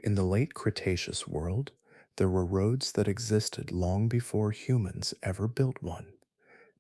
In the late Cretaceous world, there were roads that existed long before humans ever built one.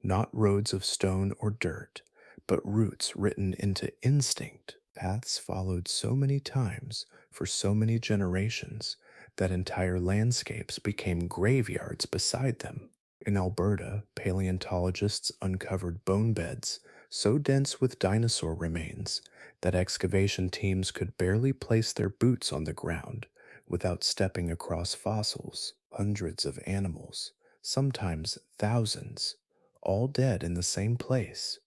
Not roads of stone or dirt, but routes written into instinct, paths followed so many times for so many generations that entire landscapes became graveyards beside them. In Alberta, paleontologists uncovered bone beds so dense with dinosaur remains that excavation teams could barely place their boots on the ground without stepping across fossils, hundreds of animals, sometimes thousands, all dead in the same place.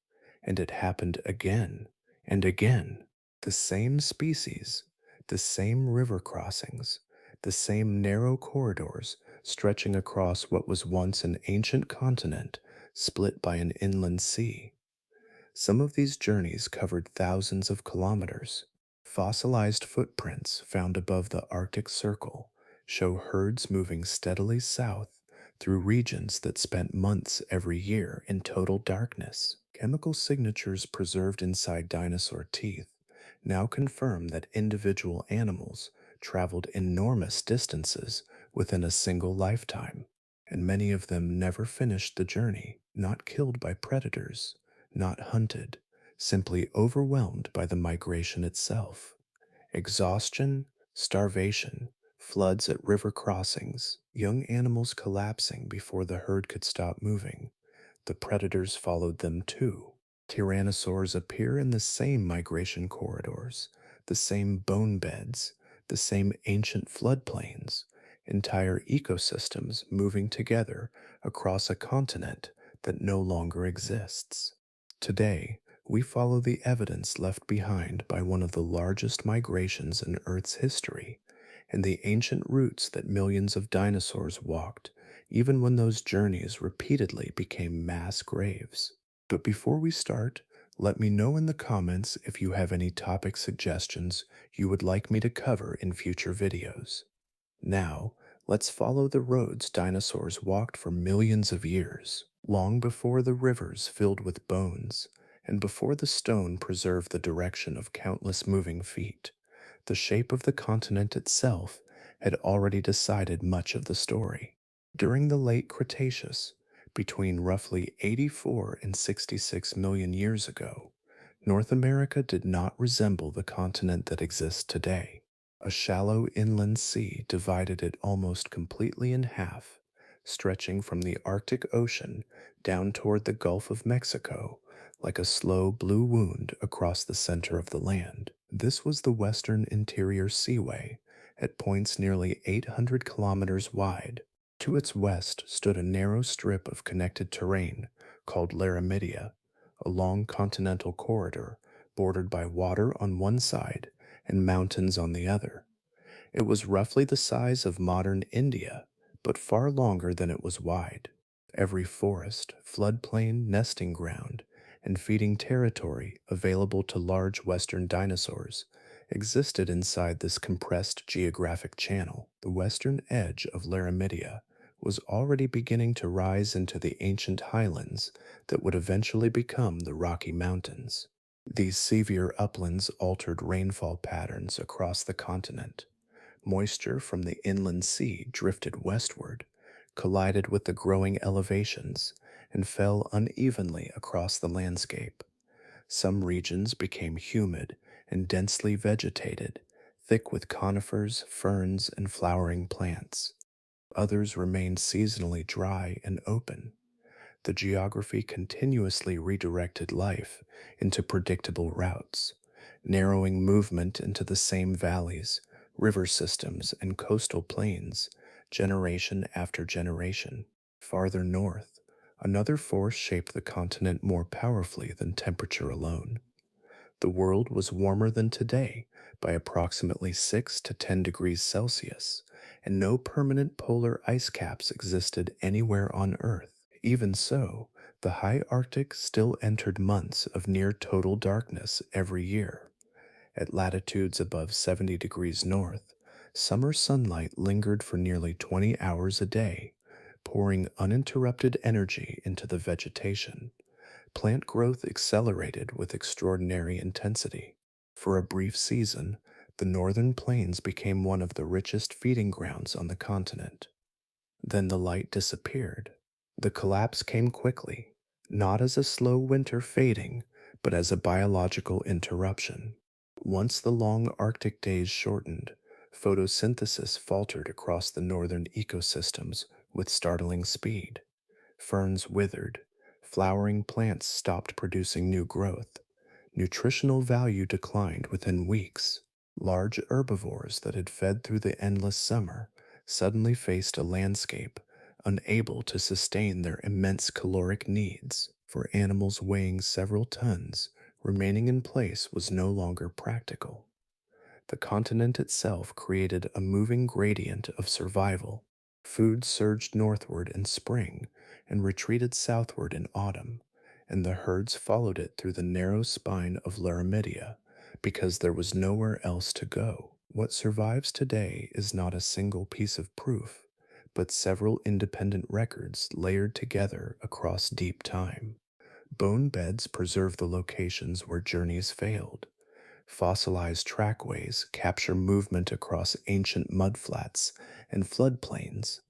And it happened again and again. The same species, the same river crossings, the same narrow corridors stretching across what was once an ancient continent split by an inland sea. Some of these journeys covered thousands of kilometers. Fossilized footprints found above the Arctic Circle show herds moving steadily south through regions that spent months every year in total darkness. Chemical signatures preserved inside dinosaur teeth now confirm that individual animals traveled enormous distances within a single lifetime, and many of them never finished the journey, not killed by predators, not hunted, simply overwhelmed by the migration itself. Exhaustion, starvation, floods at river crossings, young animals collapsing before the herd could stop moving. The predators followed them too. Tyrannosaurs appear in the same migration corridors, the same bone beds, the same ancient floodplains, entire ecosystems moving together across a continent that no longer exists. Today, we follow the evidence left behind by one of the largest migrations in Earth's history, and the ancient routes that millions of dinosaurs walked, even when those journeys repeatedly became mass graves. But before we start, let me know in the comments if you have any topic suggestions you would like me to cover in future videos. Now, let's follow the roads dinosaurs walked for millions of years, long before the rivers filled with bones, and before the stone preserved the direction of countless moving feet. The shape of the continent itself had already decided much of the story. During the late Cretaceous, between roughly 84 and 66 million years ago, North America did not resemble the continent that exists today. A shallow inland sea divided it almost completely in half, stretching from the Arctic Ocean down toward the Gulf of Mexico like a slow blue wound across the center of the land. This was the Western Interior Seaway, at points nearly 800 kilometers wide. To its west stood a narrow strip of connected terrain called Laramidia, a long continental corridor bordered by water on one side and mountains on the other. It was roughly the size of modern India, but far longer than it was wide. Every forest, floodplain, nesting ground, and feeding territory available to large western dinosaurs existed inside this compressed geographic channel. The western edge of Laramidia was already beginning to rise into the ancient highlands that would eventually become the Rocky Mountains. These severe uplands altered rainfall patterns across the continent. Moisture from the inland sea drifted westward, collided with the growing elevations, and fell unevenly across the landscape. Some regions became humid and densely vegetated, thick with conifers, ferns, and flowering plants. Others remained seasonally dry and open. The geography continuously redirected life into predictable routes, narrowing movement into the same valleys, river systems, and coastal plains, generation after generation. Farther north, another force shaped the continent more powerfully than temperature alone. The world was warmer than today by approximately 6 to 10 degrees Celsius, and no permanent polar ice caps existed anywhere on Earth. Even so, the high Arctic still entered months of near total darkness every year. At latitudes above 70 degrees north, summer sunlight lingered for nearly 20 hours a day, pouring uninterrupted energy into the vegetation. Plant growth accelerated with extraordinary intensity. For a brief season, The northern plains became one of the richest feeding grounds on the continent. Then the light disappeared. The collapse came quickly, not as a slow winter fading, but as a biological interruption. Once the long Arctic days shortened, photosynthesis faltered across the northern ecosystems with startling speed. Ferns withered, flowering plants stopped producing new growth, nutritional value declined within weeks. Large herbivores that had fed through the endless summer suddenly faced a landscape unable to sustain their immense caloric needs. For animals weighing several tons, remaining in place was no longer practical. The continent itself created a moving gradient of survival. Food surged northward in spring and retreated southward in autumn, and the herds followed it through the narrow spine of Laramidia because there was nowhere else to go. What survives today is not a single piece of proof, but several independent records layered together across deep time. Bone beds preserve the locations where journeys failed. Fossilized trackways capture movement across ancient mudflats and floodplains.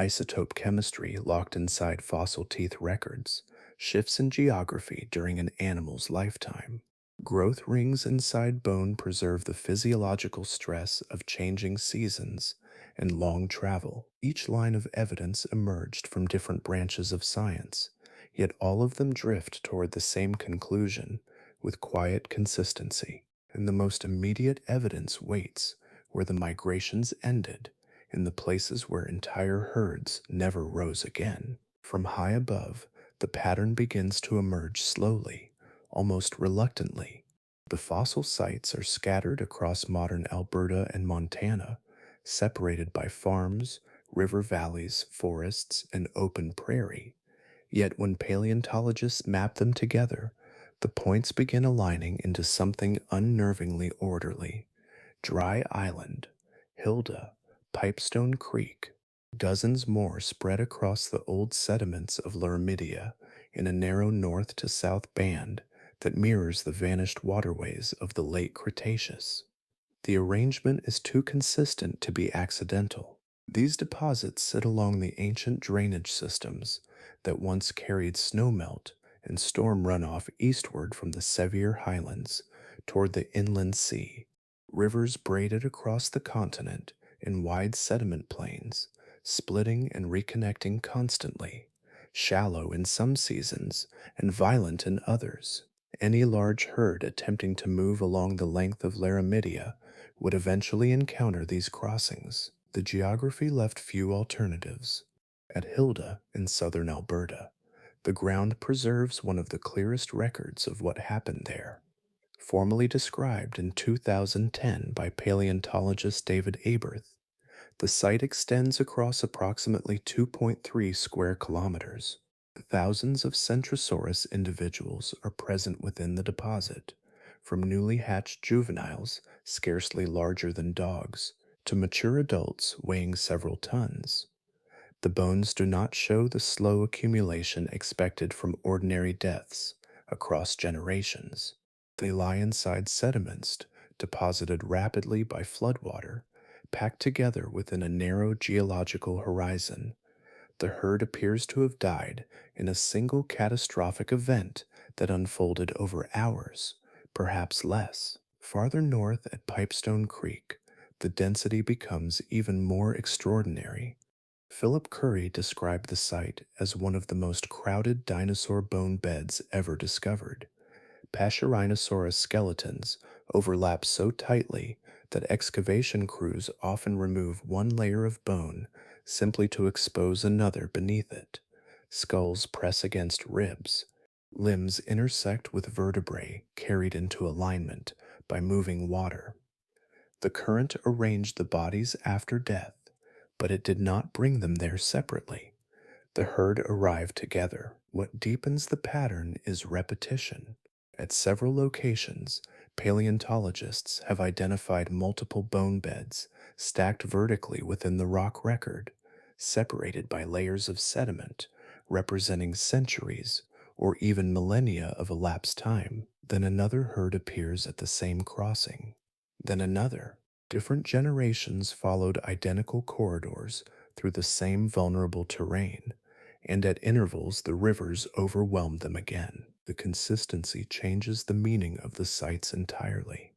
Isotope chemistry locked inside fossil teeth records, shifts in geography during an animal's lifetime. Growth rings inside bone preserve the physiological stress of changing seasons and long travel. Each line of evidence emerged from different branches of science, yet all of them drift toward the same conclusion with quiet consistency. And the most immediate evidence waits where the migrations ended, in the places where entire herds never rose again. From high above, the pattern begins to emerge slowly, almost reluctantly. The fossil sites are scattered across modern Alberta and Montana, separated by farms, river valleys, forests, and open prairie. Yet when paleontologists map them together, the points begin aligning into something unnervingly orderly. Dry Island, Hilda, Pipestone Creek, dozens more spread across the old sediments of Laramidia in a narrow north to south band that mirrors the vanished waterways of the Late Cretaceous. The arrangement is too consistent to be accidental. These deposits sit along the ancient drainage systems that once carried snowmelt and storm runoff eastward from the Sevier Highlands toward the inland sea. Rivers braided across the continent in wide sediment plains, splitting and reconnecting constantly, shallow in some seasons and violent in others. Any large herd attempting to move along the length of Laramidia would eventually encounter these crossings. The geography left few alternatives. At Hilda in southern Alberta, the ground preserves one of the clearest records of what happened there. Formally described in 2010 by paleontologist David Aberth, the site extends across approximately 2.3 square kilometers. Thousands of Centrosaurus individuals are present within the deposit, from newly hatched juveniles, scarcely larger than dogs, to mature adults weighing several tons. The bones do not show the slow accumulation expected from ordinary deaths across generations. They lie inside sediments deposited rapidly by floodwater, packed together within a narrow geological horizon. The herd appears to have died in a single catastrophic event that unfolded over hours, perhaps less. Farther north at Pipestone Creek, the density becomes even more extraordinary. Philip Currie described the site as one of the most crowded dinosaur bone beds ever discovered. Pachyrhinosaurus skeletons overlap so tightly that excavation crews often remove one layer of bone simply to expose another beneath it. Skulls press against ribs. Limbs intersect with vertebrae carried into alignment by moving water. The current arranged the bodies after death, but it did not bring them there separately. The herd arrived together. What deepens the pattern is repetition. At several locations, paleontologists have identified multiple bone beds stacked vertically within the rock record, separated by layers of sediment representing centuries or even millennia of elapsed time. Then another herd appears at the same crossing. then another. Different generations followed identical corridors through the same vulnerable terrain, and at intervals the rivers overwhelmed them again. The consistency changes the meaning of the sites entirely.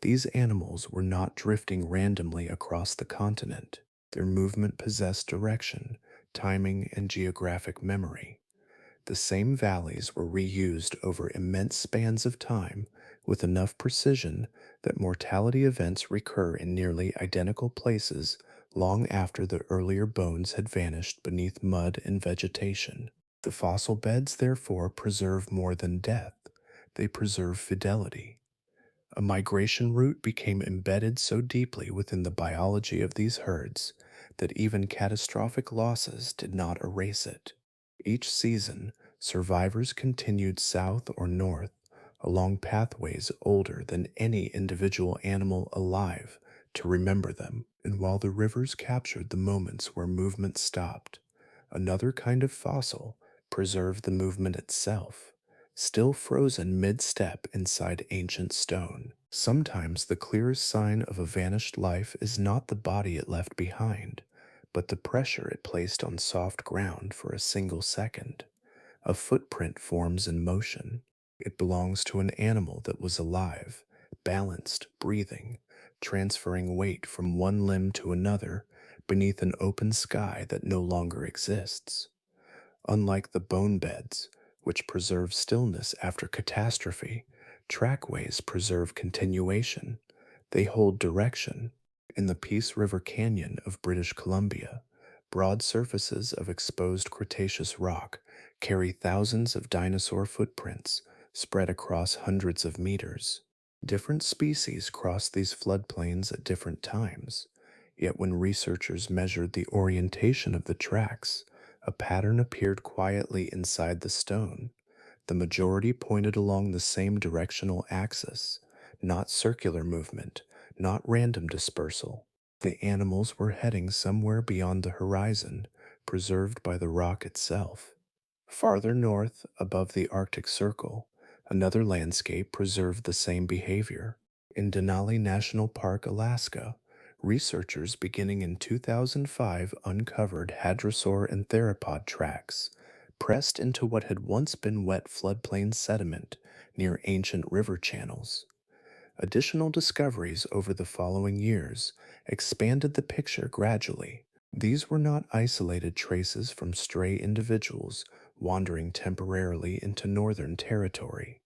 These animals were not drifting randomly across the continent. Their movement possessed direction, timing, and geographic memory. The same valleys were reused over immense spans of time with enough precision that mortality events recur in nearly identical places long after the earlier bones had vanished beneath mud and vegetation. The fossil beds therefore preserve more than death, they preserve fidelity. A migration route became embedded so deeply within the biology of these herds that even catastrophic losses did not erase it. Each season, survivors continued south or north along pathways older than any individual animal alive to remember them, and while the rivers captured the moments where movement stopped, another kind of fossil preserved the movement itself, still frozen mid step inside ancient stone. Sometimes the clearest sign of a vanished life is not the body it left behind, but the pressure it placed on soft ground for a single second. A footprint forms in motion. It belongs to an animal that was alive, balanced, breathing, transferring weight from one limb to another beneath an open sky that no longer exists. Unlike the bone beds, which preserve stillness after catastrophe, trackways preserve continuation. They hold direction. In the Peace River Canyon of British Columbia, broad surfaces of exposed Cretaceous rock carry thousands of dinosaur footprints spread across hundreds of meters. Different species cross these floodplains at different times, yet when researchers measured the orientation of the tracks, a pattern appeared quietly inside the stone. The majority pointed along the same directional axis, not circular movement, not random dispersal. The animals were heading somewhere beyond the horizon, preserved by the rock itself. Farther north, above the Arctic Circle, another landscape preserved the same behavior. In Denali National Park, Alaska, researchers beginning in 2005 uncovered hadrosaur and theropod tracks pressed into what had once been wet floodplain sediment near ancient river channels. Additional discoveries over the following years expanded the picture gradually. These were not isolated traces from stray individuals wandering temporarily into northern territory.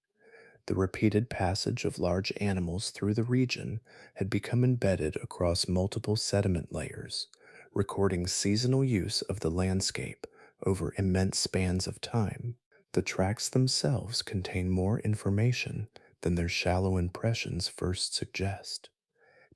The repeated passage of large animals through the region had become embedded across multiple sediment layers, recording seasonal use of the landscape over immense spans of time. The tracks themselves contain more information than their shallow impressions first suggest.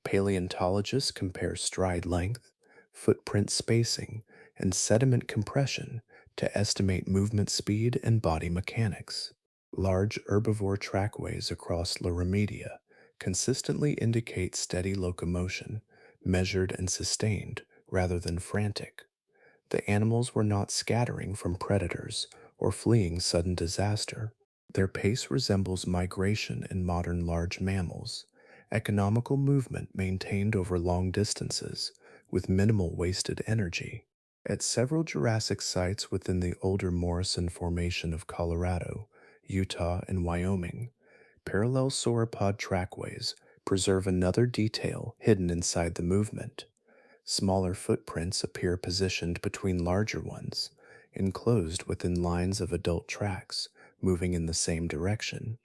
Paleontologists compare stride length, footprint spacing, and sediment compression to estimate movement speed and body mechanics. Large herbivore trackways across Laramidia consistently indicate steady locomotion, measured and sustained rather than frantic. The animals were not scattering from predators or fleeing sudden disaster. Their pace resembles migration in modern large mammals, economical movement maintained over long distances with minimal wasted energy. At several Jurassic sites within the older Morrison Formation of Colorado, Utah, and Wyoming, parallel sauropod trackways preserve another detail hidden inside the movement. Smaller footprints appear positioned between larger ones, enclosed within lines of adult tracks moving in the same direction.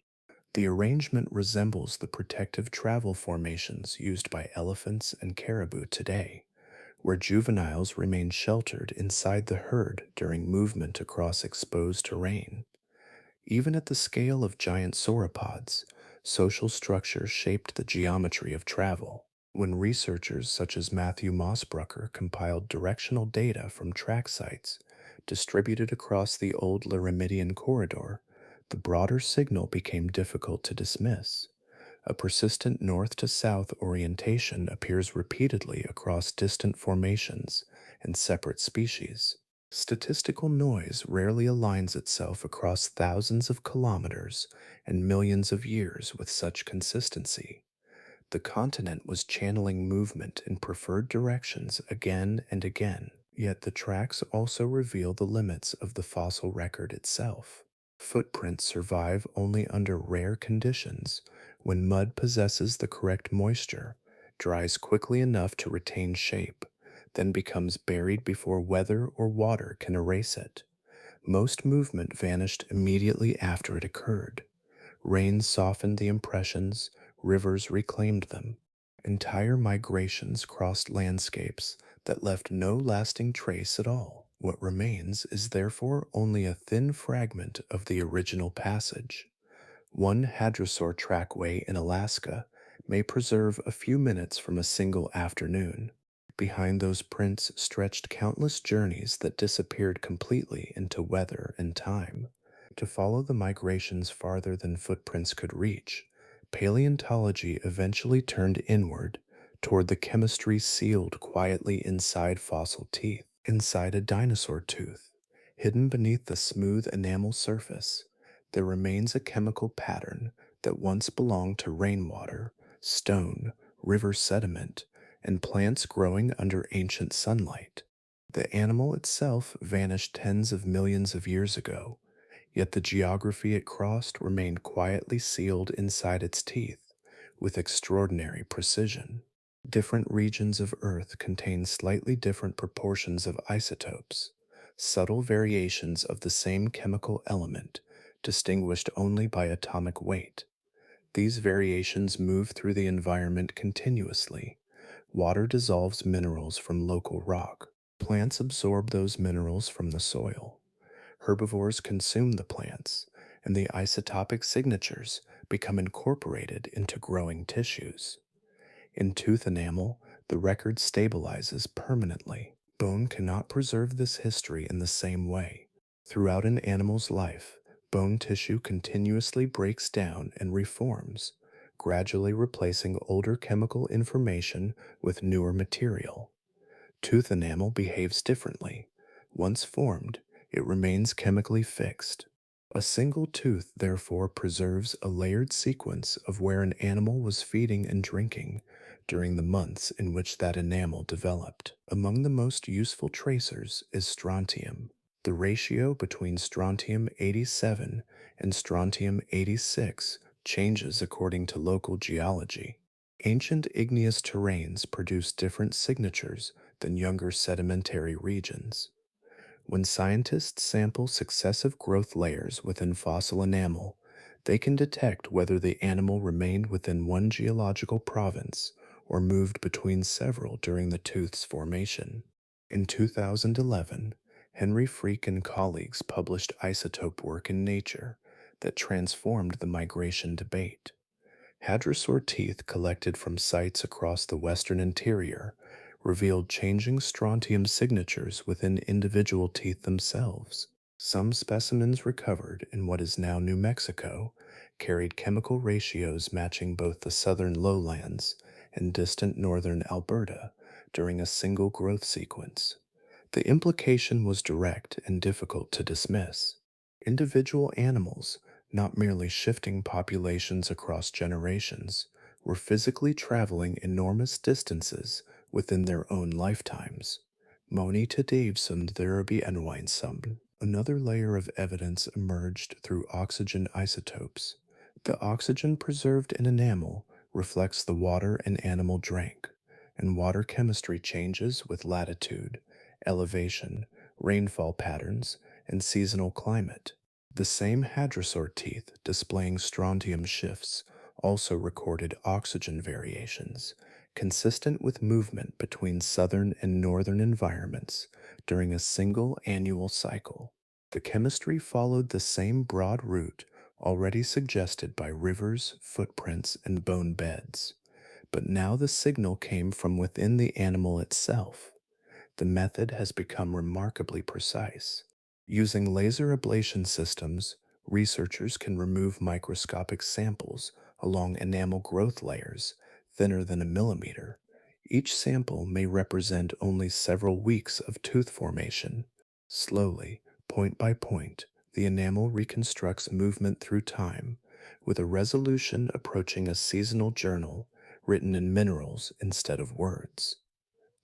The arrangement resembles the protective travel formations used by elephants and caribou today, where juveniles remain sheltered inside the herd during movement across exposed terrain. Even at the scale of giant sauropods, social structure shaped the geometry of travel. When researchers such as Matthew Mossbrucker compiled directional data from track sites distributed across the old Laramidian corridor, the broader signal became difficult to dismiss. A persistent north to south orientation appears repeatedly across distant formations and separate species. Statistical noise rarely aligns itself across thousands of kilometers and millions of years with such consistency. The continent was channeling movement in preferred directions again and again, yet the tracks also reveal the limits of the fossil record itself. Footprints survive only under rare conditions when mud possesses the correct moisture, dries quickly enough to retain shape, then becomes buried before weather or water can erase it. Most movement vanished immediately after it occurred. Rain softened the impressions, rivers reclaimed them. Entire migrations crossed landscapes that left no lasting trace at all. What remains is therefore only a thin fragment of the original passage. One hadrosaur trackway in Alaska may preserve a few minutes from a single afternoon. Behind those prints stretched countless journeys that disappeared completely into weather and time. To follow the migrations farther than footprints could reach, paleontology eventually turned inward toward the chemistry sealed quietly inside fossil teeth, inside a dinosaur tooth. Hidden beneath the smooth enamel surface, there remains a chemical pattern that once belonged to rainwater, stone, river sediment, and plants growing under ancient sunlight. The animal itself vanished tens of millions of years ago, yet the geography it crossed remained quietly sealed inside its teeth with extraordinary precision. Different regions of Earth contain slightly different proportions of isotopes, subtle variations of the same chemical element, distinguished only by atomic weight. These variations move through the environment continuously. Water dissolves minerals from local rock. Plants absorb those minerals from the soil. Herbivores consume the plants, and the isotopic signatures become incorporated into growing tissues. In tooth enamel, the record stabilizes permanently. Bone cannot preserve this history in the same way. Throughout an animal's life, bone tissue continuously breaks down and reforms, gradually replacing older chemical information with newer material. Tooth enamel behaves differently. Once formed, it remains chemically fixed. A single tooth therefore preserves a layered sequence of where an animal was feeding and drinking during the months in which that enamel developed. Among the most useful tracers is strontium. The ratio between strontium 87 and strontium 86 changes according to local geology. Ancient igneous terrains produce different signatures than younger sedimentary regions. When scientists sample successive growth layers within fossil enamel, they can detect whether the animal remained within one geological province or moved between several during the tooth's formation. In 2011, Henry Freak and colleagues published isotope work in Nature that transformed the migration debate. Hadrosaur teeth collected from sites across the western interior revealed changing strontium signatures within individual teeth themselves. Some specimens recovered in what is now New Mexico carried chemical ratios matching both the southern lowlands and distant northern Alberta during a single growth sequence. The implication was direct and difficult to dismiss. Individual animals, not merely shifting populations across generations, were physically traveling enormous distances within their own lifetimes. Moni to Davesund therapy and Weinsum. Another layer of evidence emerged through oxygen isotopes. The oxygen preserved in enamel reflects the water an animal drank, and water chemistry changes with latitude, elevation, rainfall patterns, and seasonal climate. The same hadrosaur teeth displaying strontium shifts also recorded oxygen variations, consistent with movement between southern and northern environments during a single annual cycle. The chemistry followed the same broad route already suggested by rivers, footprints, and bone beds, but now the signal came from within the animal itself. The method has become remarkably precise. Using laser ablation systems, researchers can remove microscopic samples along enamel growth layers thinner than a millimeter. Each sample may represent only several weeks of tooth formation. Slowly, point by point, the enamel reconstructs movement through time, with a resolution approaching a seasonal journal, written in minerals instead of words.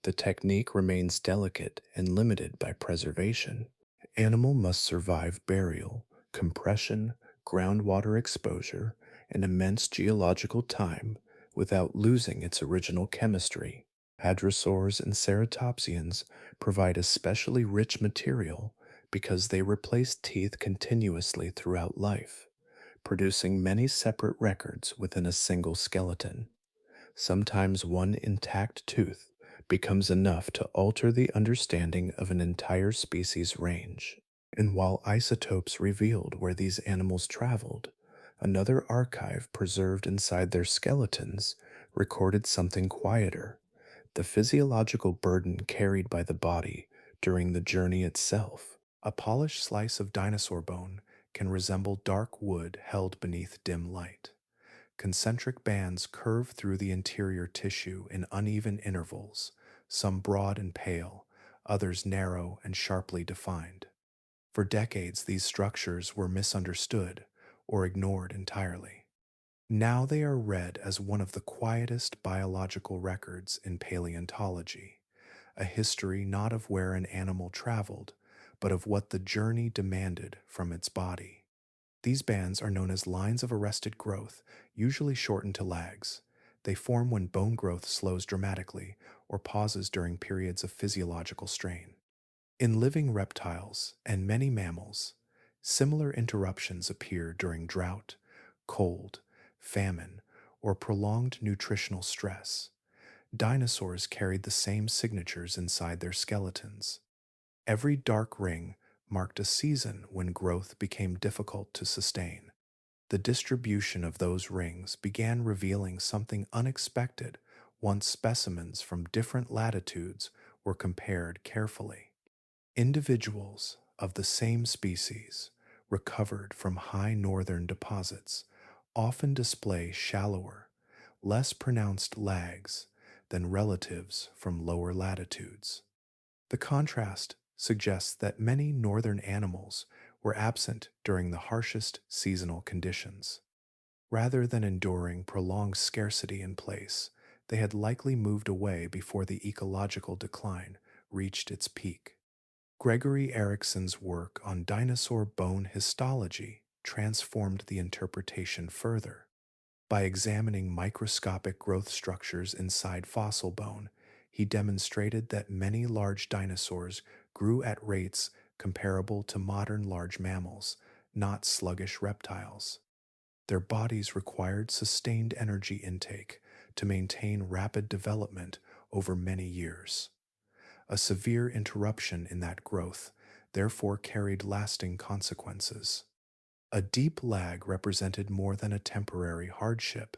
The technique remains delicate and limited by preservation. Animal must survive burial, compression, groundwater exposure, and immense geological time without losing its original chemistry. Hadrosaurs and ceratopsians provide especially rich material because they replace teeth continuously throughout life, producing many separate records within a single skeleton. Sometimes one intact tooth becomes enough to alter the understanding of an entire species range. And while isotopes revealed where these animals traveled, another archive preserved inside their skeletons recorded something quieter: the physiological burden carried by the body during the journey itself. A polished slice of dinosaur bone can resemble dark wood held beneath dim light. Concentric bands curve through the interior tissue in uneven intervals, some broad and pale, others narrow and sharply defined. For decades, these structures were misunderstood or ignored entirely. Now they are read as one of the quietest biological records in paleontology, a history not of where an animal traveled, but of what the journey demanded from its body. These bands are known as lines of arrested growth, usually shortened to lags. They form when bone growth slows dramatically or pauses during periods of physiological strain. In living reptiles and many mammals, similar interruptions appear during drought, cold, famine, or prolonged nutritional stress. Dinosaurs carried the same signatures inside their skeletons. Every dark ring marked a season when growth became difficult to sustain. The distribution of those rings began revealing something unexpected once specimens from different latitudes were compared carefully. Individuals of the same species, recovered from high northern deposits, often display shallower, less pronounced lags than relatives from lower latitudes. The contrast suggests that many northern animals were absent during the harshest seasonal conditions. Rather than enduring prolonged scarcity in place, they had likely moved away before the ecological decline reached its peak. Gregory Erickson's work on dinosaur bone histology transformed the interpretation further. By examining microscopic growth structures inside fossil bone, he demonstrated that many large dinosaurs grew at rates comparable to modern large mammals, not sluggish reptiles. Their bodies required sustained energy intake to maintain rapid development over many years. A severe interruption in that growth therefore carried lasting consequences. A deep lag represented more than a temporary hardship.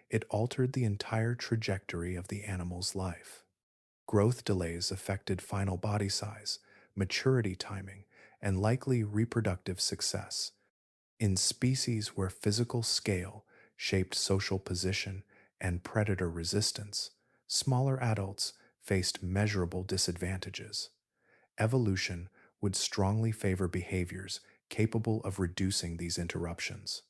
It altered the entire trajectory of the animal's life. Growth delays affected final body size, maturity timing, and likely reproductive success. In species where physical scale shaped social position and predator resistance, smaller adults faced measurable disadvantages. Evolution would strongly favor behaviors capable of reducing these interruptions.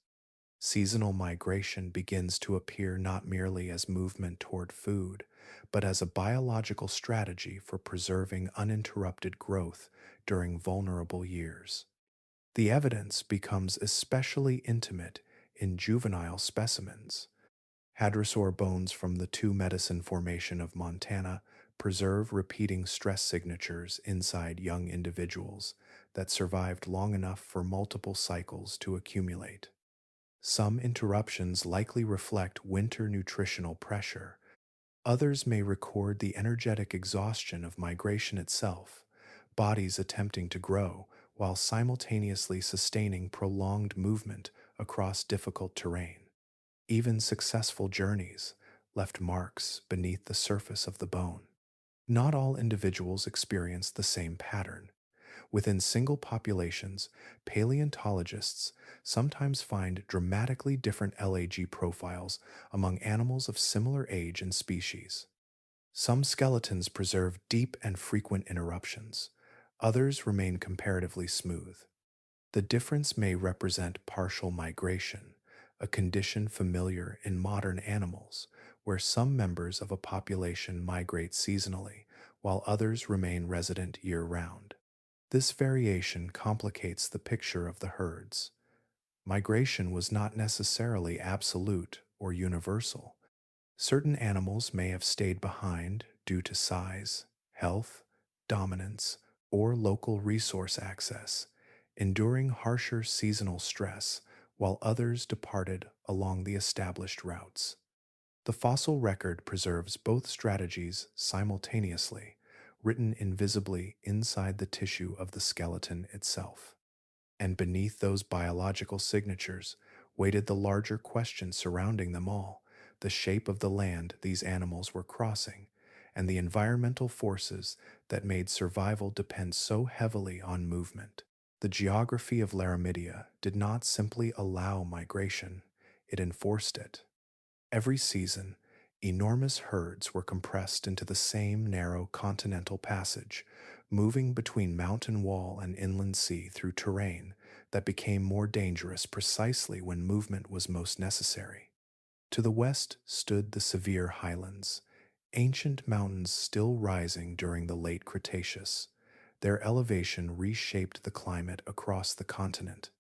Seasonal migration begins to appear not merely as movement toward food, but as a biological strategy for preserving uninterrupted growth during vulnerable years. The evidence becomes especially intimate in juvenile specimens. Hadrosaur bones from the Two Medicine Formation of Montana preserve repeating stress signatures inside young individuals that survived long enough for multiple cycles to accumulate. Some interruptions likely reflect winter nutritional pressure. Others may record the energetic exhaustion of migration itself, bodies attempting to grow while simultaneously sustaining prolonged movement across difficult terrain. Even successful journeys left marks beneath the surface of the bone. Not all individuals experience the same pattern. Within single populations, paleontologists sometimes find dramatically different LAG profiles among animals of similar age and species. Some skeletons preserve deep and frequent interruptions, others remain comparatively smooth. The difference may represent partial migration, a condition familiar in modern animals, where some members of a population migrate seasonally, while others remain resident year-round. This variation complicates the picture of the herds. Migration was not necessarily absolute or universal. Certain animals may have stayed behind due to size, health, dominance, or local resource access, enduring harsher seasonal stress, while others departed along the established routes. The fossil record preserves both strategies simultaneously, written invisibly inside the tissue of the skeleton itself. And beneath those biological signatures waited the larger question surrounding them all: the shape of the land these animals were crossing, and the environmental forces that made survival depend so heavily on movement. The geography of Laramidia did not simply allow migration, it enforced it. Every season, enormous herds were compressed into the same narrow continental passage, moving between mountain wall and inland sea through terrain that became more dangerous precisely when movement was most necessary. To the west stood the severe highlands, ancient mountains still rising during the late Cretaceous. Their elevation reshaped the climate across the continent.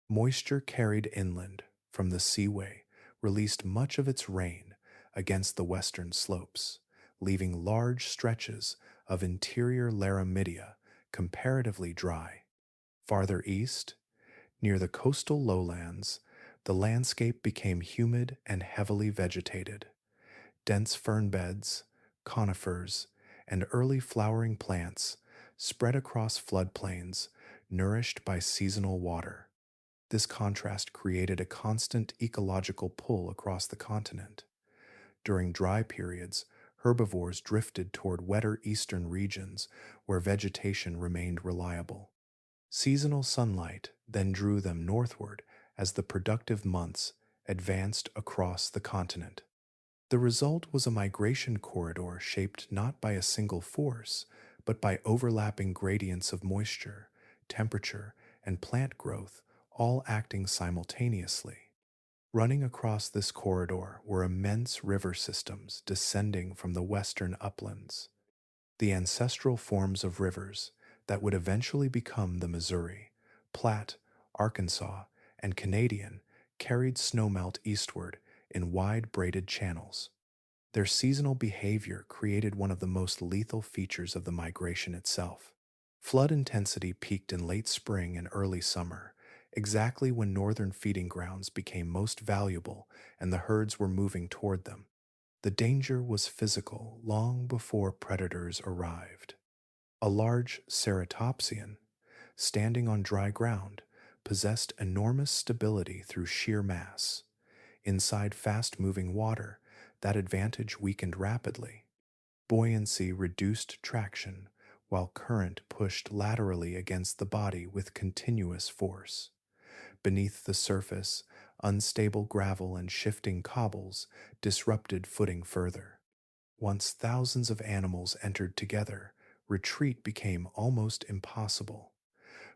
Moisture carried inland from the seaway released much of its rain against the western slopes, leaving large stretches of interior Laramidia comparatively dry. Farther east, near the coastal lowlands, the landscape became humid and heavily vegetated. Dense fern beds, conifers, and early flowering plants spread across floodplains nourished by seasonal water. This contrast created a constant ecological pull across the continent. During dry periods, herbivores drifted toward wetter eastern regions where vegetation remained reliable. Seasonal sunlight then drew them northward as the productive months advanced across the continent. The result was a migration corridor shaped not by a single force, but by overlapping gradients of moisture, temperature, and plant growth, all acting simultaneously. Running across this corridor were immense river systems descending from the western uplands, the ancestral forms of rivers that would eventually become the Missouri, Platte, Arkansas, and Canadian carried snowmelt eastward in wide braided channels. Their seasonal behavior created one of the most lethal features of the migration itself. Flood intensity peaked in late spring and early summer, exactly when northern feeding grounds became most valuable and the herds were moving toward them. The danger was physical long before predators arrived. A large ceratopsian, standing on dry ground, possessed enormous stability through sheer mass. Inside fast-moving water, that advantage weakened rapidly. Buoyancy reduced traction, while current pushed laterally against the body with continuous force. Beneath the surface, unstable gravel and shifting cobbles disrupted footing further. Once thousands of animals entered together, retreat became almost impossible.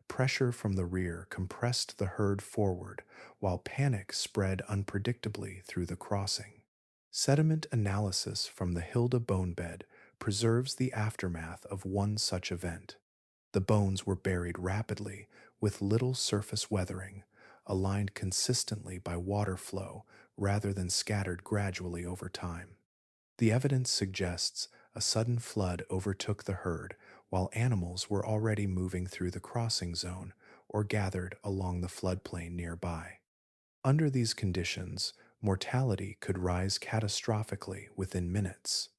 Pressure from the rear compressed the herd forward, while panic spread unpredictably through the crossing. Sediment analysis from the Hilda bone bed preserves the aftermath of one such event. The bones were buried rapidly, with little surface weathering, aligned consistently by water flow rather than scattered gradually over time. The evidence suggests a sudden flood overtook the herd while animals were already moving through the crossing zone or gathered along the floodplain nearby. Under these conditions, mortality could rise catastrophically within minutes.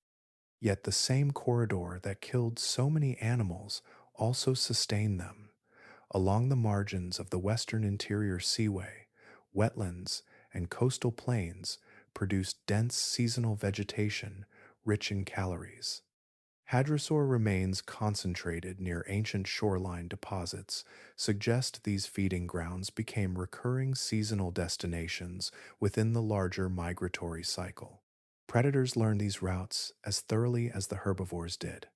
Yet the same corridor that killed so many animals also sustained them. Along the margins of the western interior seaway, wetlands and coastal plains produced dense seasonal vegetation rich in calories. Hadrosaur remains concentrated near ancient shoreline deposits suggest these feeding grounds became recurring seasonal destinations within the larger migratory cycle. Predators learned these routes as thoroughly as the herbivores did.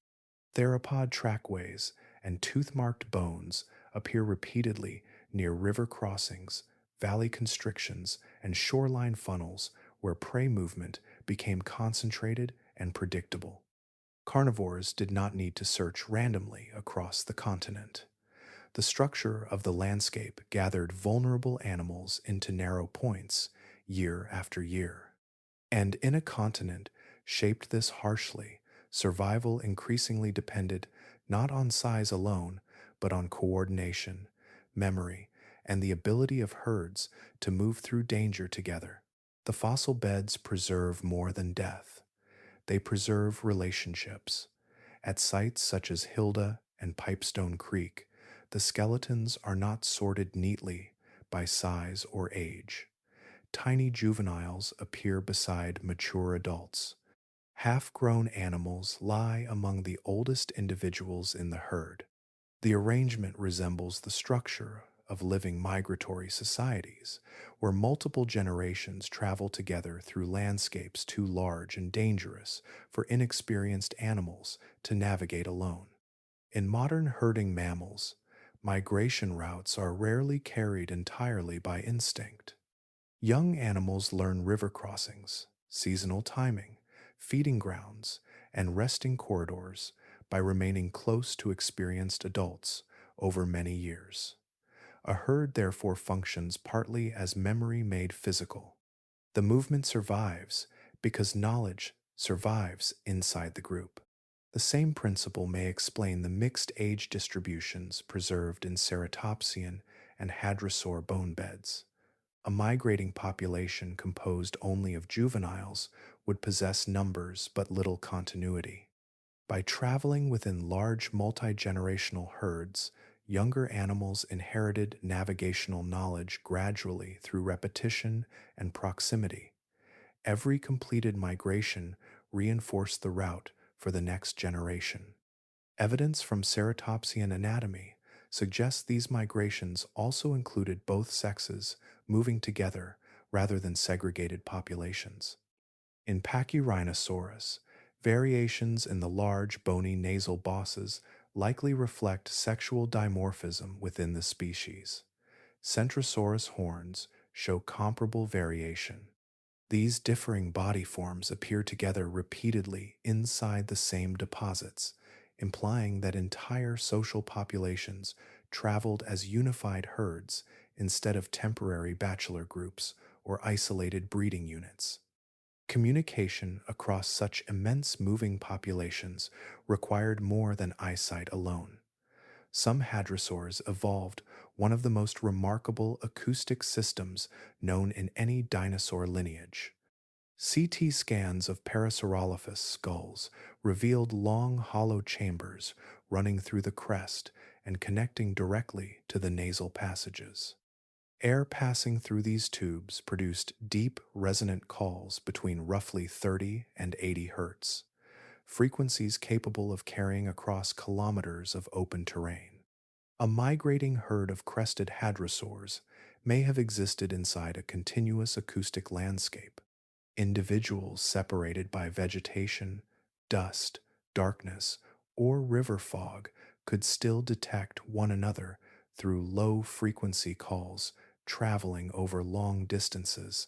Theropod trackways and tooth-marked bones appear repeatedly near river crossings, valley constrictions, and shoreline funnels where prey movement became concentrated and predictable. Carnivores did not need to search randomly across the continent. The structure of the landscape gathered vulnerable animals into narrow points year after year. And in a continent shaped this harshly, survival increasingly depended not on size alone, but on coordination, memory, and the ability of herds to move through danger together. The fossil beds preserve more than death. They preserve relationships. At sites such as Hilda and Pipestone Creek, the skeletons are not sorted neatly by size or age. Tiny juveniles appear beside mature adults. Half-grown animals lie among the oldest individuals in the herd. The arrangement resembles the structure of living migratory societies, where multiple generations travel together through landscapes too large and dangerous for inexperienced animals to navigate alone. In modern herding mammals, migration routes are rarely carried entirely by instinct. Young animals learn river crossings, seasonal timing, feeding grounds, and resting corridors by remaining close to experienced adults over many years. A herd therefore functions partly as memory made physical. The movement survives because knowledge survives inside the group. The same principle may explain the mixed age distributions preserved in ceratopsian and hadrosaur bone beds. A migrating population composed only of juveniles would possess numbers but little continuity. By traveling within large multi-generational herds, younger animals inherited navigational knowledge gradually through repetition and proximity. Every completed migration reinforced the route for the next generation. Evidence from ceratopsian anatomy suggests these migrations also included both sexes moving together rather than segregated populations. In Pachyrhinosaurus, variations in the large bony nasal bosses likely reflect sexual dimorphism within the species. Centrosaurus horns show comparable variation. These differing body forms appear together repeatedly inside the same deposits, implying that entire social populations traveled as unified herds instead of temporary bachelor groups or isolated breeding units. Communication across such immense moving populations required more than eyesight alone. Some hadrosaurs evolved one of the most remarkable acoustic systems known in any dinosaur lineage. CT scans of Parasaurolophus skulls revealed long hollow chambers running through the crest and connecting directly to the nasal passages. Air passing through these tubes produced deep, resonant calls between roughly 30 and 80 hertz, frequencies capable of carrying across kilometers of open terrain. A migrating herd of crested hadrosaurs may have existed inside a continuous acoustic landscape. Individuals separated by vegetation, dust, darkness, or river fog could still detect one another through low-frequency calls traveling over long distances.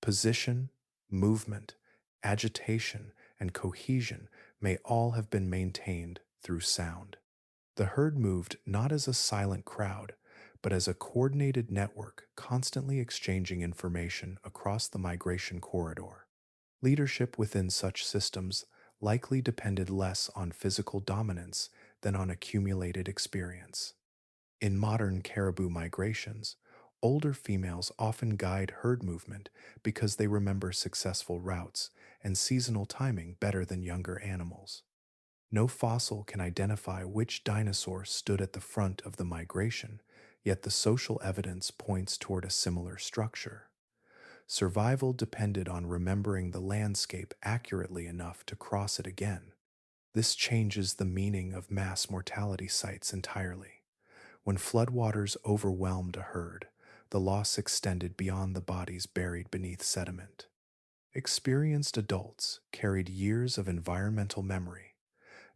Position, movement, agitation, and cohesion may all have been maintained through sound. The herd moved not as a silent crowd, but as a coordinated network constantly exchanging information across the migration corridor. Leadership within such systems likely depended less on physical dominance than on accumulated experience. In modern caribou migrations, older females often guide herd movement because they remember successful routes and seasonal timing better than younger animals. No fossil can identify which dinosaur stood at the front of the migration, yet the social evidence points toward a similar structure. Survival depended on remembering the landscape accurately enough to cross it again. This changes the meaning of mass mortality sites entirely. When floodwaters overwhelmed a herd, the loss extended beyond the bodies buried beneath sediment. Experienced adults carried years of environmental memory,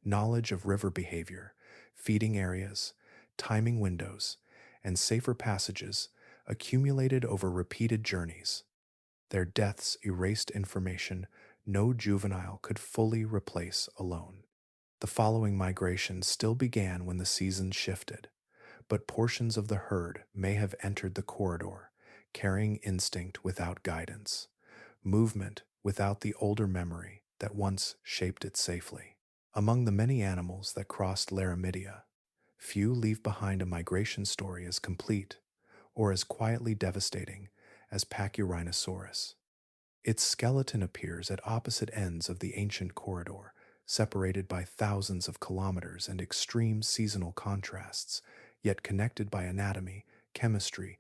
knowledge of river behavior, feeding areas, timing windows, and safer passages accumulated over repeated journeys. Their deaths erased information no juvenile could fully replace alone. The following migration still began when the season shifted, but portions of the herd may have entered the corridor, carrying instinct without guidance, movement without the older memory that once shaped it safely. Among the many animals that crossed Laramidia, few leave behind a migration story as complete or as quietly devastating as Pachyrhinosaurus. Its skeleton appears at opposite ends of the ancient corridor, separated by thousands of kilometers and extreme seasonal contrasts, yet connected by anatomy, chemistry,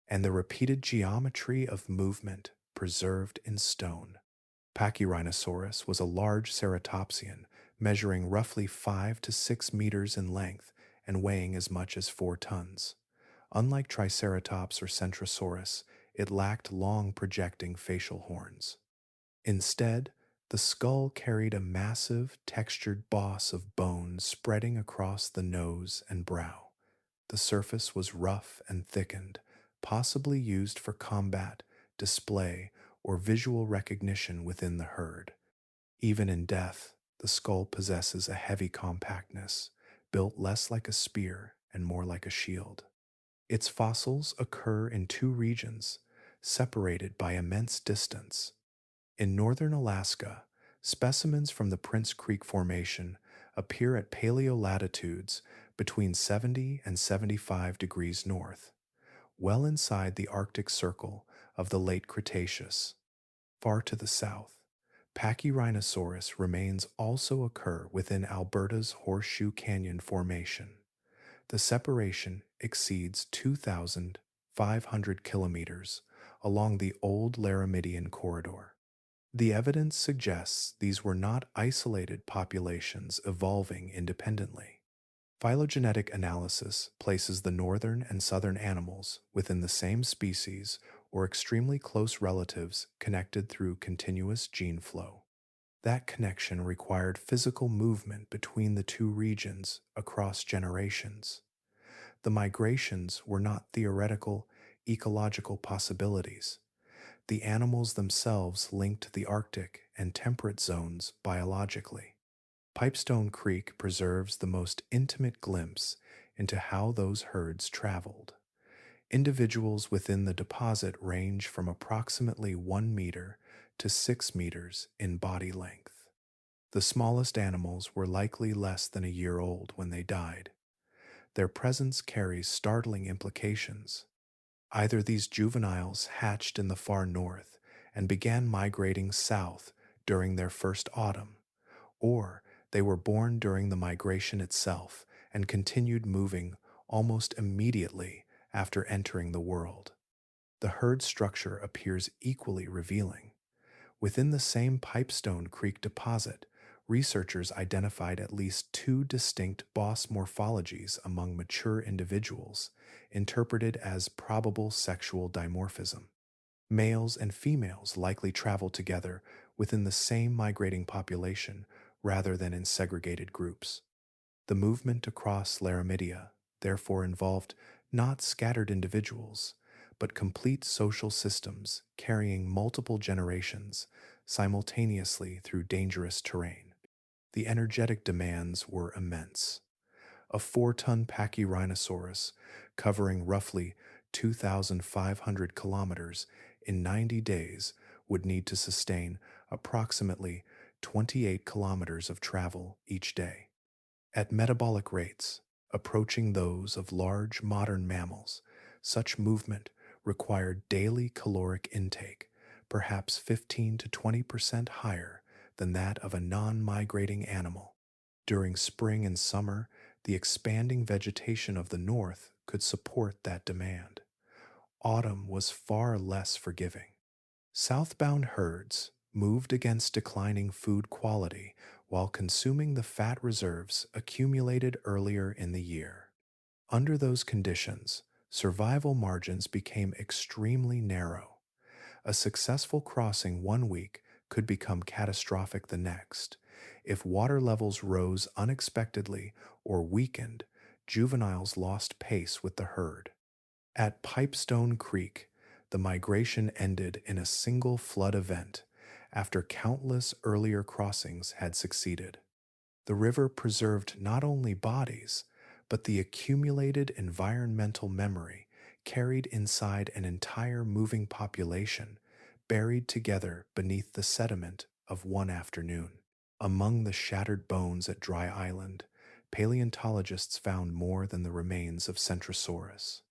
and the repeated geometry of movement preserved in stone. Pachyrhinosaurus was a large ceratopsian, measuring roughly 5 to 6 meters in length and weighing as much as 4 tons. Unlike Triceratops or Centrosaurus, it lacked long projecting facial horns. Instead, the skull carried a massive, textured boss of bone spreading across the nose and brow. The surface was rough and thickened, possibly used for combat, display, or visual recognition within the herd. Even in death, the skull possesses a heavy compactness, built less like a spear and more like a shield. Its fossils occur in two regions, separated by immense distance. In northern Alaska, specimens from the Prince Creek Formation appear at paleolatitudes between 70 and 75 degrees north, well inside the Arctic Circle of the Late Cretaceous. Far to the south, Pachyrhinosaurus remains also occur within Alberta's Horseshoe Canyon Formation. The separation exceeds 2,500 kilometers along the old Laramidian corridor. The evidence suggests these were not isolated populations evolving independently. Phylogenetic analysis places the northern and southern animals within the same species or extremely close relatives connected through continuous gene flow. That connection required physical movement between the two regions across generations. The migrations were not theoretical, ecological possibilities. The animals themselves linked the Arctic and temperate zones biologically. Pipestone Creek preserves the most intimate glimpse into how those herds traveled. Individuals within the deposit range from approximately 1 meter to 6 meters in body length. The smallest animals were likely less than a year old when they died. Their presence carries startling implications. Either these juveniles hatched in the far north and began migrating south during their first autumn, or they were born during the migration itself and continued moving almost immediately after entering the world. The herd structure appears equally revealing. Within the same Pipestone Creek deposit, researchers identified at least two distinct boss morphologies among mature individuals, interpreted as probable sexual dimorphism. Males and females likely travel together within the same migrating population rather than in segregated groups. The movement across Laramidia therefore involved not scattered individuals, but complete social systems carrying multiple generations simultaneously through dangerous terrain. The energetic demands were immense. A 4-ton Pachyrhinosaurus covering roughly 2,500 kilometers in 90 days would need to sustain approximately 28 kilometers of travel each day. At metabolic rates, approaching those of large modern mammals, such movement required daily caloric intake, perhaps 15 to 20% higher than that of a non-migrating animal. During spring and summer, the expanding vegetation of the north could support that demand. Autumn was far less forgiving. Southbound herds moved against declining food quality while consuming the fat reserves accumulated earlier in the year. Under those conditions, survival margins became extremely narrow. A successful crossing one week could become catastrophic the next. If water levels rose unexpectedly or weakened, juveniles lost pace with the herd. At Pipestone Creek, the migration ended in a single flood event after countless earlier crossings had succeeded. The river preserved not only bodies, but the accumulated environmental memory carried inside an entire moving population, buried together beneath the sediment of one afternoon. Among the shattered bones at Dry Island, paleontologists found more than the remains of Centrosaurus.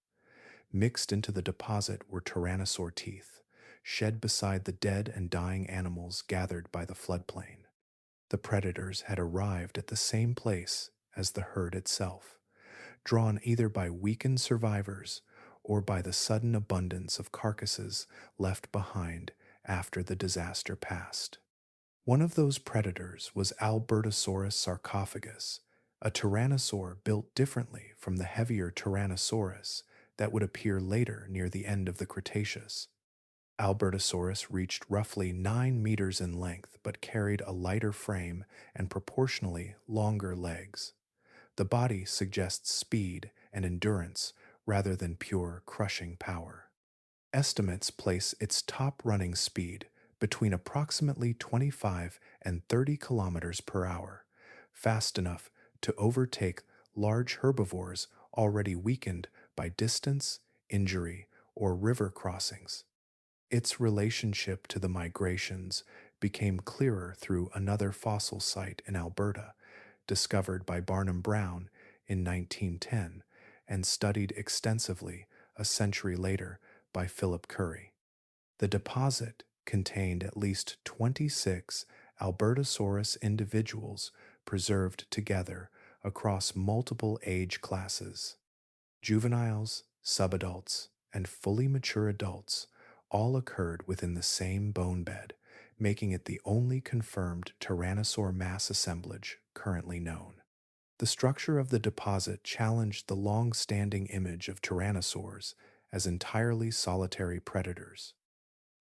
Mixed into the deposit were tyrannosaur teeth, shed beside the dead and dying animals gathered by the floodplain. The predators had arrived at the same place as the herd itself, drawn either by weakened survivors or by the sudden abundance of carcasses left behind after the disaster passed. One of those predators was Albertosaurus sarcophagus, a tyrannosaur built differently from the heavier Tyrannosaurus that would appear later near the end of the Cretaceous. Albertosaurus reached roughly 9 meters in length but carried a lighter frame and proportionally longer legs. The body suggests speed and endurance rather than pure crushing power. Estimates place its top running speed between approximately 25 and 30 kilometers per hour, fast enough to overtake large herbivores already weakened by distance, injury, or river crossings. Its relationship to the migrations became clearer through another fossil site in Alberta, discovered by Barnum Brown in 1910 and studied extensively a century later by Philip Currie. The deposit contained at least 26 Albertosaurus individuals preserved together across multiple age classes. Juveniles, subadults, and fully mature adults all occurred within the same bone bed, making it the only confirmed tyrannosaur mass assemblage currently known. The structure of the deposit challenged the long-standing image of tyrannosaurs as entirely solitary predators.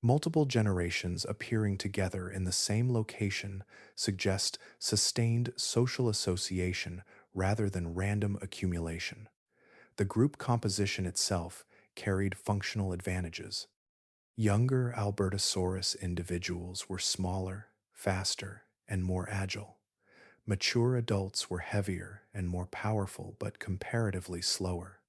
Multiple generations appearing together in the same location suggest sustained social association rather than random accumulation. The group composition itself carried functional advantages. Younger Albertosaurus individuals were smaller, faster, and more agile. Mature adults were heavier and more powerful but comparatively slower.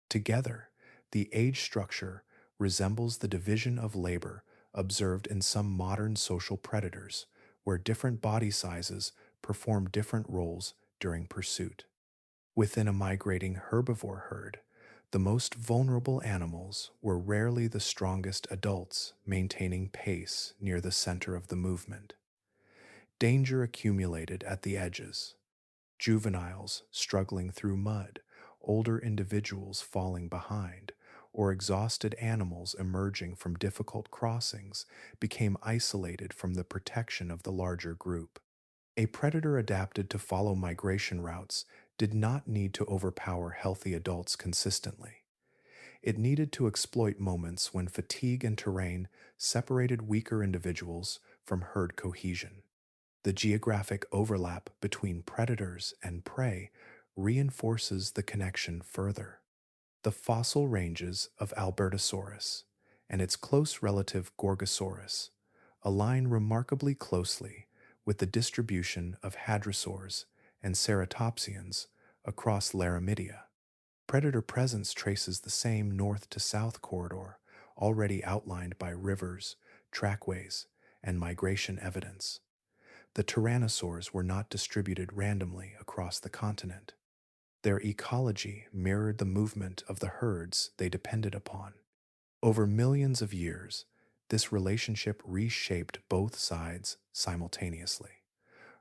Together, the age structure resembles the division of labor observed in some modern social predators, where different body sizes perform different roles during pursuit. Within a migrating herbivore herd, the most vulnerable animals were rarely the strongest adults maintaining pace near the center of the movement. Danger accumulated at the edges. Juveniles struggling through mud, older individuals falling behind, or exhausted animals emerging from difficult crossings became isolated from the protection of the larger group. A predator adapted to follow migration routes did not need to overpower healthy adults consistently. It needed to exploit moments when fatigue and terrain separated weaker individuals from herd cohesion. The geographic overlap between predators and prey reinforces the connection further. The fossil ranges of Albertosaurus and its close relative Gorgosaurus align remarkably closely with the distribution of hadrosaurs and ceratopsians across Laramidia. Predator presence traces the same north to south corridor already outlined by rivers, trackways, and migration evidence. The tyrannosaurs were not distributed randomly across the continent. Their ecology mirrored the movement of the herds they depended upon. Over millions of years, this relationship reshaped both sides simultaneously.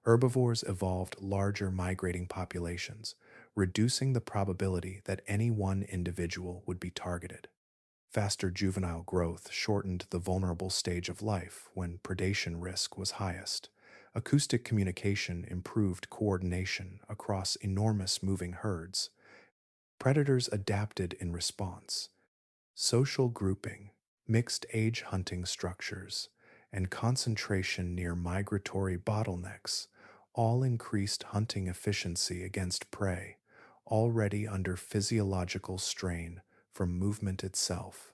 Herbivores evolved larger migrating populations, reducing the probability that any one individual would be targeted. Faster juvenile growth shortened the vulnerable stage of life when predation risk was highest. Acoustic communication improved coordination across enormous moving herds. Predators adapted in response. Social grouping, mixed age hunting structures, and concentration near migratory bottlenecks all increased hunting efficiency against prey, already under physiological strain from movement itself.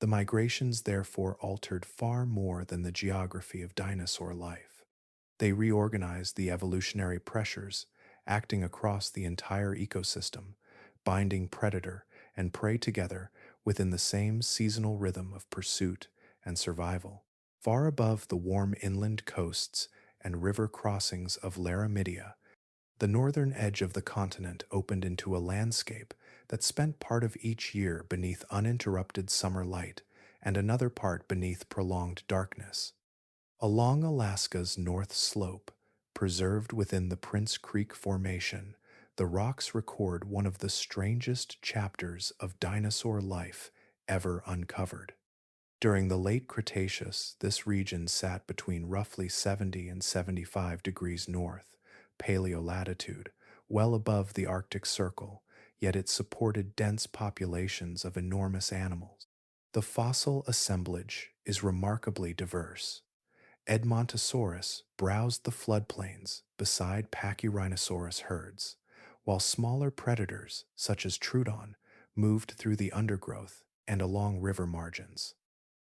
The migrations therefore altered far more than the geography of dinosaur life. They reorganized the evolutionary pressures acting across the entire ecosystem, binding predator and prey together within the same seasonal rhythm of pursuit and survival. Far above the warm inland coasts and river crossings of Laramidia, the northern edge of the continent opened into a landscape that spent part of each year beneath uninterrupted summer light and another part beneath prolonged darkness. Along Alaska's north slope, preserved within the Prince Creek Formation, the rocks record one of the strangest chapters of dinosaur life ever uncovered. During the late Cretaceous, this region sat between roughly 70 and 75 degrees north, paleolatitude, well above the Arctic Circle, yet it supported dense populations of enormous animals. The fossil assemblage is remarkably diverse. Edmontosaurus browsed the floodplains beside Pachyrhinosaurus herds, while smaller predators, such as Trudon, moved through the undergrowth and along river margins.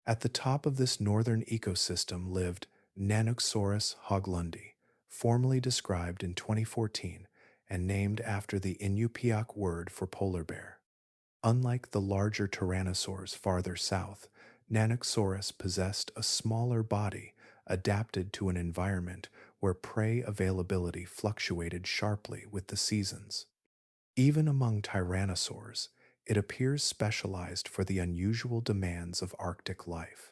At the top of this northern ecosystem lived Nanuqsaurus hoglundi, formally described in 2014 and named after the Inupiaq word for polar bear. Unlike the larger tyrannosaurs farther south, Nanuqsaurus possessed a smaller body adapted to an environment where prey availability fluctuated sharply with the seasons. Even among tyrannosaurs, it appears specialized for the unusual demands of Arctic life.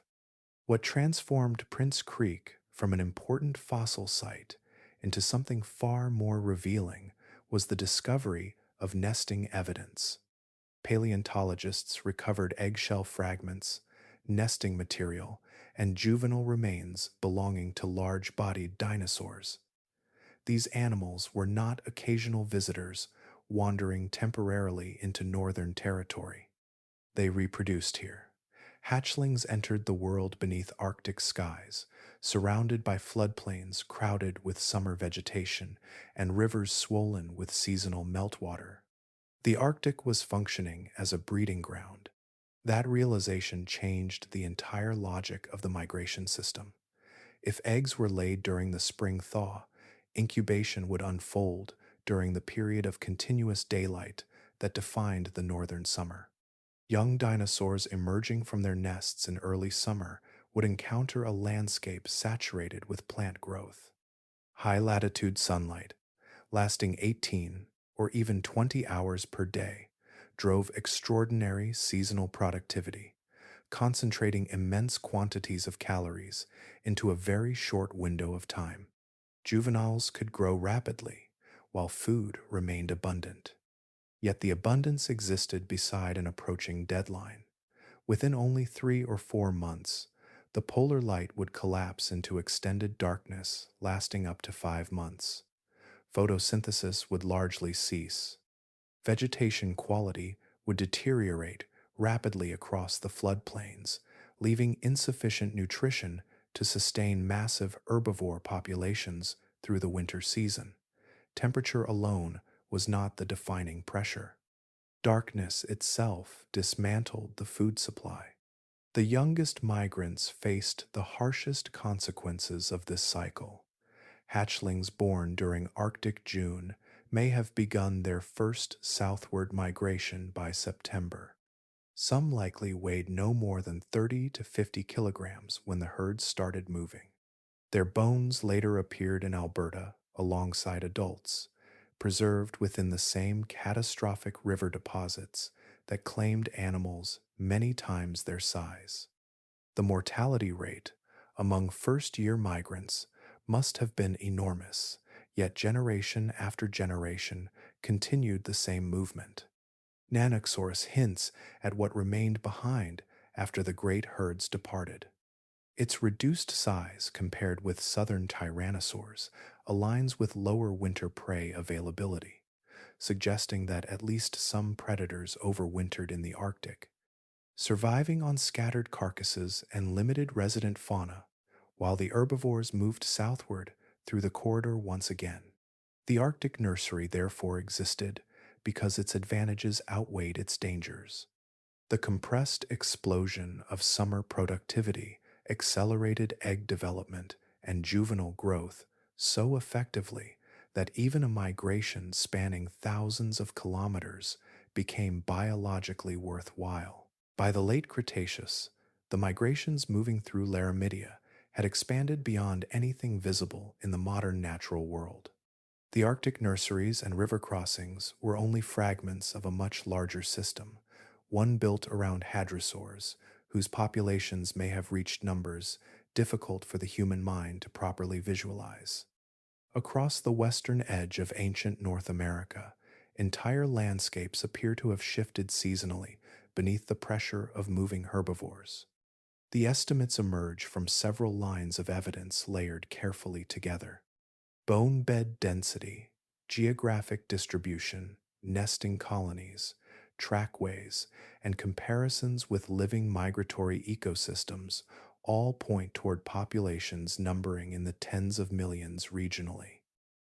What transformed Prince Creek from an important fossil site into something far more revealing was the discovery of nesting evidence. Paleontologists recovered eggshell fragments, nesting material, and juvenile remains belonging to large-bodied dinosaurs. These animals were not occasional visitors wandering temporarily into northern territory. They reproduced here. Hatchlings entered the world beneath Arctic skies, surrounded by floodplains crowded with summer vegetation and rivers swollen with seasonal meltwater. The Arctic was functioning as a breeding ground. That realization changed the entire logic of the migration system. If eggs were laid during the spring thaw, incubation would unfold during the period of continuous daylight that defined the northern summer. Young dinosaurs emerging from their nests in early summer would encounter a landscape saturated with plant growth. High-latitude sunlight, lasting 18 or even 20 hours per day, drove extraordinary seasonal productivity, concentrating immense quantities of calories into a very short window of time. Juveniles could grow rapidly, while food remained abundant. Yet the abundance existed beside an approaching deadline. Within only 3 or 4 months, the polar light would collapse into extended darkness lasting up to 5 months. Photosynthesis would largely cease. Vegetation quality would deteriorate rapidly across the floodplains, leaving insufficient nutrition to sustain massive herbivore populations through the winter season. Temperature alone was not the defining pressure. Darkness itself dismantled the food supply. The youngest migrants faced the harshest consequences of this cycle. Hatchlings born during Arctic June may have begun their first southward migration by September. Some likely weighed no more than 30 to 50 kilograms when the herd started moving. Their bones later appeared in Alberta alongside adults, preserved within the same catastrophic river deposits that claimed animals many times their size. The mortality rate among first-year migrants must have been enormous, yet generation after generation continued the same movement. Nanuqsaurus hints at what remained behind after the great herds departed. Its reduced size compared with southern tyrannosaurs aligns with lower winter prey availability, suggesting that at least some predators overwintered in the Arctic, surviving on scattered carcasses and limited resident fauna, while the herbivores moved southward through the corridor once again. The Arctic nursery therefore existed because its advantages outweighed its dangers. The compressed explosion of summer productivity accelerated egg development and juvenile growth so effectively that even a migration spanning thousands of kilometers became biologically worthwhile. By the late Cretaceous, the migrations moving through Laramidia had expanded beyond anything visible in the modern natural world. The Arctic nurseries and river crossings were only fragments of a much larger system, one built around hadrosaurs, whose populations may have reached numbers difficult for the human mind to properly visualize. Across the western edge of ancient North America, entire landscapes appear to have shifted seasonally beneath the pressure of moving herbivores. The estimates emerge from several lines of evidence layered carefully together. Bone bed density, geographic distribution, nesting colonies, trackways, and comparisons with living migratory ecosystems all point toward populations numbering in the tens of millions regionally.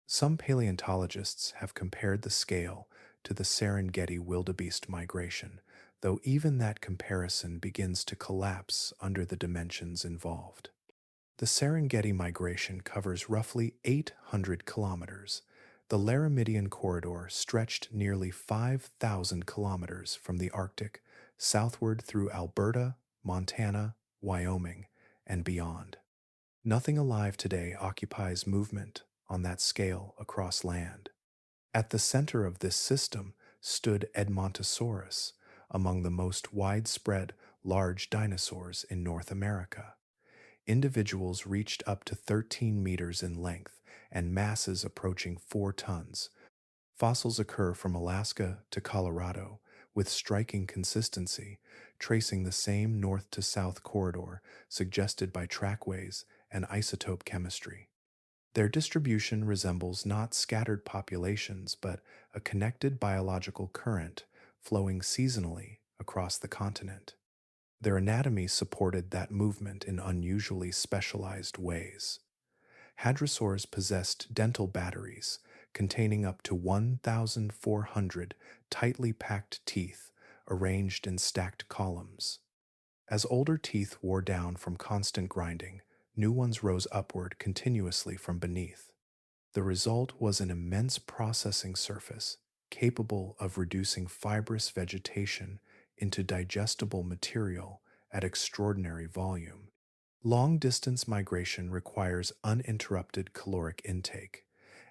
Some paleontologists have compared the scale to the Serengeti wildebeest migration, though even that comparison begins to collapse under the dimensions involved. The Serengeti migration covers roughly 800 kilometers. The Laramidian corridor stretched nearly 5,000 kilometers from the Arctic southward through Alberta, Montana, Wyoming, and beyond. Nothing alive today occupies movement on that scale across land. At the center of this system stood Edmontosaurus, among the most widespread large dinosaurs in North America. Individuals reached up to 13 meters in length and masses approaching 4 tons. Fossils occur from Alaska to Colorado with striking consistency, tracing the same north to south corridor suggested by trackways and isotope chemistry. Their distribution resembles not scattered populations but a connected biological current flowing seasonally across the continent. Their anatomy supported that movement in unusually specialized ways. Hadrosaurs possessed dental batteries containing up to 1,400 tightly packed teeth arranged in stacked columns. As older teeth wore down from constant grinding, new ones rose upward continuously from beneath. The result was an immense processing surface capable of reducing fibrous vegetation into digestible material at extraordinary volume. Long-distance migration requires uninterrupted caloric intake,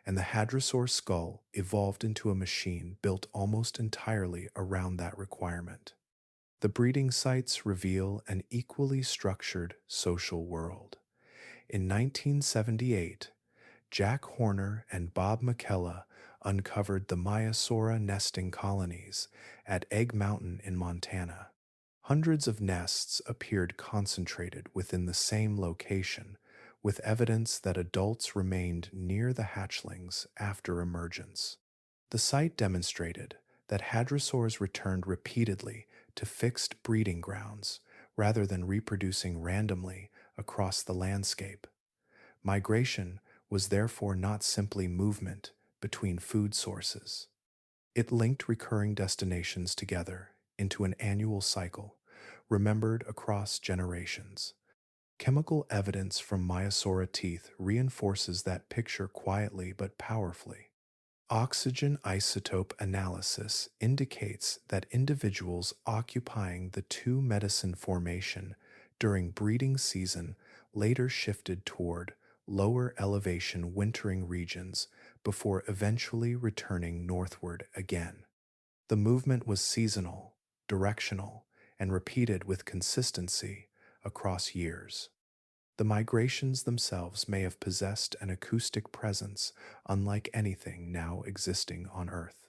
and the hadrosaur skull evolved into a machine built almost entirely around that requirement. The breeding sites reveal an equally structured social world. In 1978, Jack Horner and Bob McKella uncovered the Maiasaura nesting colonies at Egg Mountain in Montana. Hundreds of nests appeared concentrated within the same location, with evidence that adults remained near the hatchlings after emergence. The site demonstrated that hadrosaurs returned repeatedly to fixed breeding grounds rather than reproducing randomly across the landscape. Migration was therefore not simply movement between food sources. It linked recurring destinations together into an annual cycle, remembered across generations. Chemical evidence from Maiasaura teeth reinforces that picture quietly but powerfully. Oxygen isotope analysis indicates that individuals occupying the 2 medicine formation during breeding season later shifted toward lower elevation wintering regions before eventually returning northward again. The movement was seasonal, directional, and repeated with consistency across years. The migrations themselves may have possessed an acoustic presence unlike anything now existing on Earth.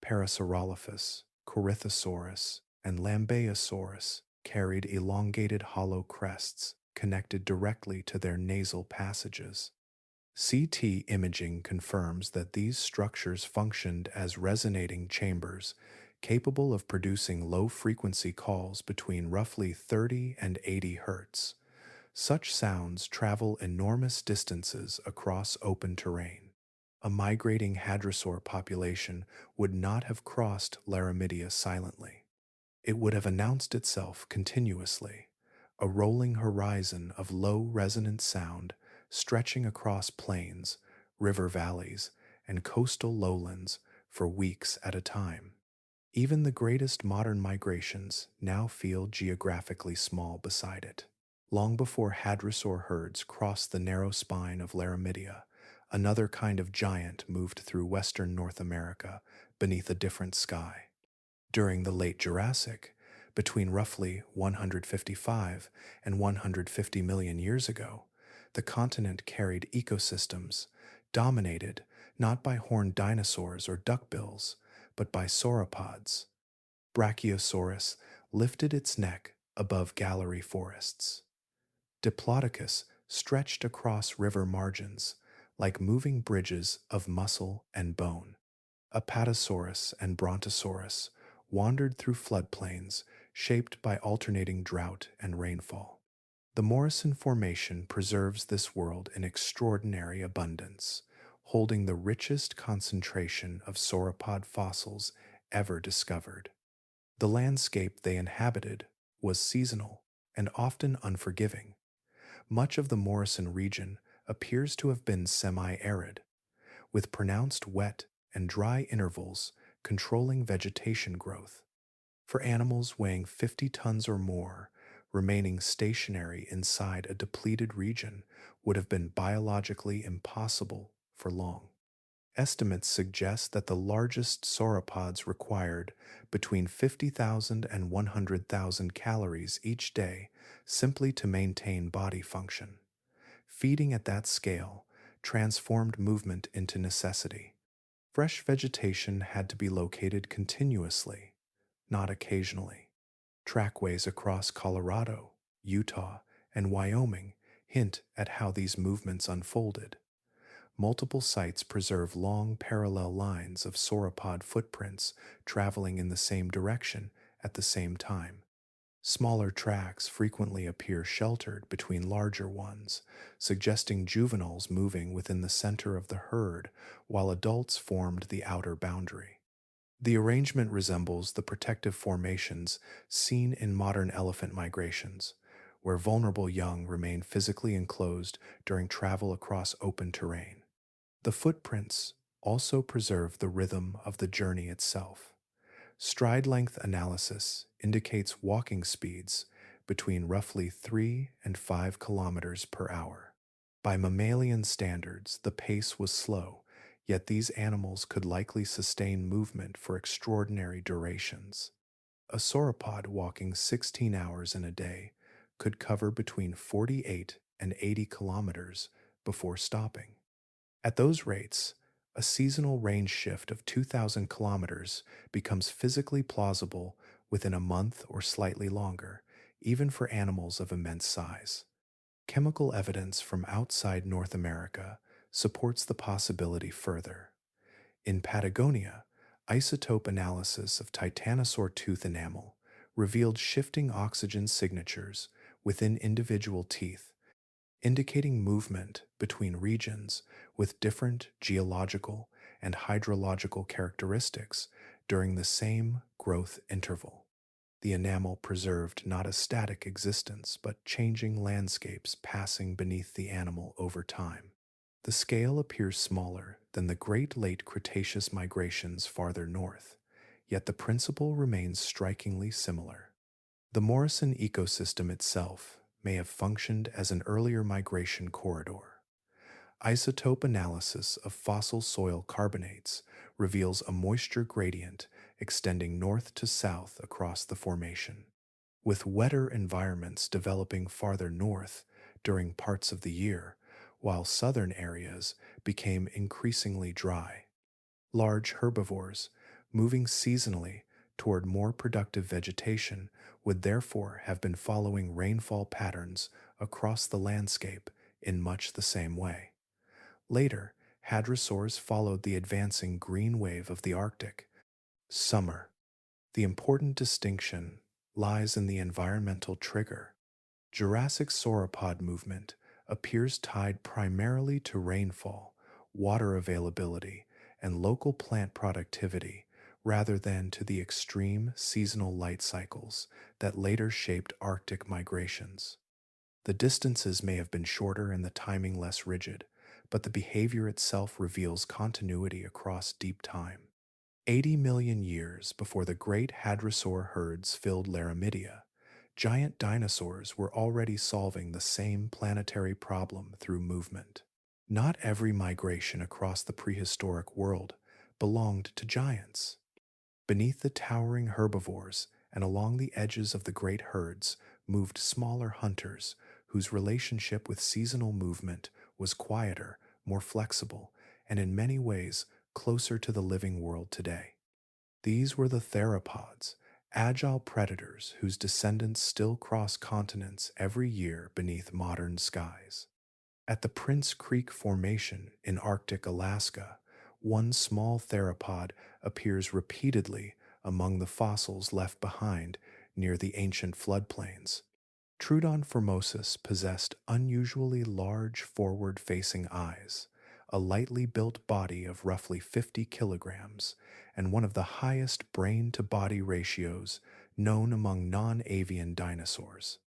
Parasaurolophus, Corythosaurus, and Lambeosaurus carried elongated hollow crests connected directly to their nasal passages. CT imaging confirms that these structures functioned as resonating chambers capable of producing low-frequency calls between roughly 30 and 80 Hz. Such sounds travel enormous distances across open terrain. A migrating hadrosaur population would not have crossed Laramidia silently. It would have announced itself continuously, a rolling horizon of low resonant sound stretching across plains, river valleys, and coastal lowlands for weeks at a time. Even the greatest modern migrations now feel geographically small beside it. Long before hadrosaur herds crossed the narrow spine of Laramidia, another kind of giant moved through western North America beneath a different sky. During the late Jurassic, between roughly 155 and 150 million years ago, the continent carried ecosystems dominated not by horned dinosaurs or duckbills, but by sauropods. Brachiosaurus lifted its neck above gallery forests. Diplodocus stretched across river margins like moving bridges of muscle and bone. Apatosaurus and Brontosaurus wandered through floodplains shaped by alternating drought and rainfall. The Morrison Formation preserves this world in extraordinary abundance, holding the richest concentration of sauropod fossils ever discovered. The landscape they inhabited was seasonal and often unforgiving. Much of the Morrison region appears to have been semi-arid, with pronounced wet and dry intervals controlling vegetation growth. For animals weighing 50 tons or more, remaining stationary inside a depleted region would have been biologically impossible for long. Estimates suggest that the largest sauropods required between 50,000 and 100,000 calories each day simply to maintain body function. Feeding at that scale transformed movement into necessity. Fresh vegetation had to be located continuously, not occasionally. Trackways across Colorado, Utah, and Wyoming hint at how these movements unfolded. Multiple sites preserve long parallel lines of sauropod footprints traveling in the same direction at the same time. Smaller tracks frequently appear sheltered between larger ones, suggesting juveniles moving within the center of the herd while adults formed the outer boundary. The arrangement resembles the protective formations seen in modern elephant migrations, where vulnerable young remain physically enclosed during travel across open terrain. The footprints also preserve the rhythm of the journey itself. Stride length analysis indicates walking speeds between roughly 3 and 5 kilometers per hour. By mammalian standards, the pace was slow, yet these animals could likely sustain movement for extraordinary durations. A sauropod walking 16 hours in a day could cover between 48 and 80 kilometers before stopping. At those rates, a seasonal range shift of 2,000 kilometers becomes physically plausible within a month or slightly longer, even for animals of immense size. Chemical evidence from outside North America supports the possibility further. In Patagonia, isotope analysis of titanosaur tooth enamel revealed shifting oxygen signatures within individual teeth, indicating movement between regions with different geological and hydrological characteristics during the same growth interval. The enamel preserved not a static existence, but changing landscapes passing beneath the animal over time. The scale appears smaller than the great late Cretaceous migrations farther north, yet the principle remains strikingly similar. The Morrison ecosystem itself may have functioned as an earlier migration corridor. Isotope analysis of fossil soil carbonates reveals a moisture gradient extending north to south across the formation, with wetter environments developing farther north during parts of the year, while southern areas became increasingly dry. Large herbivores, moving seasonally toward more productive vegetation, would therefore have been following rainfall patterns across the landscape in much the same way. Later, hadrosaurs followed the advancing green wave of the Arctic. Summer. The important distinction lies in the environmental trigger. Jurassic sauropod movement appears tied primarily to rainfall, water availability, and local plant productivity rather than to the extreme seasonal light cycles that later shaped Arctic migrations. The distances may have been shorter and the timing less rigid, but the behavior itself reveals continuity across deep time. 80 million years before the great hadrosaur herds filled Laramidia, giant dinosaurs were already solving the same planetary problem through movement. Not every migration across the prehistoric world belonged to giants. Beneath the towering herbivores and along the edges of the great herds moved smaller hunters whose relationship with seasonal movement was quieter, more flexible, and in many ways closer to the living world today. These were the theropods, agile predators whose descendants still cross continents every year beneath modern skies. At the Prince Creek Formation in Arctic Alaska, one small theropod appears repeatedly among the fossils left behind near the ancient floodplains. Trudon formosus possessed unusually large forward facing eyes, a lightly built body of roughly 50 kilograms, and one of the highest brain to body ratios known among non avian dinosaurs.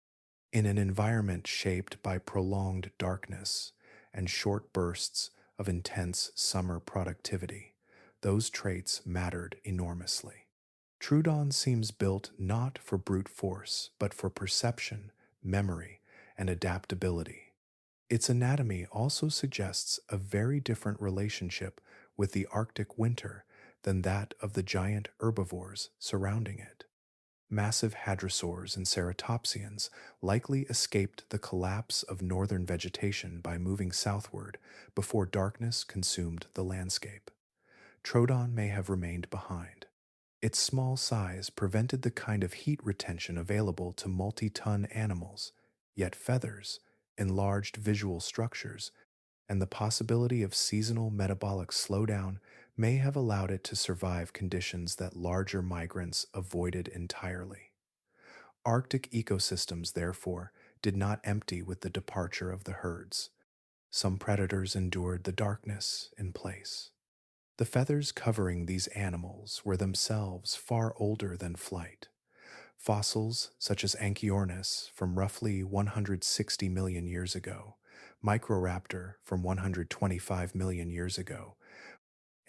In an environment shaped by prolonged darkness and short bursts of intense summer productivity, those traits mattered enormously. Trudon seems built not for brute force, but for perception, memory, and adaptability. Its anatomy also suggests a very different relationship with the Arctic winter than that of the giant herbivores surrounding it. Massive hadrosaurs and ceratopsians likely escaped the collapse of northern vegetation by moving southward before darkness consumed the landscape. Troodon may have remained behind. Its small size prevented the kind of heat retention available to multi-ton animals, yet feathers, enlarged visual structures, and the possibility of seasonal metabolic slowdown may have allowed it to survive conditions that larger migrants avoided entirely. Arctic ecosystems, therefore, did not empty with the departure of the herds. Some predators endured the darkness in place. The feathers covering these animals were themselves far older than flight. Fossils such as Anchiornis from roughly 160 million years ago, Microraptor from 125 million years ago,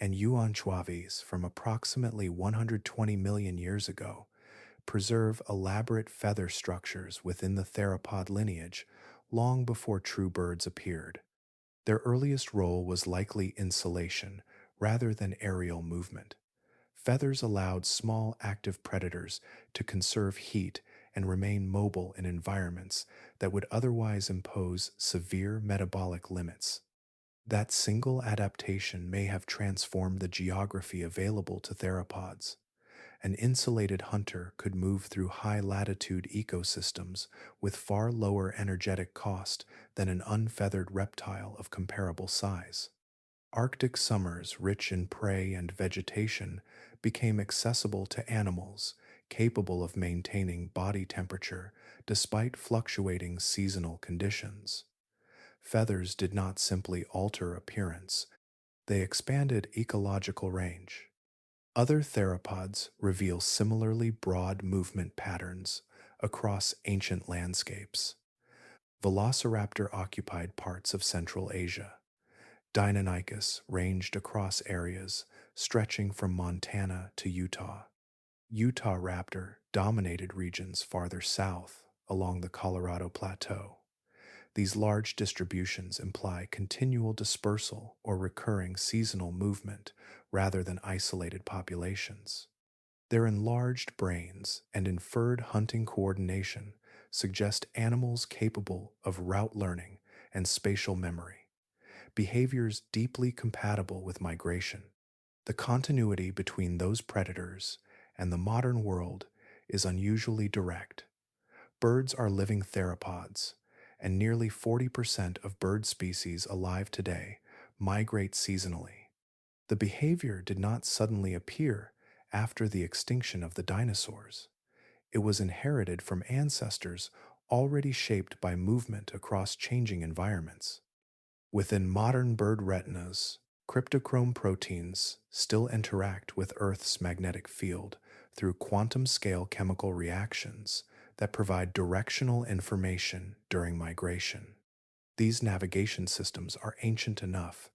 and Euanchoaves from approximately 120 million years ago preserve elaborate feather structures within the theropod lineage long before true birds appeared. Their earliest role was likely insulation rather than aerial movement. Feathers allowed small active predators to conserve heat and remain mobile in environments that would otherwise impose severe metabolic limits. That single adaptation may have transformed the geography available to theropods. An insulated hunter could move through high-latitude ecosystems with far lower energetic cost than an unfeathered reptile of comparable size. Arctic summers, rich in prey and vegetation, became accessible to animals capable of maintaining body temperature despite fluctuating seasonal conditions. Feathers did not simply alter appearance, they expanded ecological range. Other theropods reveal similarly broad movement patterns across ancient landscapes. Velociraptor occupied parts of Central Asia. Deinonychus ranged across areas stretching from Montana to Utah. Utah raptor dominated regions farther south along the Colorado Plateau. These large distributions imply continual dispersal or recurring seasonal movement rather than isolated populations. Their enlarged brains and inferred hunting coordination suggest animals capable of route learning and spatial memory, behaviors deeply compatible with migration. The continuity between those predators and the modern world is unusually direct. Birds are living theropods, and nearly 40% of bird species alive today migrate seasonally. The behavior did not suddenly appear after the extinction of the dinosaurs. It was inherited from ancestors already shaped by movement across changing environments. Within modern bird retinas, Cryptochrome proteins still interact with Earth's magnetic field through quantum scale chemical reactions that provide directional information during migration. These navigation systems are ancient enough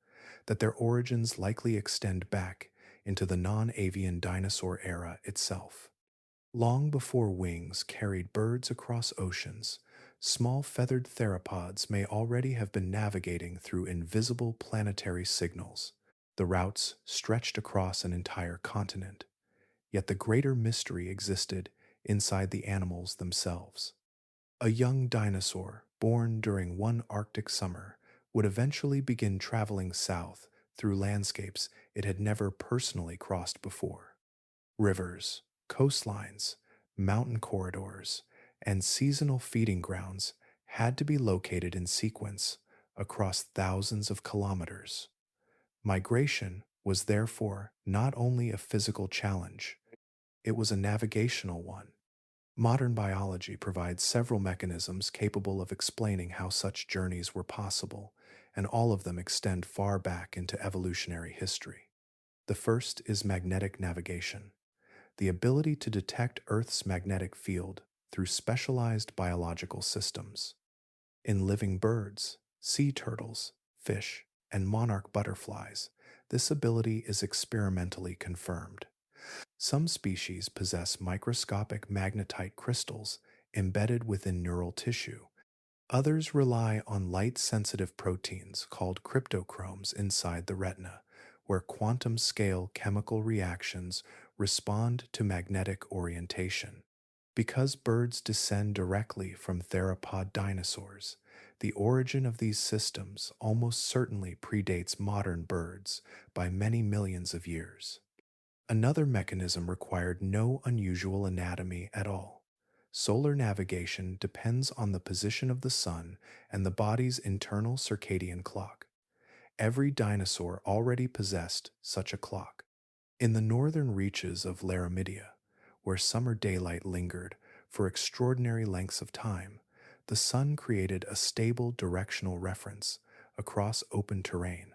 that their origins likely extend back into the non avian dinosaur era itself. Long before wings carried birds across oceans, small feathered theropods may already have been navigating through invisible planetary signals. The routes stretched across an entire continent, yet the greater mystery existed inside the animals themselves. A young dinosaur, born during one Arctic summer, would eventually begin traveling south through landscapes it had never personally crossed before. Rivers, coastlines, mountain corridors, and seasonal feeding grounds had to be located in sequence across thousands of kilometers. Migration was therefore not only a physical challenge, it was a navigational one. Modern biology provides several mechanisms capable of explaining how such journeys were possible, and all of them extend far back into evolutionary history. The first is magnetic navigation, the ability to detect Earth's magnetic field through specialized biological systems. In living birds, sea turtles, fish, and monarch butterflies, this ability is experimentally confirmed. Some species possess microscopic magnetite crystals embedded within neural tissue. Others rely on light-sensitive proteins called cryptochromes inside the retina, where quantum-scale chemical reactions respond to magnetic orientation. Because birds descend directly from theropod dinosaurs, the origin of these systems almost certainly predates modern birds by many millions of years. Another mechanism required no unusual anatomy at all. Solar navigation depends on the position of the sun and the body's internal circadian clock. Every dinosaur already possessed such a clock. In the northern reaches of Laramidia, where summer daylight lingered for extraordinary lengths of time, the sun created a stable directional reference across open terrain.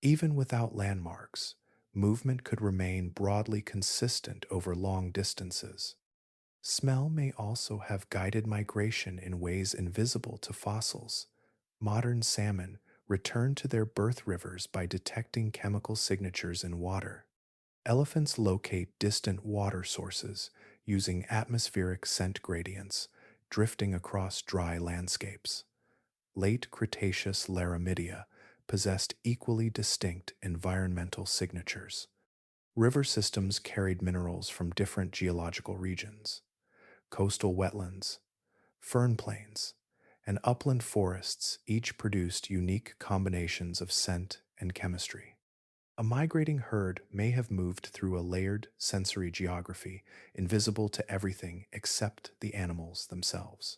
Even without landmarks, movement could remain broadly consistent over long distances. Smell may also have guided migration in ways invisible to fossils. Modern salmon return to their birth rivers by detecting chemical signatures in water. Elephants locate distant water sources using atmospheric scent gradients, drifting across dry landscapes. Late Cretaceous Laramidia possessed equally distinct environmental signatures. River systems carried minerals from different geological regions. Coastal wetlands, fern plains, and upland forests each produced unique combinations of scent and chemistry. A migrating herd may have moved through a layered sensory geography invisible to everything except the animals themselves.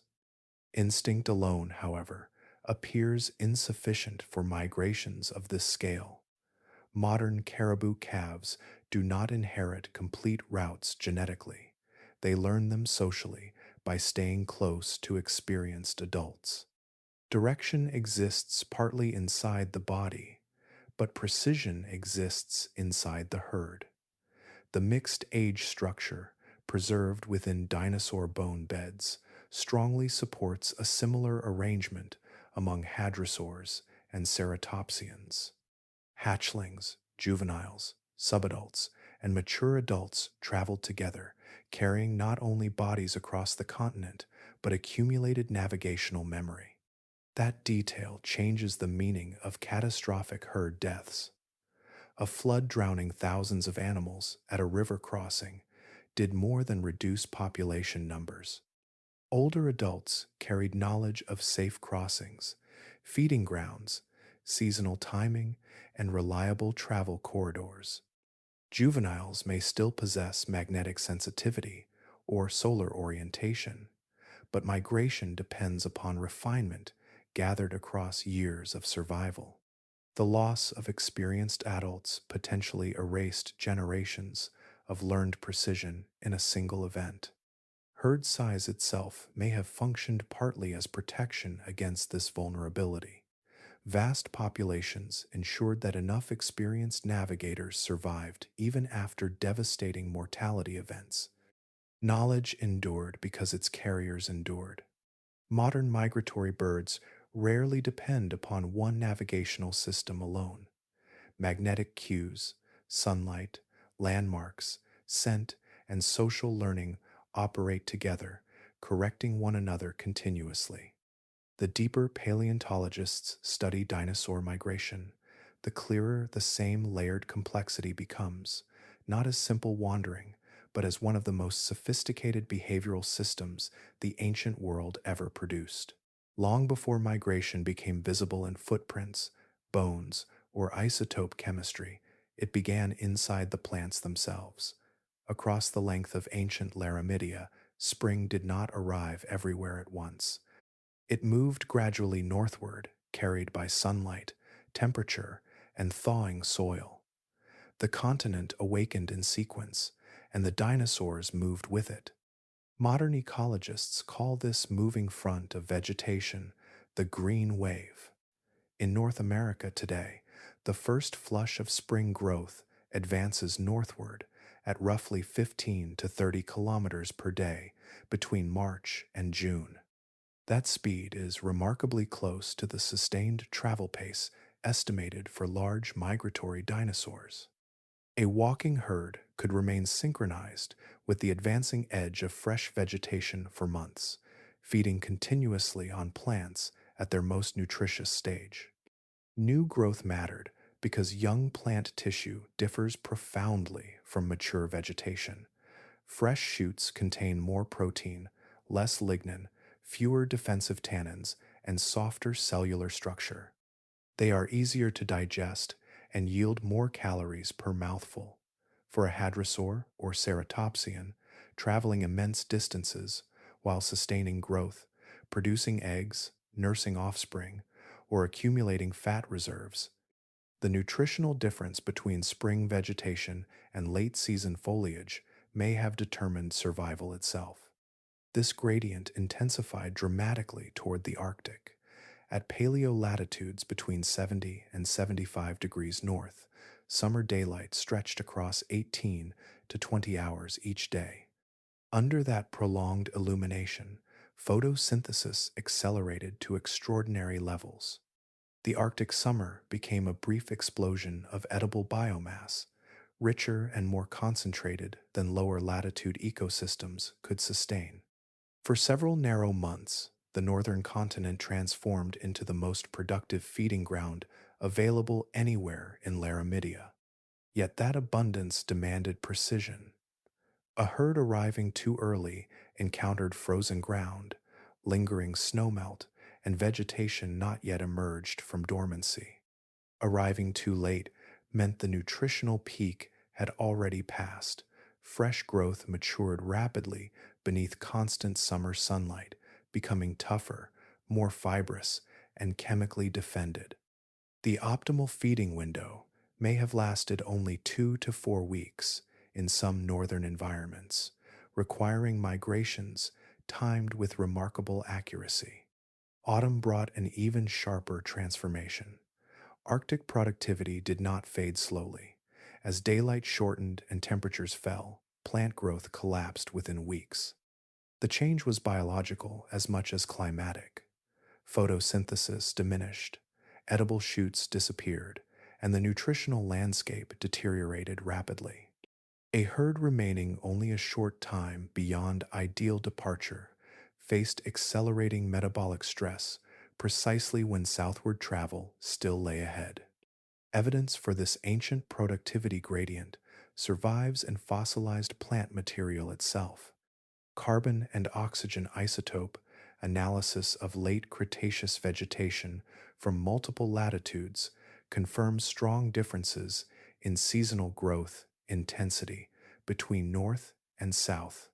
Instinct alone, however, appears insufficient for migrations of this scale. Modern caribou calves do not inherit complete routes genetically. They learn them socially by staying close to experienced adults. Direction exists partly inside the body, but precision exists inside the herd. The mixed age structure, preserved within dinosaur bone beds, strongly supports a similar arrangement among hadrosaurs and ceratopsians. Hatchlings, juveniles, subadults, and mature adults traveled together, carrying not only bodies across the continent, but accumulated navigational memory. That detail changes the meaning of catastrophic herd deaths. A flood drowning thousands of animals at a river crossing did more than reduce population numbers. Older adults carried knowledge of safe crossings, feeding grounds, seasonal timing, and reliable travel corridors. Juveniles may still possess magnetic sensitivity or solar orientation, but migration depends upon refinement gathered across years of survival. The loss of experienced adults potentially erased generations of learned precision in a single event. Herd size itself may have functioned partly as protection against this vulnerability. Vast populations ensured that enough experienced navigators survived even after devastating mortality events. Knowledge endured because its carriers endured. Modern migratory birds rarely depend upon one navigational system alone. Magnetic cues, sunlight, landmarks, scent, and social learning operate together, correcting one another continuously. The deeper paleontologists study dinosaur migration, the clearer the same layered complexity becomes, not as simple wandering, but as one of the most sophisticated behavioral systems the ancient world ever produced. Long before migration became visible in footprints, bones, or isotope chemistry, it began inside the plants themselves. Across the length of ancient Laramidia, spring did not arrive everywhere at once. It moved gradually northward, carried by sunlight, temperature, and thawing soil. The continent awakened in sequence, and the dinosaurs moved with it. Modern ecologists call this moving front of vegetation the green wave. In North America today, the first flush of spring growth advances northward at roughly 15 to 30 kilometers per day between March and June. That speed is remarkably close to the sustained travel pace estimated for large migratory dinosaurs. A walking herd could remain synchronized with the advancing edge of fresh vegetation for months, feeding continuously on plants at their most nutritious stage. New growth mattered because young plant tissue differs profoundly from mature vegetation. Fresh shoots contain more protein, less lignin, fewer defensive tannins, and softer cellular structure. They are easier to digest and yield more calories per mouthful. For a hadrosaur or ceratopsian, traveling immense distances while sustaining growth, producing eggs, nursing offspring, or accumulating fat reserves, the nutritional difference between spring vegetation and late season foliage may have determined survival itself. This gradient intensified dramatically toward the Arctic. At paleo-latitudes between 70 and 75 degrees north, summer daylight stretched across 18 to 20 hours each day. Under that prolonged illumination, photosynthesis accelerated to extraordinary levels. The Arctic summer became a brief explosion of edible biomass, richer and more concentrated than lower latitude ecosystems could sustain. For several narrow months, the northern continent transformed into the most productive feeding ground available anywhere in Laramidia. Yet that abundance demanded precision. A herd arriving too early encountered frozen ground, lingering snowmelt, and vegetation not yet emerged from dormancy. Arriving too late meant the nutritional peak had already passed. Fresh growth matured rapidly beneath constant summer sunlight, becoming tougher, more fibrous, and chemically defended. The optimal feeding window may have lasted only 2 to 4 weeks in some northern environments, requiring migrations timed with remarkable accuracy. Autumn brought an even sharper transformation. Arctic productivity did not fade slowly. As daylight shortened and temperatures fell, plant growth collapsed within weeks. The change was biological as much as climatic. Photosynthesis diminished, edible shoots disappeared, and the nutritional landscape deteriorated rapidly. A herd remaining only a short time beyond ideal departure faced accelerating metabolic stress precisely when southward travel still lay ahead. Evidence for this ancient productivity gradient survives in fossilized plant material itself. Carbon and oxygen isotope analysis of late Cretaceous vegetation from multiple latitudes confirms strong differences in seasonal growth intensity between north and south.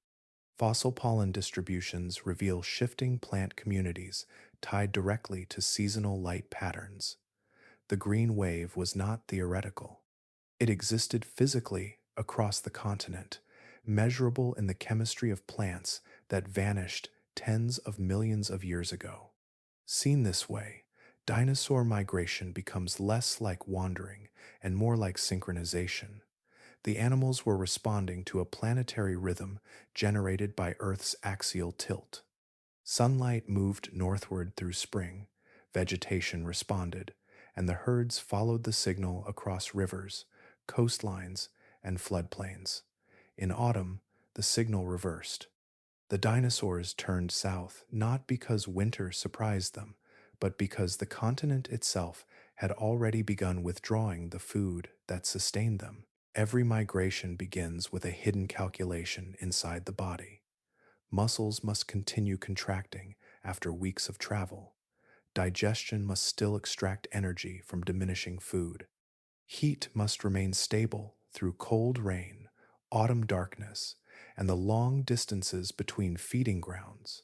Fossil pollen distributions reveal shifting plant communities tied directly to seasonal light patterns. The green wave was not theoretical. It existed physically across the continent, measurable in the chemistry of plants that vanished tens of millions of years ago. Seen this way, Dinosaur migration becomes less like wandering and more like synchronization. The animals were responding to a planetary rhythm generated by Earth's axial tilt. Sunlight moved northward through spring, vegetation responded, and the herds followed the signal across rivers, coastlines, and floodplains. In autumn, the signal reversed. The dinosaurs turned south not because winter surprised them, but because the continent itself had already begun withdrawing the food that sustained them. Every migration begins with a hidden calculation inside the body. Muscles must continue contracting after weeks of travel. Digestion must still extract energy from diminishing food. Heat must remain stable through cold rain, autumn darkness, and the long distances between feeding grounds.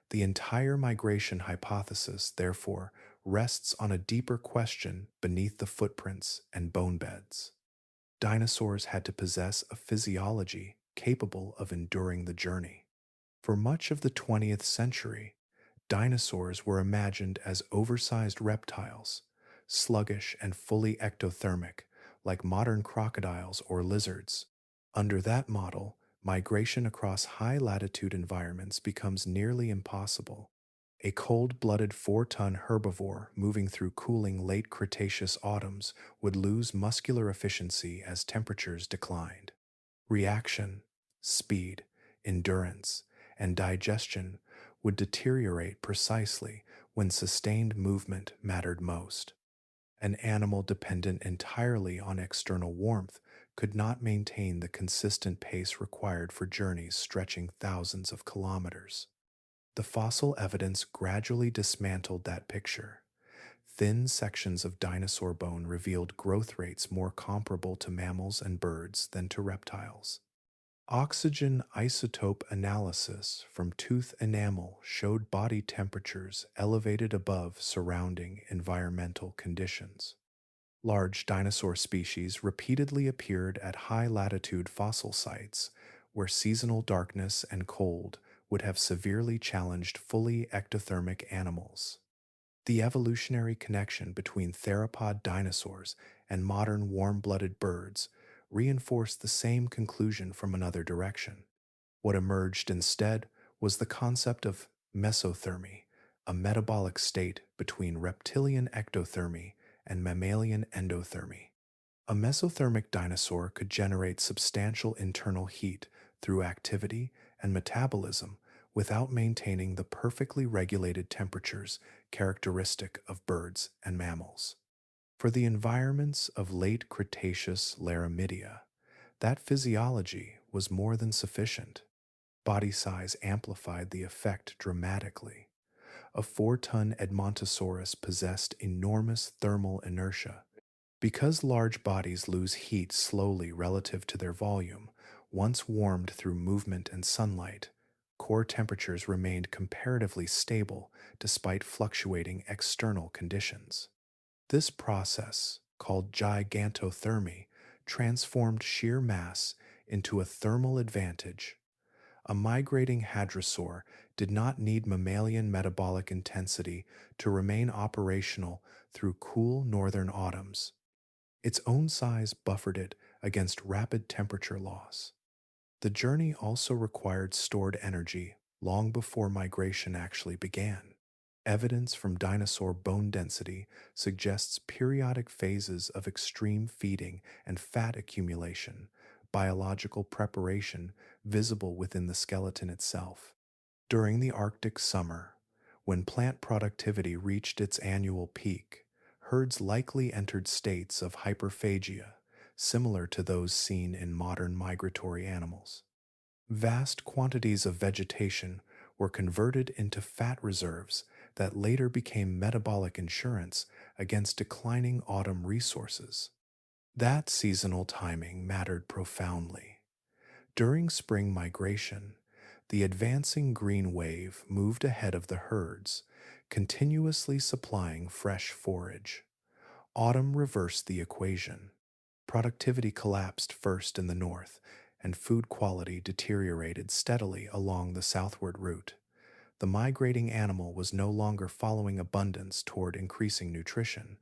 The entire migration hypothesis, therefore, rests on a deeper question beneath the footprints and bone beds. Dinosaurs had to possess a physiology capable of enduring the journey. For much of the 20th century, dinosaurs were imagined as oversized reptiles, sluggish and fully ectothermic, like modern crocodiles or lizards. Under that model, migration across high latitude environments becomes nearly impossible. A cold blooded 4-ton herbivore moving through cooling late Cretaceous autumns would lose muscular efficiency as temperatures declined. Reaction, speed, endurance, and digestion would deteriorate precisely when sustained movement mattered most. An animal dependent entirely on external warmth could not maintain the consistent pace required for journeys stretching thousands of kilometers. The fossil evidence gradually dismantled that picture. Thin sections of dinosaur bone revealed growth rates more comparable to mammals and birds than to reptiles. Oxygen isotope analysis from tooth enamel showed body temperatures elevated above surrounding environmental conditions. Large dinosaur species repeatedly appeared at high latitude fossil sites where seasonal darkness and cold would have severely challenged fully ectothermic animals. The evolutionary connection between theropod dinosaurs and modern warm blooded birds reinforced the same conclusion from another direction. What emerged instead was the concept of mesothermy, a metabolic state between reptilian ectothermy and mammalian endothermy. A mesothermic dinosaur could generate substantial internal heat through activity and metabolism without maintaining the perfectly regulated temperatures characteristic of birds and mammals. For the environments of late Cretaceous Laramidia, that physiology was more than sufficient. Body size amplified the effect dramatically. A 4-ton Edmontosaurus possessed enormous thermal inertia. Because large bodies lose heat slowly relative to their volume, once warmed through movement and sunlight, core temperatures remained comparatively stable despite fluctuating external conditions. This process, called gigantothermy, transformed sheer mass into a thermal advantage. A migrating hadrosaur did not need mammalian metabolic intensity to remain operational through cool northern autumns. Its own size buffered it against rapid temperature loss. The journey also required stored energy long before migration actually began. Evidence from dinosaur bone density suggests periodic phases of extreme feeding and fat accumulation, biological preparation visible within the skeleton itself. During the Arctic summer, when plant productivity reached its annual peak, herds likely entered states of hyperphagia, similar to those seen in modern migratory animals. Vast quantities of vegetation were converted into fat reserves that later became metabolic insurance against declining autumn resources. That seasonal timing mattered profoundly. During spring migration, the advancing green wave moved ahead of the herds, continuously supplying fresh forage. Autumn reversed the equation. Productivity collapsed first in the north, and food quality deteriorated steadily along the southward route. The migrating animal was no longer following abundance toward increasing nutrition.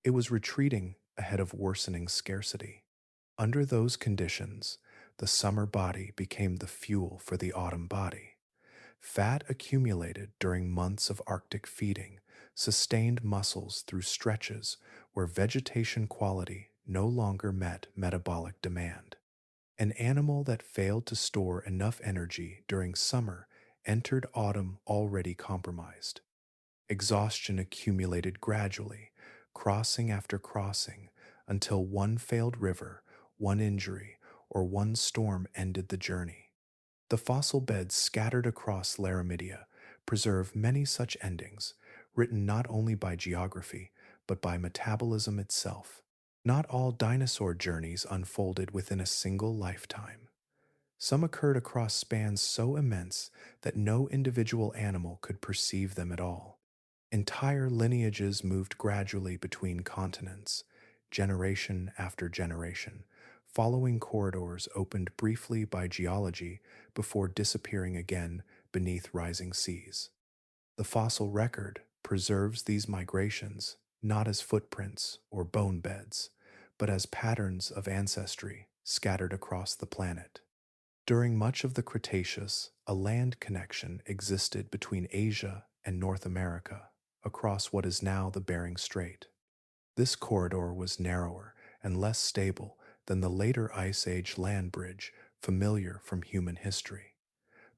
It was retreating ahead of worsening scarcity. Under those conditions, the summer body became the fuel for the autumn body. Fat accumulated during months of Arctic feeding sustained muscles through stretches where vegetation quality no longer met metabolic demand. An animal that failed to store enough energy during summer entered autumn already compromised. Exhaustion accumulated gradually, crossing after crossing, until one failed river, one injury, or one storm ended the journey. The fossil beds scattered across Laramidia preserve many such endings, written not only by geography, but by metabolism itself. Not all dinosaur journeys unfolded within a single lifetime. Some occurred across spans so immense that no individual animal could perceive them at all. Entire lineages moved gradually between continents, generation after generation, following corridors opened briefly by geology before disappearing again beneath rising seas. The fossil record preserves these migrations not as footprints or bone beds, but as patterns of ancestry scattered across the planet. During much of the Cretaceous, a land connection existed between Asia and North America across what is now the Bering Strait. This corridor was narrower and less stable than the later Ice Age land bridge familiar from human history,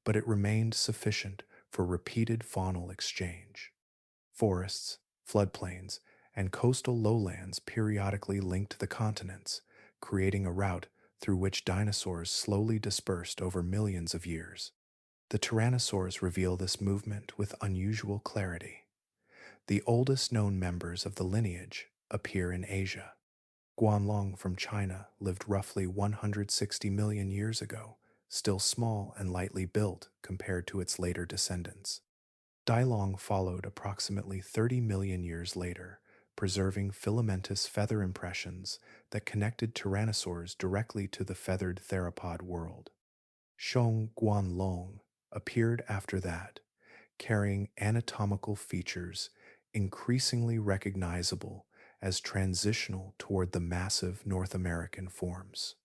but it remained sufficient for repeated faunal exchange. Forests, floodplains, and coastal lowlands periodically linked the continents, creating a route through which dinosaurs slowly dispersed over millions of years. The tyrannosaurs reveal this movement with unusual clarity. The oldest known members of the lineage appear in Asia. Guanlong from China lived roughly 160 million years ago, still small and lightly built compared to its later descendants. Dailong followed approximately 30 million years later, preserving filamentous feather impressions that connected tyrannosaurs directly to the feathered theropod world. Shong Guanlong appeared after that, carrying anatomical features increasingly recognizable as transitional toward the massive North American forms.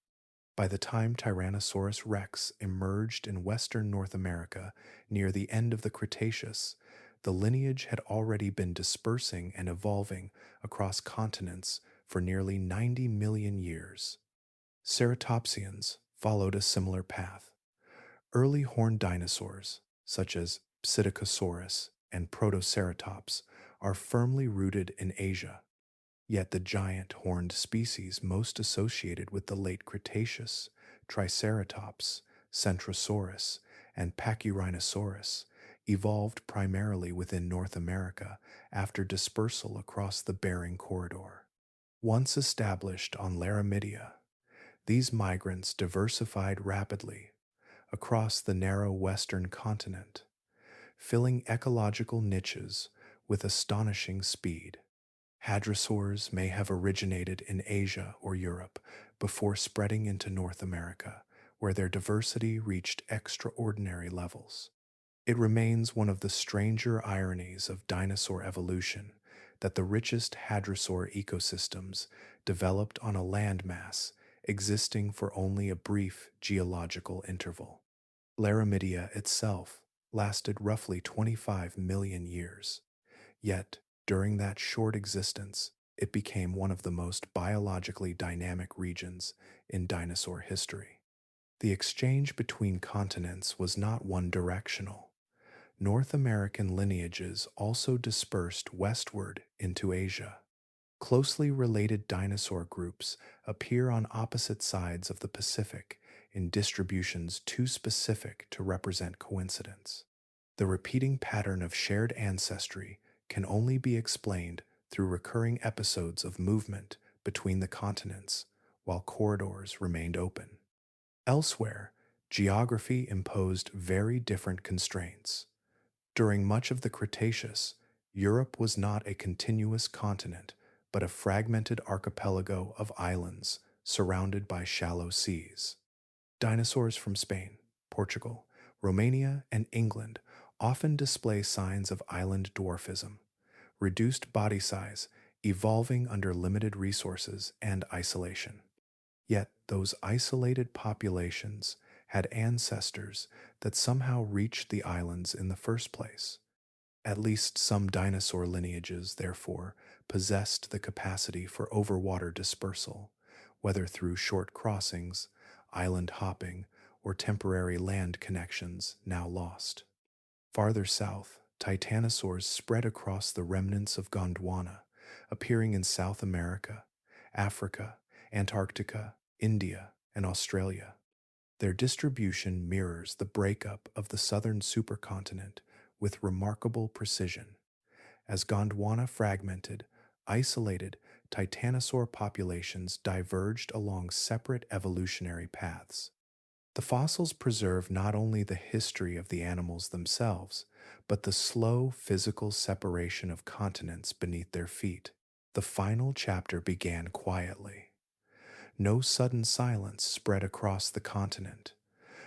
By the time Tyrannosaurus rex emerged in western North America near the end of the Cretaceous, the lineage had already been dispersing and evolving across continents for nearly 90 million years. Ceratopsians followed a similar path. Early horned dinosaurs, such as Psittacosaurus and Protoceratops, are firmly rooted in Asia. Yet the giant horned species most associated with the late Cretaceous, Triceratops, Centrosaurus, and Pachyrhinosaurus, evolved primarily within North America after dispersal across the Bering Corridor. Once established on Laramidia, these migrants diversified rapidly across the narrow western continent, filling ecological niches with astonishing speed. Hadrosaurs may have originated in Asia or Europe before spreading into North America, where their diversity reached extraordinary levels. It remains one of the stranger ironies of dinosaur evolution that the richest hadrosaur ecosystems developed on a landmass existing for only a brief geological interval. Laramidia itself lasted roughly 25 million years, yet during that short existence, it became one of the most biologically dynamic regions in dinosaur history. The exchange between continents was not one directional. North American lineages also dispersed westward into Asia. Closely related dinosaur groups appear on opposite sides of the Pacific in distributions too specific to represent coincidence. The repeating pattern of shared ancestry can only be explained through recurring episodes of movement between the continents while corridors remained open. Elsewhere, geography imposed very different constraints. During much of the Cretaceous, Europe was not a continuous continent, but a fragmented archipelago of islands surrounded by shallow seas. Dinosaurs from Spain, Portugal, Romania, and England often display signs of island dwarfism, reduced body size, evolving under limited resources and isolation. Yet those isolated populations had ancestors that somehow reached the islands in the first place. At least some dinosaur lineages, therefore, possessed the capacity for overwater dispersal, whether through short crossings, island hopping, or temporary land connections now lost. Farther south, titanosaurs spread across the remnants of Gondwana, appearing in South America, Africa, Antarctica, India, and Australia. Their distribution mirrors the breakup of the southern supercontinent with remarkable precision. As Gondwana fragmented, isolated titanosaur populations diverged along separate evolutionary paths. The fossils preserve not only the history of the animals themselves, but the slow physical separation of continents beneath their feet. The final chapter began quietly. No sudden silence spread across the continent.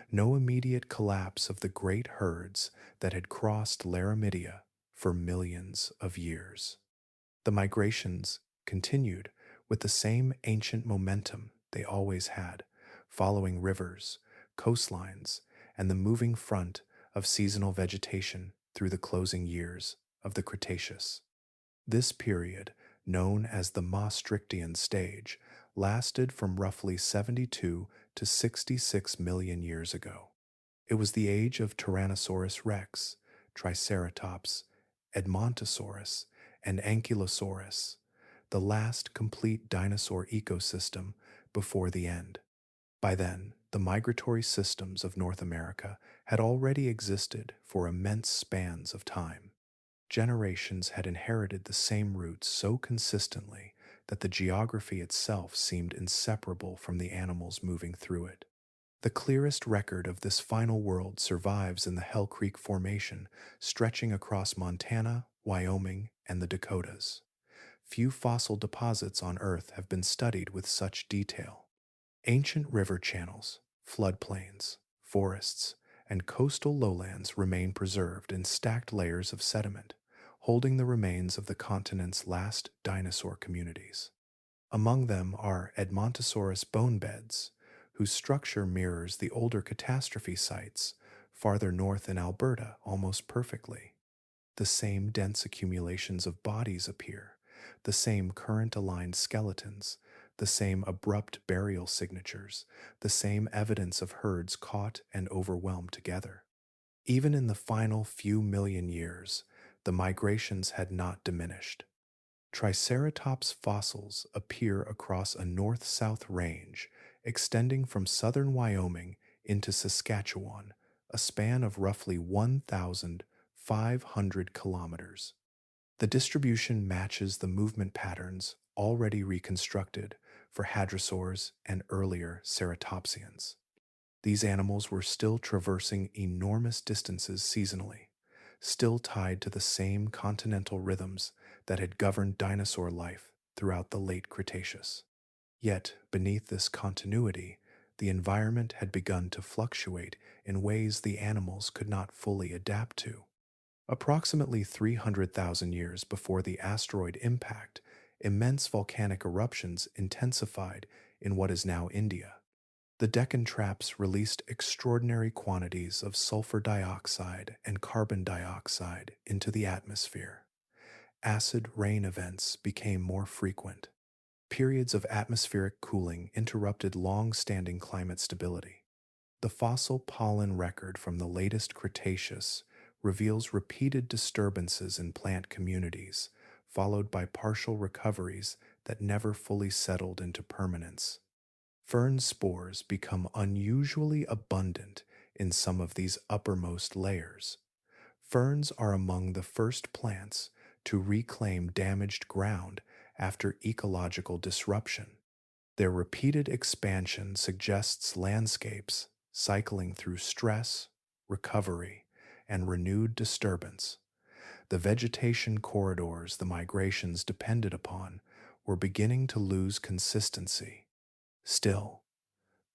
No immediate collapse of the great herds that had crossed Laramidia for millions of years. The migrations continued with the same ancient momentum they always had, following rivers, coastlines, and the moving front of seasonal vegetation through the closing years of the Cretaceous. This period, known as the Maastrichtian stage, lasted from roughly 72 to 66 million years ago. It was the age of Tyrannosaurus rex, Triceratops, Edmontosaurus, and Ankylosaurus, the last complete dinosaur ecosystem before the end. By then, the migratory systems of North America had already existed for immense spans of time. Generations had inherited the same routes so consistently that the geography itself seemed inseparable from the animals moving through it. The clearest record of this final world survives in the Hell Creek Formation, stretching across Montana, Wyoming, and the Dakotas. Few fossil deposits on Earth have been studied with such detail. Ancient river channels, floodplains, forests, and coastal lowlands remain preserved in stacked layers of sediment, holding the remains of the continent's last dinosaur communities. Among them are Edmontosaurus bone beds, whose structure mirrors the older catastrophe sites farther north in Alberta almost perfectly. The same dense accumulations of bodies appear, the same current-aligned skeletons, the same abrupt burial signatures, the same evidence of herds caught and overwhelmed together. Even in the final few million years, the migrations had not diminished. Triceratops fossils appear across a north-south range extending from southern Wyoming into Saskatchewan, a span of roughly 1,500 kilometers. The distribution matches the movement patterns already reconstructed for hadrosaurs and earlier ceratopsians. These animals were still traversing enormous distances seasonally, still tied to the same continental rhythms that had governed dinosaur life throughout the late Cretaceous. Yet, beneath this continuity, the environment had begun to fluctuate in ways the animals could not fully adapt to. Approximately 300,000 years before the asteroid impact, immense volcanic eruptions intensified in what is now India. The Deccan traps released extraordinary quantities of sulfur dioxide and carbon dioxide into the atmosphere. Acid rain events became more frequent. Periods of atmospheric cooling interrupted long-standing climate stability. The fossil pollen record from the latest Cretaceous reveals repeated disturbances in plant communities, followed by partial recoveries that never fully settled into permanence. Fern spores become unusually abundant in some of these uppermost layers. Ferns are among the first plants to reclaim damaged ground after ecological disruption. Their repeated expansion suggests landscapes cycling through stress, recovery, and renewed disturbance. The vegetation corridors the migrations depended upon were beginning to lose consistency. Still,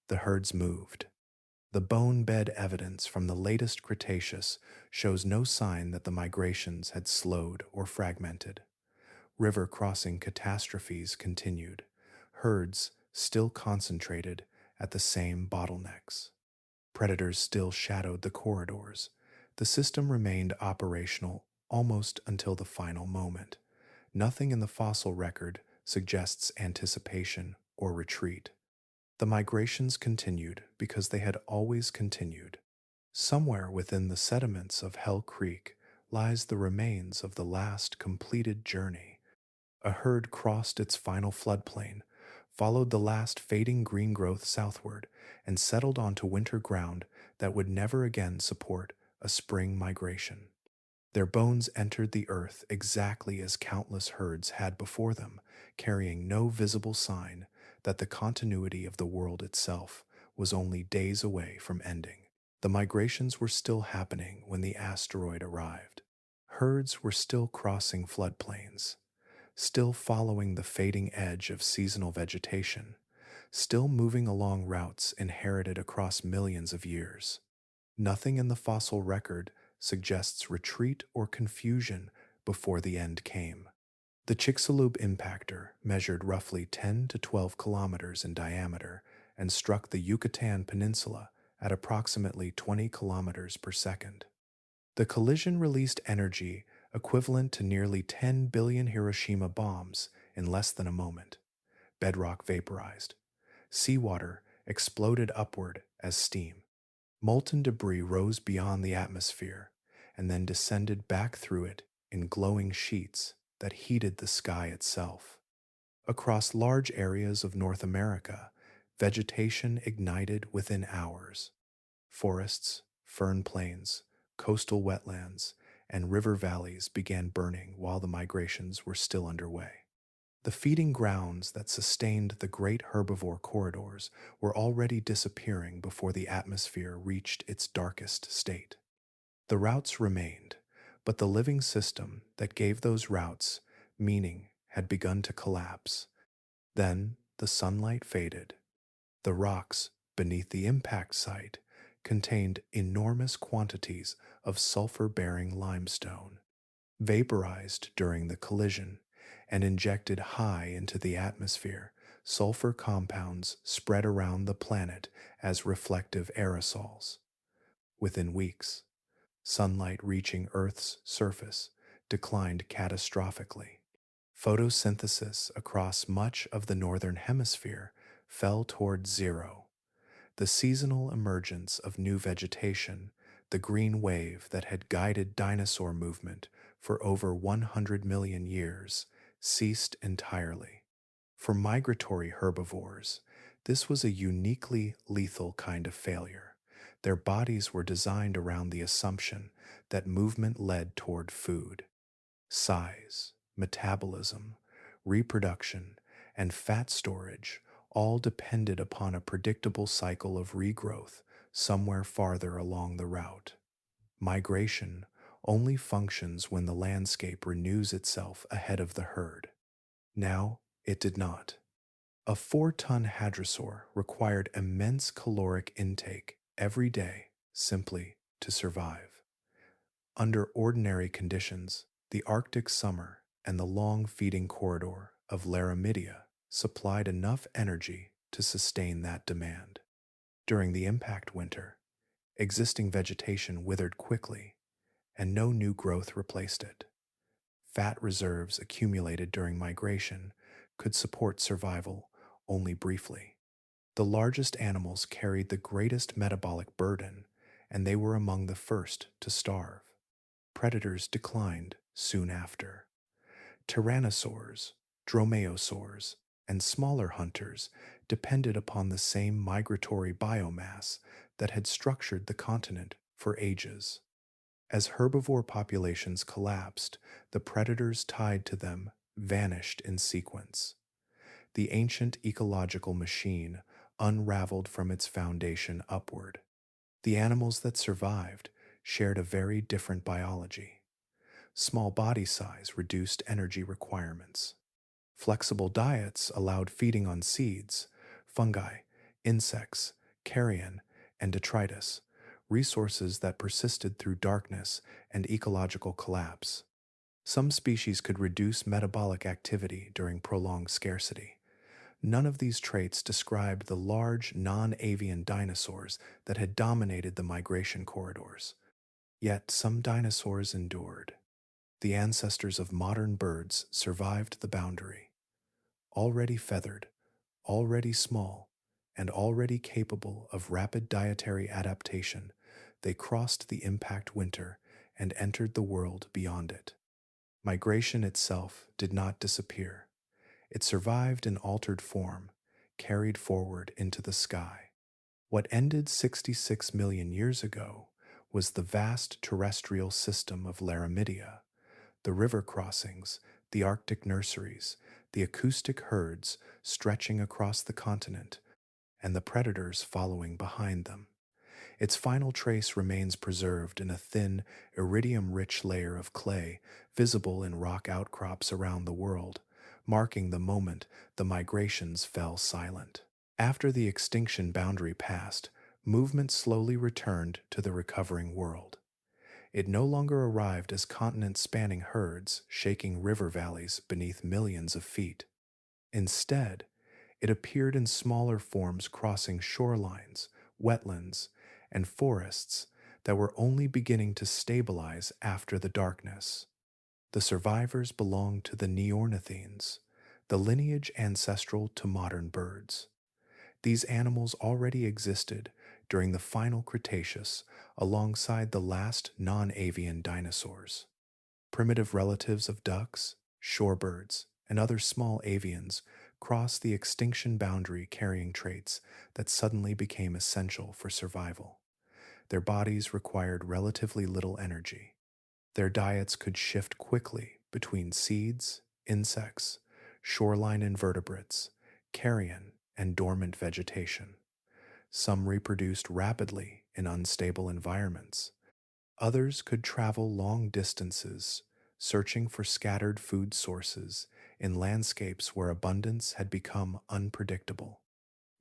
the herds moved. The bone bed evidence from the latest Cretaceous shows no sign that the migrations had slowed or fragmented. River crossing catastrophes continued, herds still concentrated at the same bottlenecks. Predators still shadowed the corridors. The system remained operational almost until the final moment. Nothing in the fossil record suggests anticipation or retreat. The migrations continued because they had always continued. Somewhere within the sediments of Hell Creek lies the remains of the last completed journey. A herd crossed its final floodplain, followed the last fading green growth southward, and settled onto winter ground that would never again support a spring migration. Their bones entered the earth exactly as countless herds had before them, carrying no visible sign that the continuity of the world itself was only days away from ending. The migrations were still happening when the asteroid arrived. Herds were still crossing floodplains, still following the fading edge of seasonal vegetation, still moving along routes inherited across millions of years. Nothing in the fossil record suggests retreat or confusion before the end came. The Chicxulub impactor measured roughly 10 to 12 kilometers in diameter and struck the Yucatan Peninsula at approximately 20 kilometers per second. The collision released energy equivalent to nearly 10 billion Hiroshima bombs in less than a moment. Bedrock vaporized. Seawater exploded upward as steam. Molten debris rose beyond the atmosphere and then descended back through it in glowing sheets that heated the sky itself. Across large areas of North America, vegetation ignited within hours. Forests, fern plains, coastal wetlands, and river valleys began burning while the migrations were still underway. The feeding grounds that sustained the great herbivore corridors were already disappearing before the atmosphere reached its darkest state. The routes remained, but the living system that gave those routes meaning had begun to collapse. Then the sunlight faded. The rocks beneath the impact site contained enormous quantities of sulfur-bearing limestone, vaporized during the collision and injected high into the atmosphere. Sulfur compounds spread around the planet as reflective aerosols. Within weeks, sunlight reaching Earth's surface declined catastrophically. Photosynthesis across much of the northern hemisphere fell toward zero. The seasonal emergence of new vegetation, the green wave that had guided dinosaur movement for over 100 million years, ceased entirely. For migratory herbivores, this was a uniquely lethal kind of failure. Their bodies were designed around the assumption that movement led toward food. Size, metabolism, reproduction, and fat storage all depended upon a predictable cycle of regrowth somewhere farther along the route. Migration only functions when the landscape renews itself ahead of the herd. Now, it did not. A 4-ton hadrosaur required immense caloric intake every day simply to survive. Under ordinary conditions, the Arctic summer and the long feeding corridor of Laramidia supplied enough energy to sustain that demand. During the impact winter, existing vegetation withered quickly, and no new growth replaced it. Fat reserves accumulated during migration could support survival only briefly. The largest animals carried the greatest metabolic burden, and they were among the first to starve. Predators declined soon after. Tyrannosaurs, dromaeosaurs, and smaller hunters depended upon the same migratory biomass that had structured the continent for ages. As herbivore populations collapsed, the predators tied to them vanished in sequence. The ancient ecological machine unraveled from its foundation upward. The animals that survived shared a very different biology. Small body size reduced energy requirements. Flexible diets allowed feeding on seeds, fungi, insects, carrion, and detritus, resources that persisted through darkness and ecological collapse. Some species could reduce metabolic activity during prolonged scarcity. None of these traits described the large, non-avian dinosaurs that had dominated the migration corridors. Yet some dinosaurs endured. The ancestors of modern birds survived the boundary. Already feathered, already small, and already capable of rapid dietary adaptation, they crossed the impact winter and entered the world beyond it. Migration itself did not disappear. It survived in altered form, carried forward into the sky. What ended 66 million years ago was the vast terrestrial system of Laramidia, the river crossings, the Arctic nurseries, the acoustic herds stretching across the continent, and the predators following behind them. Its final trace remains preserved in a thin, iridium-rich layer of clay visible in rock outcrops around the world, marking the moment the migrations fell silent. After the extinction boundary passed, movement slowly returned to the recovering world. It no longer arrived as continent-spanning herds shaking river valleys beneath millions of feet. Instead, it appeared in smaller forms crossing shorelines, wetlands, and forests that were only beginning to stabilize after the darkness. The survivors belonged to the Neornithines, the lineage ancestral to modern birds. These animals already existed during the final Cretaceous alongside the last non-avian dinosaurs. Primitive relatives of ducks, shorebirds, and other small avians crossed the extinction boundary carrying traits that suddenly became essential for survival. Their bodies required relatively little energy. Their diets could shift quickly between seeds, insects, shoreline invertebrates, carrion, and dormant vegetation. Some reproduced rapidly in unstable environments. Others could travel long distances, searching for scattered food sources in landscapes where abundance had become unpredictable.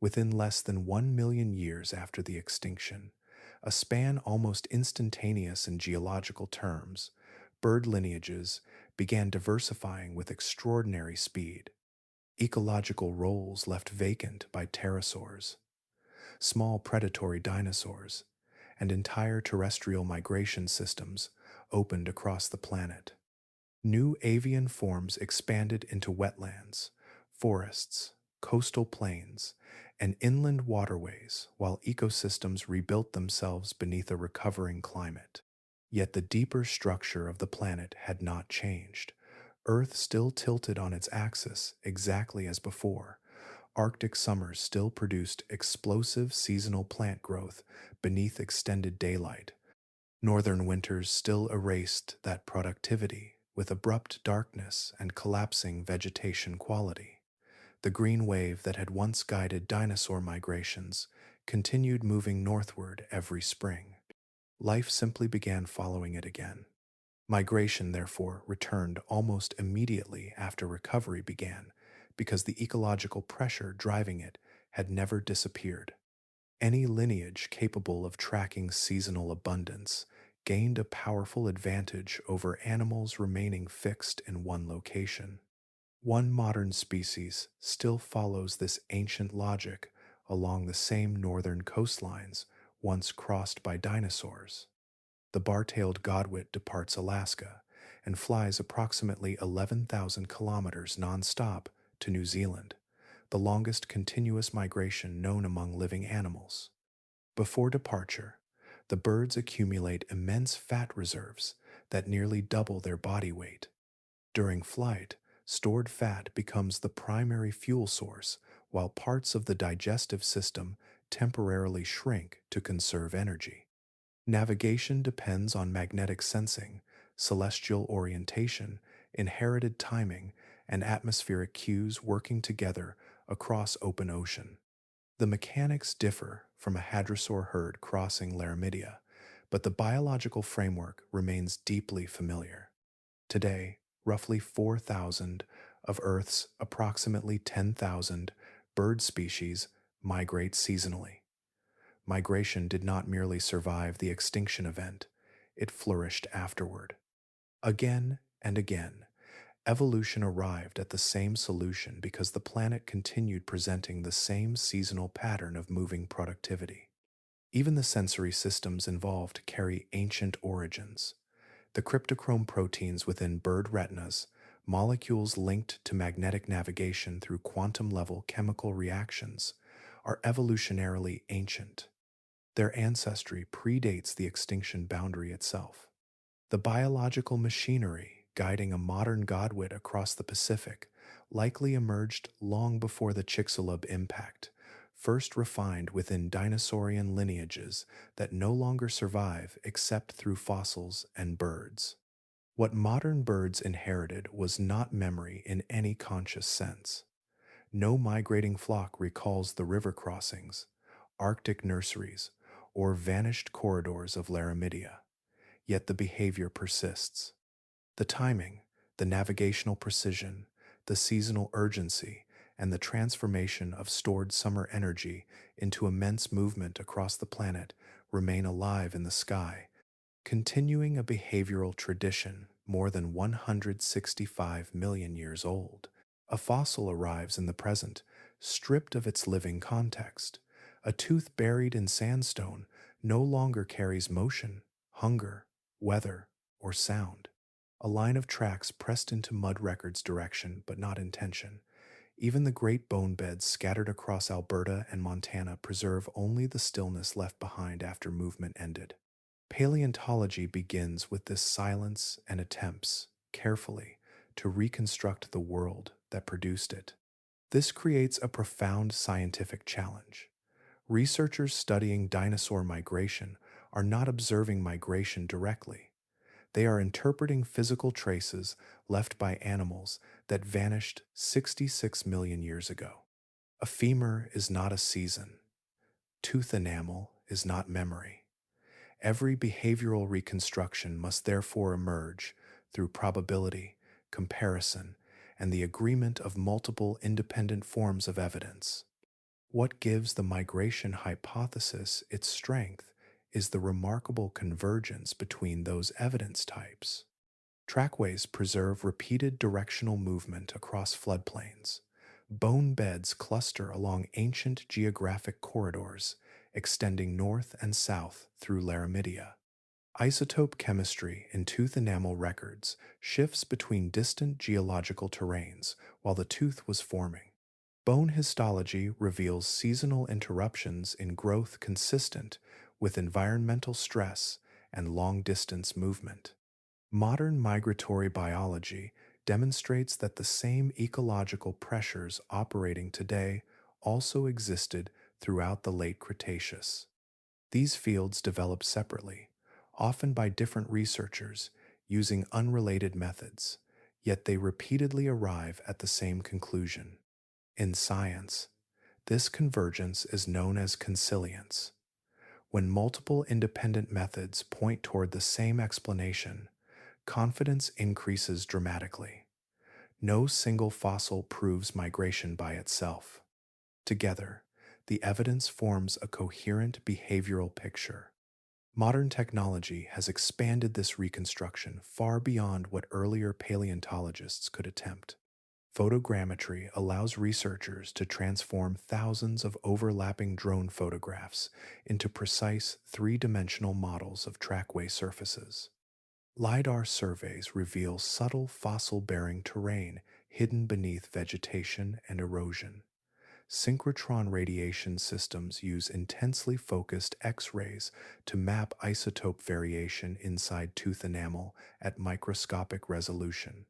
Within less than 1 million years after the extinction, a span almost instantaneous in geological terms, bird lineages began diversifying with extraordinary speed. Ecological roles left vacant by pterosaurs, small predatory dinosaurs, and entire terrestrial migration systems opened across the planet. New avian forms expanded into wetlands, forests, coastal plains, and inland waterways while ecosystems rebuilt themselves beneath a recovering climate. Yet the deeper structure of the planet had not changed. Earth still tilted on its axis exactly as before. Arctic summers still produced explosive seasonal plant growth beneath extended daylight. Northern winters still erased that productivity with abrupt darkness and collapsing vegetation quality. The green wave that had once guided dinosaur migrations continued moving northward every spring. Life simply began following it again. Migration, therefore, returned almost immediately after recovery began because the ecological pressure driving it had never disappeared. Any lineage capable of tracking seasonal abundance gained a powerful advantage over animals remaining fixed in one location. One modern species still follows this ancient logic along the same northern coastlines once crossed by dinosaurs. The bar-tailed godwit departs Alaska and flies approximately 11,000 kilometers nonstop to New Zealand, the longest continuous migration known among living animals. Before departure, the birds accumulate immense fat reserves that nearly double their body weight. During flight, stored fat becomes the primary fuel source, while parts of the digestive system temporarily shrink to conserve energy. Navigation depends on magnetic sensing, celestial orientation, inherited timing, and atmospheric cues working together across open ocean. The mechanics differ from a hadrosaur herd crossing Laramidia, but the biological framework remains deeply familiar. Today, roughly 4,000 of Earth's approximately 10,000 bird species migrate seasonally. Migration did not merely survive the extinction event, it flourished afterward. Again and again, evolution arrived at the same solution because the planet continued presenting the same seasonal pattern of moving productivity. Even the sensory systems involved carry ancient origins. The cryptochrome proteins within bird retinas, molecules linked to magnetic navigation through quantum level chemical reactions, are evolutionarily ancient. Their ancestry predates the extinction boundary itself. The biological machinery guiding a modern godwit across the Pacific likely emerged long before the Chicxulub impact, first refined within dinosaurian lineages that no longer survive except through fossils and birds. What modern birds inherited was not memory in any conscious sense. No migrating flock recalls the river crossings, Arctic nurseries, or vanished corridors of Laramidia, yet the behavior persists. The timing, the navigational precision, the seasonal urgency, and the transformation of stored summer energy into immense movement across the planet remain alive in the sky, continuing a behavioral tradition more than 165 million years old. A fossil arrives in the present, stripped of its living context. A tooth buried in sandstone no longer carries motion, hunger, weather, or sound. A line of tracks pressed into mud records direction but not intention. Even the great bone beds scattered across Alberta and Montana preserve only the stillness left behind after movement ended. Paleontology begins with this silence and attempts, carefully, to reconstruct the world that produced it. This creates a profound scientific challenge. Researchers studying dinosaur migration are not observing migration directly. They are interpreting physical traces left by animals that vanished 66 million years ago. A femur is not a season. Tooth enamel is not memory. Every behavioral reconstruction must therefore emerge through probability, comparison, and the agreement of multiple independent forms of evidence. What gives the migration hypothesis its strength is the remarkable convergence between those evidence types. Trackways preserve repeated directional movement across floodplains. Bone beds cluster along ancient geographic corridors, extending north and south through Laramidia. Isotope chemistry in tooth enamel records shifts between distant geological terrains while the tooth was forming. Bone histology reveals seasonal interruptions in growth consistent with environmental stress and long-distance movement. Modern migratory biology demonstrates that the same ecological pressures operating today also existed throughout the late Cretaceous. These fields develop separately, often by different researchers using unrelated methods, yet they repeatedly arrive at the same conclusion. In science, this convergence is known as consilience. When multiple independent methods point toward the same explanation, confidence increases dramatically. No single fossil proves migration by itself. Together, the evidence forms a coherent behavioral picture. Modern technology has expanded this reconstruction far beyond what earlier paleontologists could attempt. Photogrammetry allows researchers to transform thousands of overlapping drone photographs into precise three-dimensional models of trackway surfaces. LiDAR surveys reveal subtle fossil-bearing terrain hidden beneath vegetation and erosion. Synchrotron radiation systems use intensely focused X-rays to map isotope variation inside tooth enamel at microscopic resolution.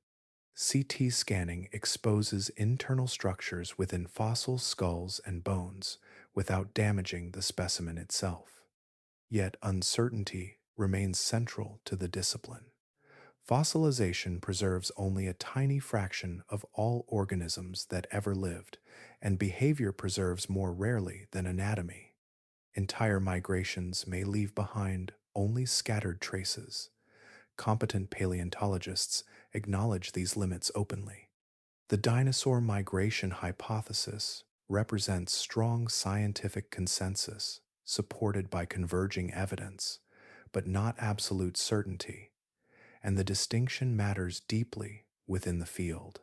CT scanning exposes internal structures within fossil skulls and bones without damaging the specimen itself. Yet uncertainty remains central to the discipline. Fossilization preserves only a tiny fraction of all organisms that ever lived, and behavior preserves more rarely than anatomy. Entire migrations may leave behind only scattered traces. Competent paleontologists acknowledge these limits openly. The dinosaur migration hypothesis represents strong scientific consensus. supported by converging evidence, but not absolute certainty, and the distinction matters deeply within the field.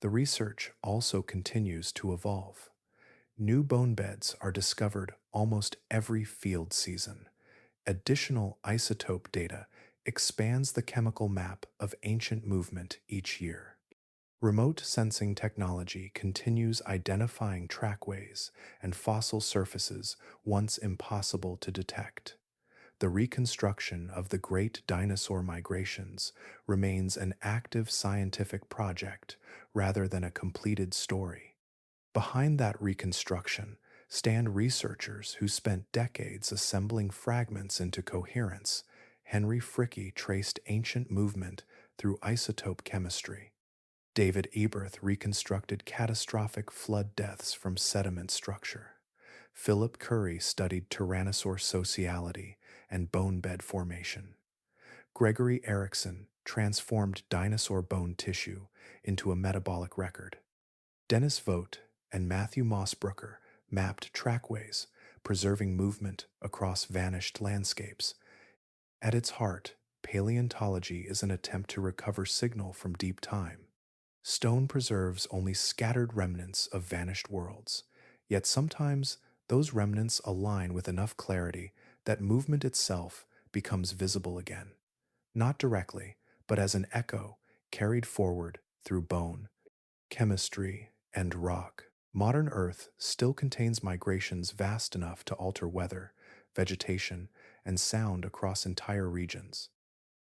The research also continues to evolve. New bone beds are discovered almost every field season. Additional isotope data expands the chemical map of ancient movement each year. Remote sensing technology continues identifying trackways and fossil surfaces once impossible to detect. The reconstruction of the great dinosaur migrations remains an active scientific project rather than a completed story. Behind that reconstruction stand researchers who spent decades assembling fragments into coherence. Henry Fricke traced ancient movement through isotope chemistry. David Eberth reconstructed catastrophic flood deaths from sediment structure. Philip Currie studied tyrannosaur sociality and bone bed formation. Gregory Erickson transformed dinosaur bone tissue into a metabolic record. Dennis Vogt and Matthew Mossbrooker mapped trackways, preserving movement across vanished landscapes. At its heart, paleontology is an attempt to recover signal from deep time. Stone preserves only scattered remnants of vanished worlds, yet sometimes those remnants align with enough clarity that movement itself becomes visible again, not directly, but as an echo carried forward through bone, chemistry, and rock. Modern Earth still contains migrations vast enough to alter weather, vegetation, and sound across entire regions.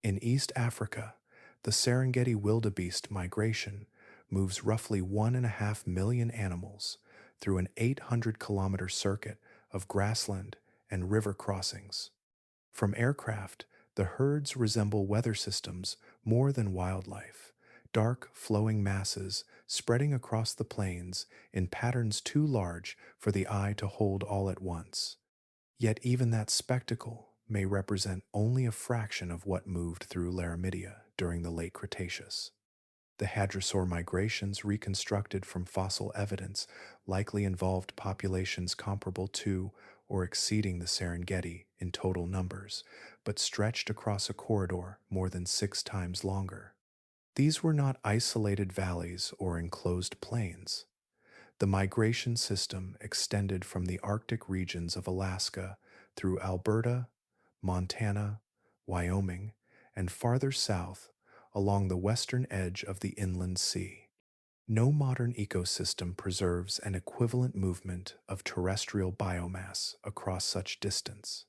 In East Africa, the Serengeti wildebeest migration moves roughly 1.5 million animals through an 800-kilometer circuit of grassland and river crossings. From aircraft, the herds resemble weather systems more than wildlife, dark, flowing masses spreading across the plains in patterns too large for the eye to hold all at once. Yet even that spectacle may represent only a fraction of what moved through Laramidia during the Late Cretaceous. The hadrosaur migrations reconstructed from fossil evidence likely involved populations comparable to or exceeding the Serengeti in total numbers, but stretched across a corridor more than 6 times longer. These were not isolated valleys or enclosed plains. The migration system extended from the Arctic regions of Alaska through Alberta, Montana, Wyoming, and farther south along the western edge of the inland sea. No modern ecosystem preserves an equivalent movement of terrestrial biomass across such distance.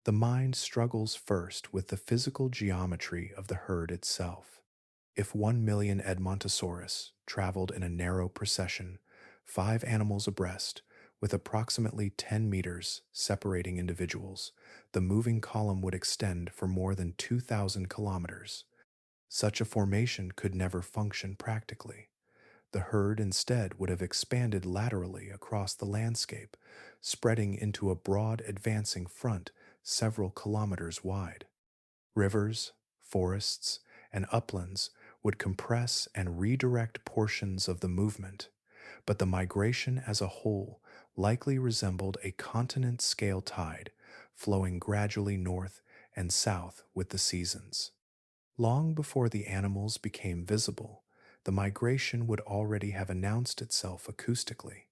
The mind struggles first with the physical geometry of the herd itself. If 1 million Edmontosaurus traveled in a narrow procession, 5 animals abreast, with approximately 10 meters separating individuals, the moving column would extend for more than 2,000 kilometers. Such a formation could never function practically. The herd instead would have expanded laterally across the landscape, spreading into a broad advancing front several kilometers wide. Rivers, forests, and uplands would compress and redirect portions of the movement, but the migration as a whole likely resembled a continent-scale tide, flowing gradually north and south with the seasons. Long before the animals became visible, the migration would already have announced itself acoustically.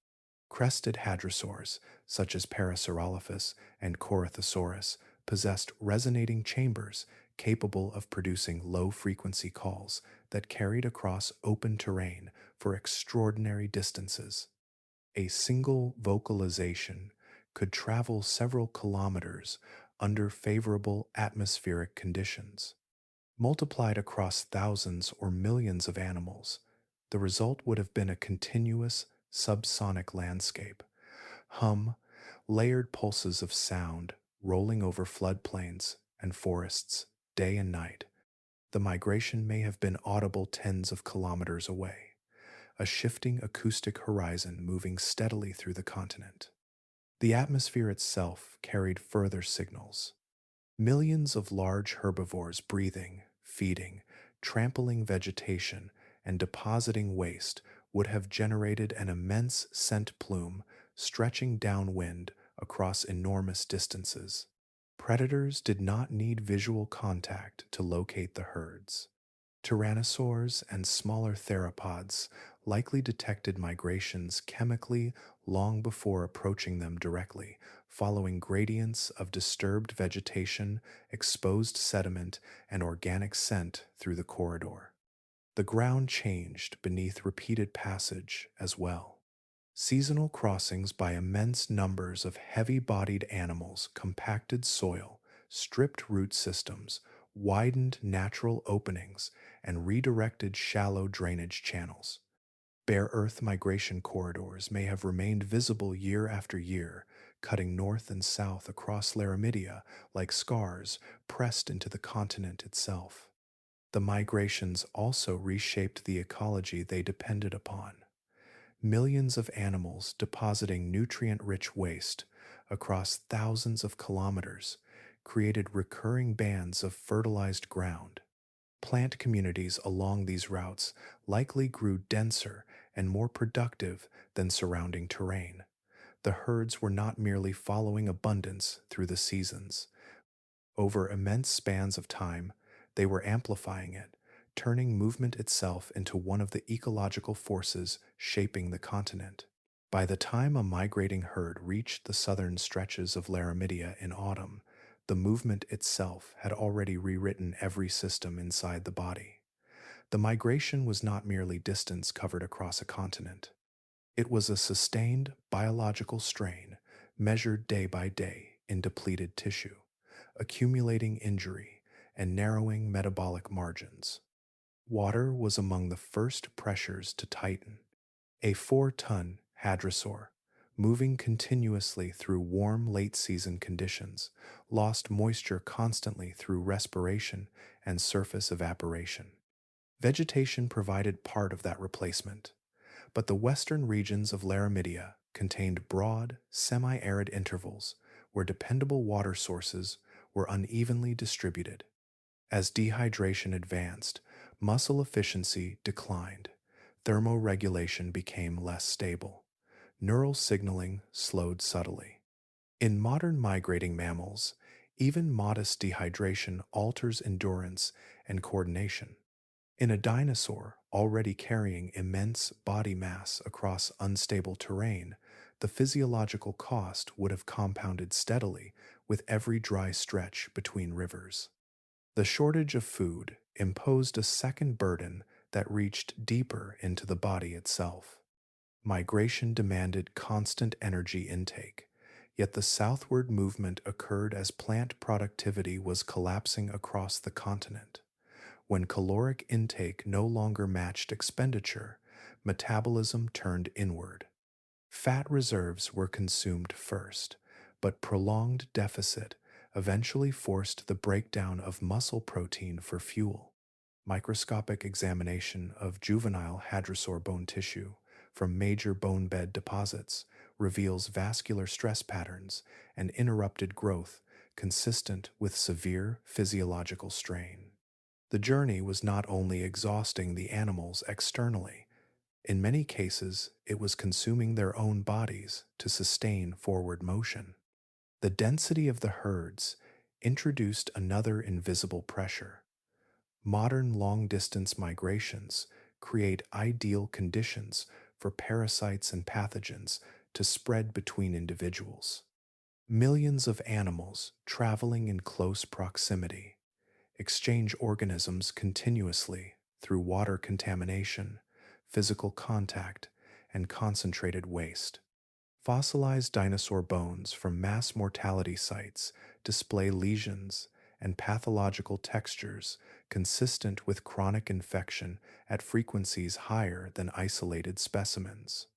Crested hadrosaurs, such as Parasaurolophus and Corythosaurus, possessed resonating chambers capable of producing low-frequency calls that carried across open terrain for extraordinary distances. A single vocalization could travel several kilometers under favorable atmospheric conditions. Multiplied across thousands or millions of animals, the result would have been a continuous subsonic landscape. Hum, layered pulses of sound rolling over floodplains and forests day and night. The migration may have been audible tens of kilometers away, a shifting acoustic horizon moving steadily through the continent. The atmosphere itself carried further signals. Millions of large herbivores breathing, feeding, trampling vegetation, and depositing waste would have generated an immense scent plume stretching downwind across enormous distances. Predators did not need visual contact to locate the herds. Tyrannosaurs and smaller theropods likely detected migrations chemically long before approaching them directly, following gradients of disturbed vegetation, exposed sediment, and organic scent through the corridor. The ground changed beneath repeated passage as well. Seasonal crossings by immense numbers of heavy bodied animals compacted soil, stripped root systems, widened natural openings, and redirected shallow drainage channels. Bare earth migration corridors may have remained visible year after year, cutting north and south across Laramidia like scars pressed into the continent itself. The migrations also reshaped the ecology they depended upon. Millions of animals depositing nutrient rich waste across thousands of kilometers created recurring bands of fertilized ground. Plant communities along these routes likely grew denser and more productive than surrounding terrain. The herds were not merely following abundance through the seasons. Over immense spans of time, they were amplifying it, turning movement itself into one of the ecological forces shaping the continent. By the time a migrating herd reached the southern stretches of Laramidia in autumn, the movement itself had already rewritten every system inside the body. The migration was not merely distance covered across a continent. It was a sustained biological strain measured day by day in depleted tissue, accumulating injury and narrowing metabolic margins. Water was among the first pressures to tighten. A 4-ton hadrosaur, moving continuously through warm late season conditions, lost moisture constantly through respiration and surface evaporation. Vegetation provided part of that replacement, but the western regions of Laramidia contained broad, semi-arid intervals where dependable water sources were unevenly distributed. As dehydration advanced, muscle efficiency declined, thermoregulation became less stable, neural signaling slowed subtly. In modern migrating mammals, even modest dehydration alters endurance and coordination. In a dinosaur already carrying immense body mass across unstable terrain, the physiological cost would have compounded steadily with every dry stretch between rivers. The shortage of food imposed a second burden that reached deeper into the body itself. Migration demanded constant energy intake, yet the southward movement occurred as plant productivity was collapsing across the continent. When caloric intake no longer matched expenditure, metabolism turned inward. Fat reserves were consumed first, but prolonged deficit eventually forced the breakdown of muscle protein for fuel. Microscopic examination of juvenile hadrosaur bone tissue from major bone bed deposits reveals vascular stress patterns and interrupted growth consistent with severe physiological strain. The journey was not only exhausting the animals externally, in many cases it was consuming their own bodies to sustain forward motion. The density of the herds introduced another invisible pressure. Modern long-distance migrations create ideal conditions for parasites and pathogens to spread between individuals. Millions of animals traveling in close proximity exchange organisms continuously through water contamination, physical contact, and concentrated waste. Fossilized dinosaur bones from mass mortality sites display lesions and pathological textures consistent with chronic infection at frequencies higher than isolated specimens.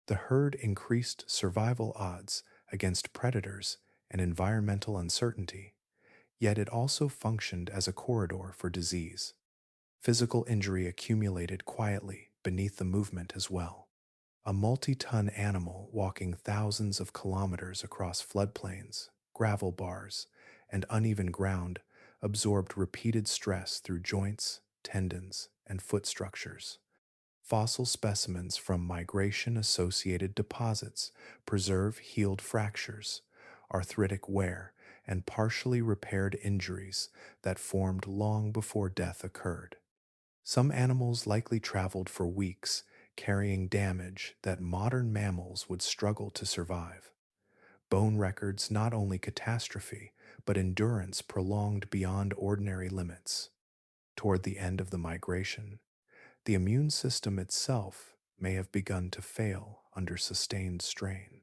The herd increased survival odds against predators and environmental uncertainty, yet it also functioned as a corridor for disease. Physical injury accumulated quietly beneath the movement as well. A multi-ton animal walking thousands of kilometers across floodplains, gravel bars, and uneven ground absorbed repeated stress through joints, tendons, and foot structures. Fossil specimens from migration associated deposits preserve healed fractures, arthritic wear, and partially repaired injuries that formed long before death occurred. Some animals likely traveled for weeks, carrying damage that modern mammals would struggle to survive. Bone records not only catastrophe, but endurance prolonged beyond ordinary limits. Toward the end of the migration, the immune system itself may have begun to fail under sustained strain.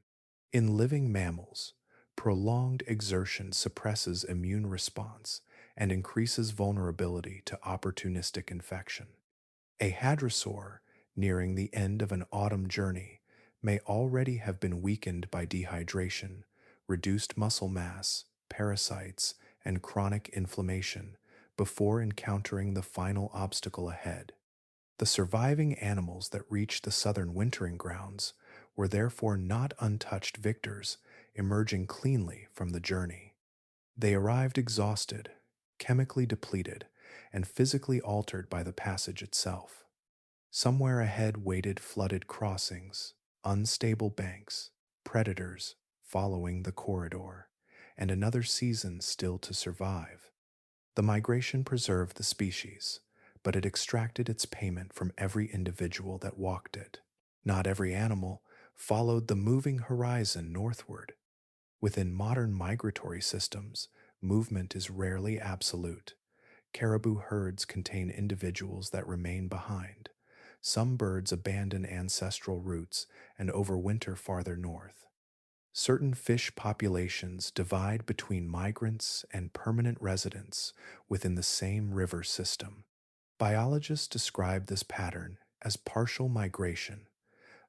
In living mammals, prolonged exertion suppresses immune response and increases vulnerability to opportunistic infection. A hadrosaur nearing the end of an autumn journey may already have been weakened by dehydration, reduced muscle mass, parasites, and chronic inflammation before encountering the final obstacle ahead. The surviving animals that reached the southern wintering grounds were therefore not untouched victors, emerging cleanly from the journey. They arrived exhausted, chemically depleted, and physically altered by the passage itself. Somewhere ahead waited flooded crossings, unstable banks, predators following the corridor, and another season still to survive. The migration preserved the species, but it extracted its payment from every individual that walked it. Not every animal followed the moving horizon northward. Within modern migratory systems, movement is rarely absolute. Caribou herds contain individuals that remain behind. Some birds abandon ancestral routes and overwinter farther north. Certain fish populations divide between migrants and permanent residents within the same river system. Biologists describe this pattern as partial migration,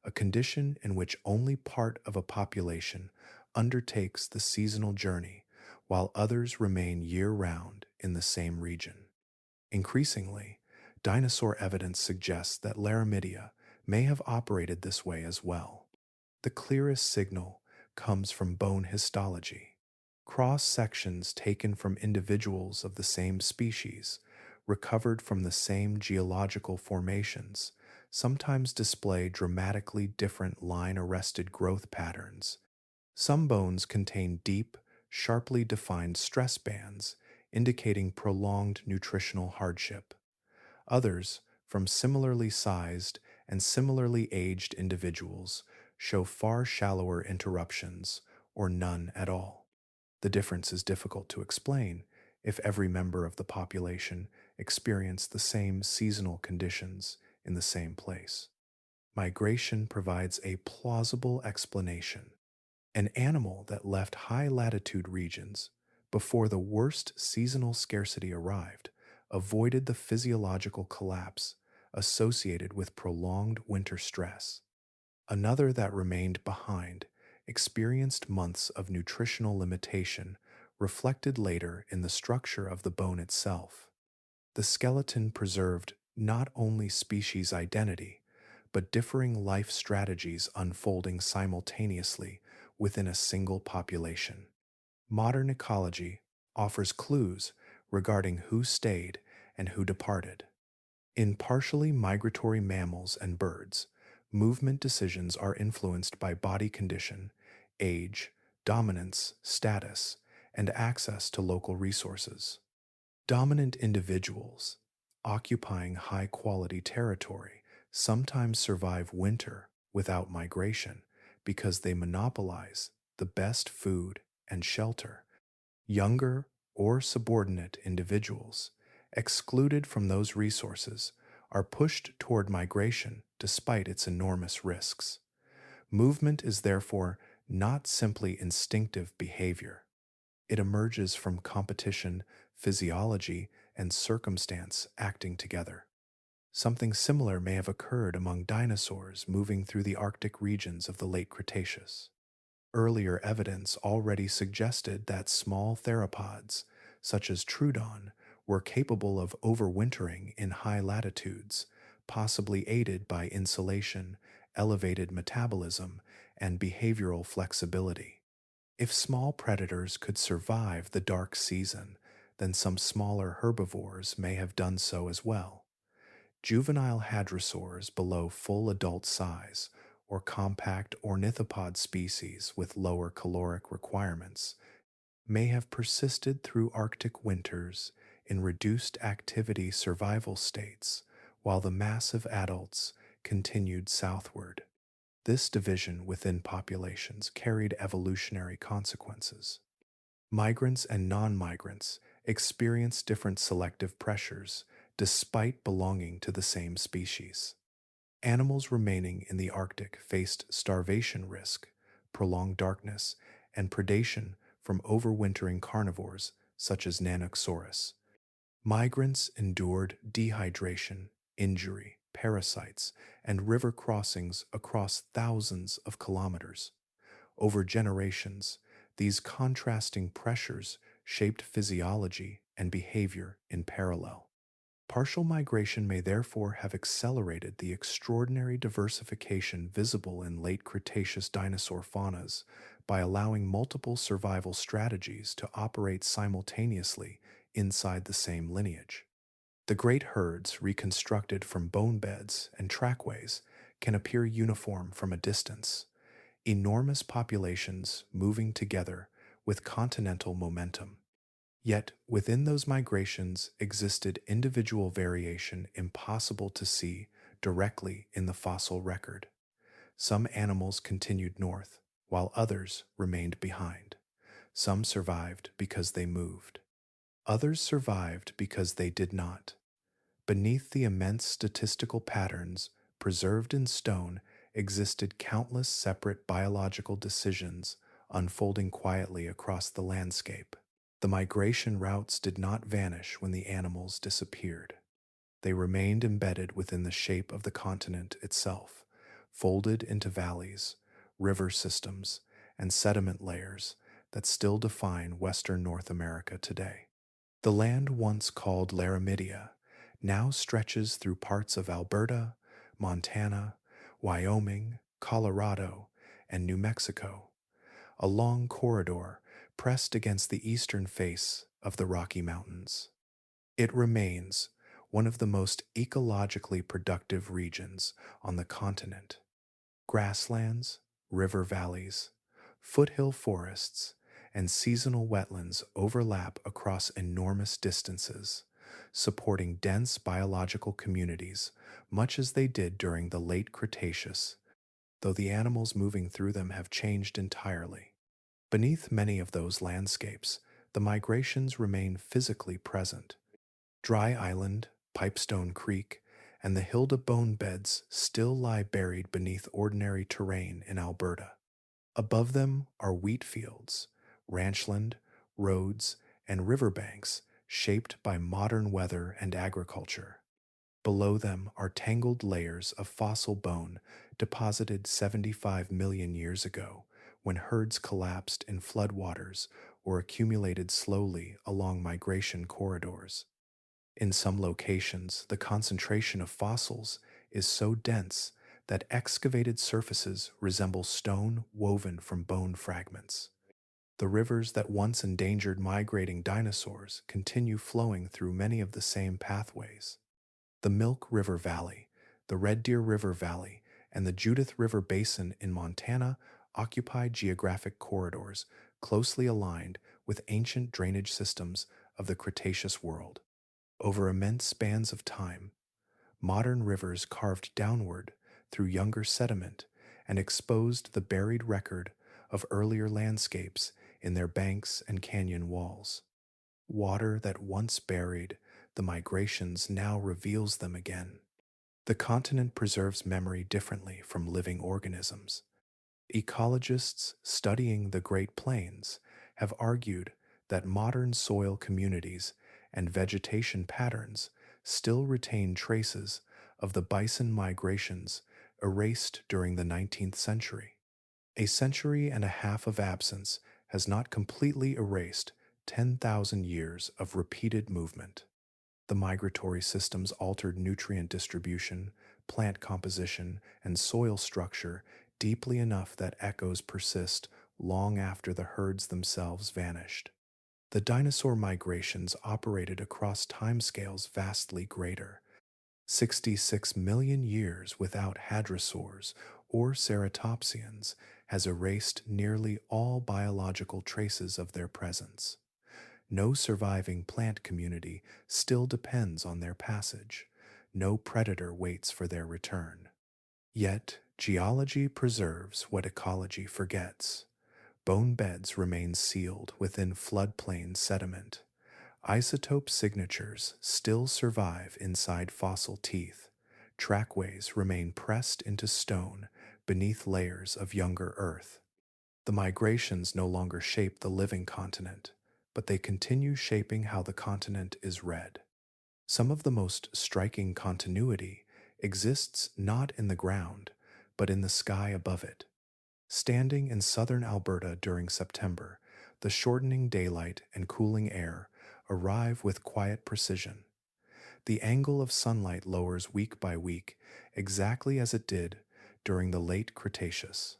a condition in which only part of a population undertakes the seasonal journey while others remain year-round in the same region. Increasingly, dinosaur evidence suggests that Laramidia may have operated this way as well. The clearest signal comes from bone histology. Cross-sections taken from individuals of the same species, recovered from the same geological formations, sometimes display dramatically different line-arrested growth patterns. Some bones contain deep, sharply defined stress bands, indicating prolonged nutritional hardship. Others, from similarly sized and similarly aged individuals, show far shallower interruptions or none at all. The difference is difficult to explain if every member of the population experienced the same seasonal conditions in the same place. Migration provides a plausible explanation. An animal that left high latitude regions before the worst seasonal scarcity arrived avoided the physiological collapse associated with prolonged winter stress. Another that remained behind experienced months of nutritional limitation reflected later in the structure of the bone itself. The skeleton preserved not only species identity, but differing life strategies unfolding simultaneously within a single population. Modern ecology offers clues regarding who stayed and who departed. In partially migratory mammals and birds, movement decisions are influenced by body condition, age, dominance, status, and access to local resources. Dominant individuals, occupying high-quality territory, sometimes survive winter without migration because they monopolize the best food and shelter. Younger or subordinate individuals, excluded from those resources, are pushed toward migration despite its enormous risks. Movement is therefore not simply instinctive behavior. It emerges from competition, physiology, and circumstance acting together. Something similar may have occurred among dinosaurs moving through the Arctic regions of the Late Cretaceous. Earlier evidence already suggested that small theropods, such as Troodon, were capable of overwintering in high latitudes, possibly aided by insulation, elevated metabolism, and behavioral flexibility. If small predators could survive the dark season, then some smaller herbivores may have done so as well. Juvenile hadrosaurs below full adult size, or compact ornithopod species with lower caloric requirements, may have persisted through Arctic winters in reduced activity survival states, while the massive adults continued southward. This division within populations carried evolutionary consequences. Migrants and non migrants experienced different selective pressures despite belonging to the same species. Animals remaining in the Arctic faced starvation risk, prolonged darkness, and predation from overwintering carnivores such as Nanoxaurus. Migrants endured dehydration, injury, parasites, and river crossings across thousands of kilometers. Over generations, these contrasting pressures shaped physiology and behavior in parallel. Partial migration may therefore have accelerated the extraordinary diversification visible in late Cretaceous dinosaur faunas by allowing multiple survival strategies to operate simultaneously inside the same lineage. The great herds reconstructed from bone beds and trackways can appear uniform from a distance, enormous populations moving together with continental momentum. Yet within those migrations existed individual variation impossible to see directly in the fossil record. Some animals continued north, while others remained behind. Some survived because they moved. Others survived because they did not. Beneath the immense statistical patterns preserved in stone existed countless separate biological decisions unfolding quietly across the landscape. The migration routes did not vanish when the animals disappeared. They remained embedded within the shape of the continent itself, folded into valleys, river systems, and sediment layers that still define Western North America today. The land once called Laramidia now stretches through parts of Alberta, Montana, Wyoming, Colorado, and New Mexico, a long corridor pressed against the eastern face of the Rocky Mountains. It remains one of the most ecologically productive regions on the continent. Grasslands, river valleys, foothill forests, and seasonal wetlands overlap across enormous distances, supporting dense biological communities much as they did during the late Cretaceous, though the animals moving through them have changed entirely. Beneath many of those landscapes, the migrations remain physically present. Dry Island, Pipestone Creek, and the Hilda Bone Beds still lie buried beneath ordinary terrain in Alberta. Above them are wheat fields, ranchland, roads, and riverbanks shaped by modern weather and agriculture. Below them are tangled layers of fossil bone deposited 75 million years ago when herds collapsed in floodwaters or accumulated slowly along migration corridors. In some locations, the concentration of fossils is so dense that excavated surfaces resemble stone woven from bone fragments. The rivers that once endangered migrating dinosaurs continue flowing through many of the same pathways. The Milk River Valley, the Red Deer River Valley, and the Judith River Basin in Montana occupy geographic corridors closely aligned with ancient drainage systems of the Cretaceous world. Over immense spans of time, modern rivers carved downward through younger sediment and exposed the buried record of earlier landscapes in their banks and canyon walls. Water that once buried the migrations now reveals them again. The continent preserves memory differently from living organisms. Ecologists studying the Great Plains have argued that modern soil communities and vegetation patterns still retain traces of the bison migrations erased during the 19th century. A century and a half of absence has not completely erased 10,000 years of repeated movement. The migratory systems altered nutrient distribution, plant composition, and soil structure deeply enough that echoes persist long after the herds themselves vanished. The dinosaur migrations operated across timescales vastly greater, 66 million years without hadrosaurs or ceratopsians has erased nearly all biological traces of their presence. No surviving plant community still depends on their passage. No predator waits for their return. Yet, geology preserves what ecology forgets. Bone beds remain sealed within floodplain sediment. Isotope signatures still survive inside fossil teeth. Trackways remain pressed into stone beneath layers of younger Earth. The migrations no longer shape the living continent, but they continue shaping how the continent is read. Some of the most striking continuity exists not in the ground, but in the sky above it. Standing in southern Alberta during September, the shortening daylight and cooling air arrive with quiet precision. The angle of sunlight lowers week by week, exactly as it did during the Late Cretaceous.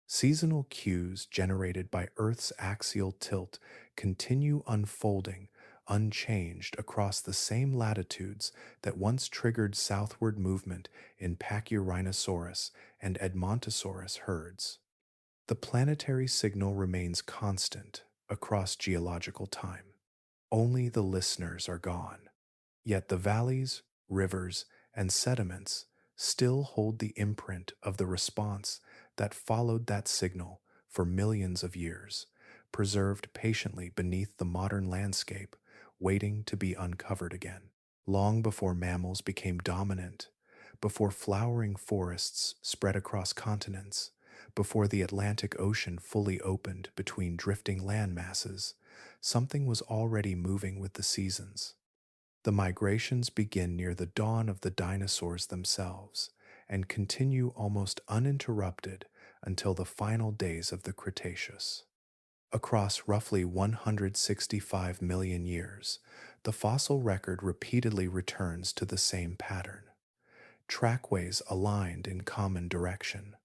Seasonal cues generated by Earth's axial tilt continue unfolding unchanged across the same latitudes that once triggered southward movement in Pachyrhinosaurus and Edmontosaurus herds. The planetary signal remains constant across geological time. Only the listeners are gone. Yet the valleys, rivers, and sediments still hold the imprint of the response that followed that signal for millions of years, preserved patiently beneath the modern landscape, waiting to be uncovered again. Long before mammals became dominant, before flowering forests spread across continents, before the Atlantic Ocean fully opened between drifting land masses, something was already moving with the seasons. The migrations begin near the dawn of the dinosaurs themselves and continue almost uninterrupted until the final days of the Cretaceous. Across roughly 165 million years, the fossil record repeatedly returns to the same pattern. Trackways aligned in common direction,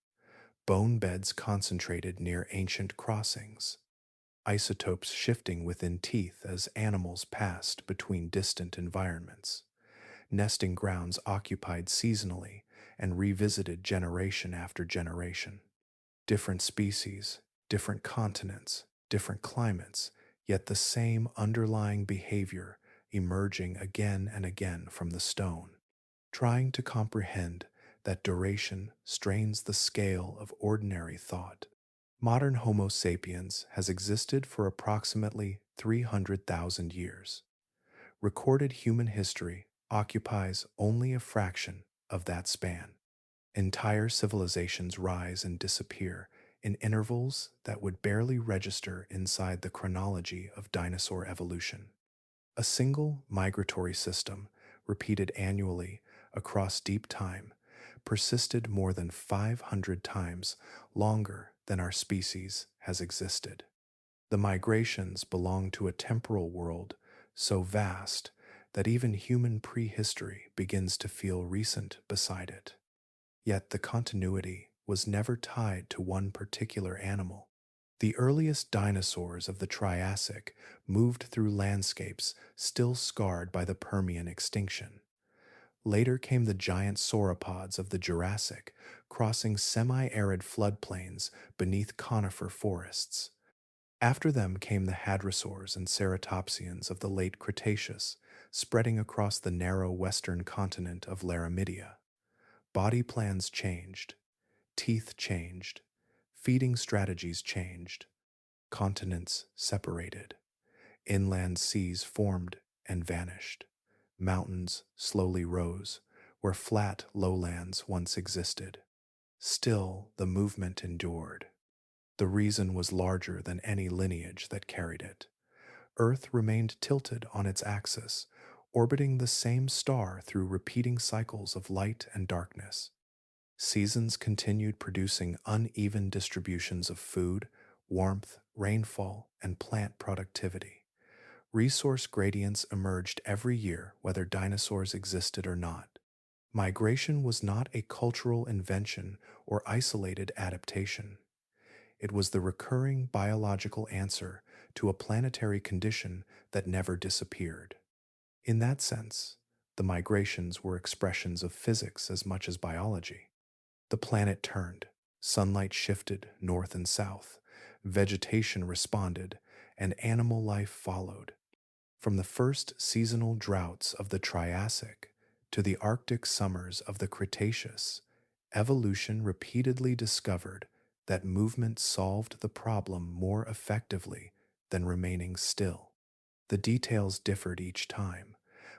bone beds concentrated near ancient crossings, isotopes shifting within teeth as animals passed between distant environments, nesting grounds occupied seasonally and revisited generation after generation. Different species, different continents, different climates, yet the same underlying behavior emerging again and again from the stone. Trying to comprehend that duration strains the scale of ordinary thought. Modern Homo sapiens has existed for approximately 300,000 years. Recorded human history occupies only a fraction of that span. Entire civilizations rise and disappear in intervals that would barely register inside the chronology of dinosaur evolution. A single migratory system, repeated annually across deep time, persisted more than 500 times longer than our species has existed. The migrations belong to a temporal world so vast that even human prehistory begins to feel recent beside it. Yet the continuity was never tied to one particular animal. The earliest dinosaurs of the Triassic moved through landscapes still scarred by the Permian extinction. Later came the giant sauropods of the Jurassic, crossing semi-arid floodplains beneath conifer forests. After them came the hadrosaurs and ceratopsians of the late Cretaceous, spreading across the narrow western continent of Laramidia. Body plans changed, teeth changed, feeding strategies changed, continents separated, inland seas formed and vanished, mountains slowly rose where flat lowlands once existed. Still, the movement endured. The reason was larger than any lineage that carried it. Earth remained tilted on its axis, orbiting the same star through repeating cycles of light and darkness. Seasons continued producing uneven distributions of food, warmth, rainfall, and plant productivity. Resource gradients emerged every year whether dinosaurs existed or not. Migration was not a cultural invention or isolated adaptation. It was the recurring biological answer to a planetary condition that never disappeared. In that sense, The migrations were expressions of physics as much as biology. The planet turned, sunlight shifted north and south, vegetation responded, and animal life followed. From the first seasonal droughts of the Triassic to the Arctic summers of the Cretaceous, evolution repeatedly discovered that movement solved the problem more effectively than remaining still. The details differed each time,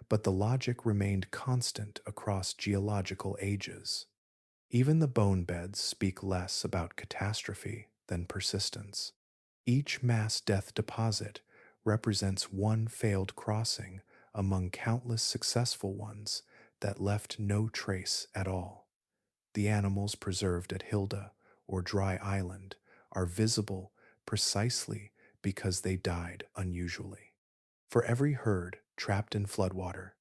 but the logic remained constant across geological ages. Even the bone beds speak less about catastrophe than persistence. Each mass death deposit represents one failed crossing among countless successful ones that left no trace at all. The animals preserved at Hilda or Dry Island are visible precisely because they died unusually. For every herd trapped in floodwater,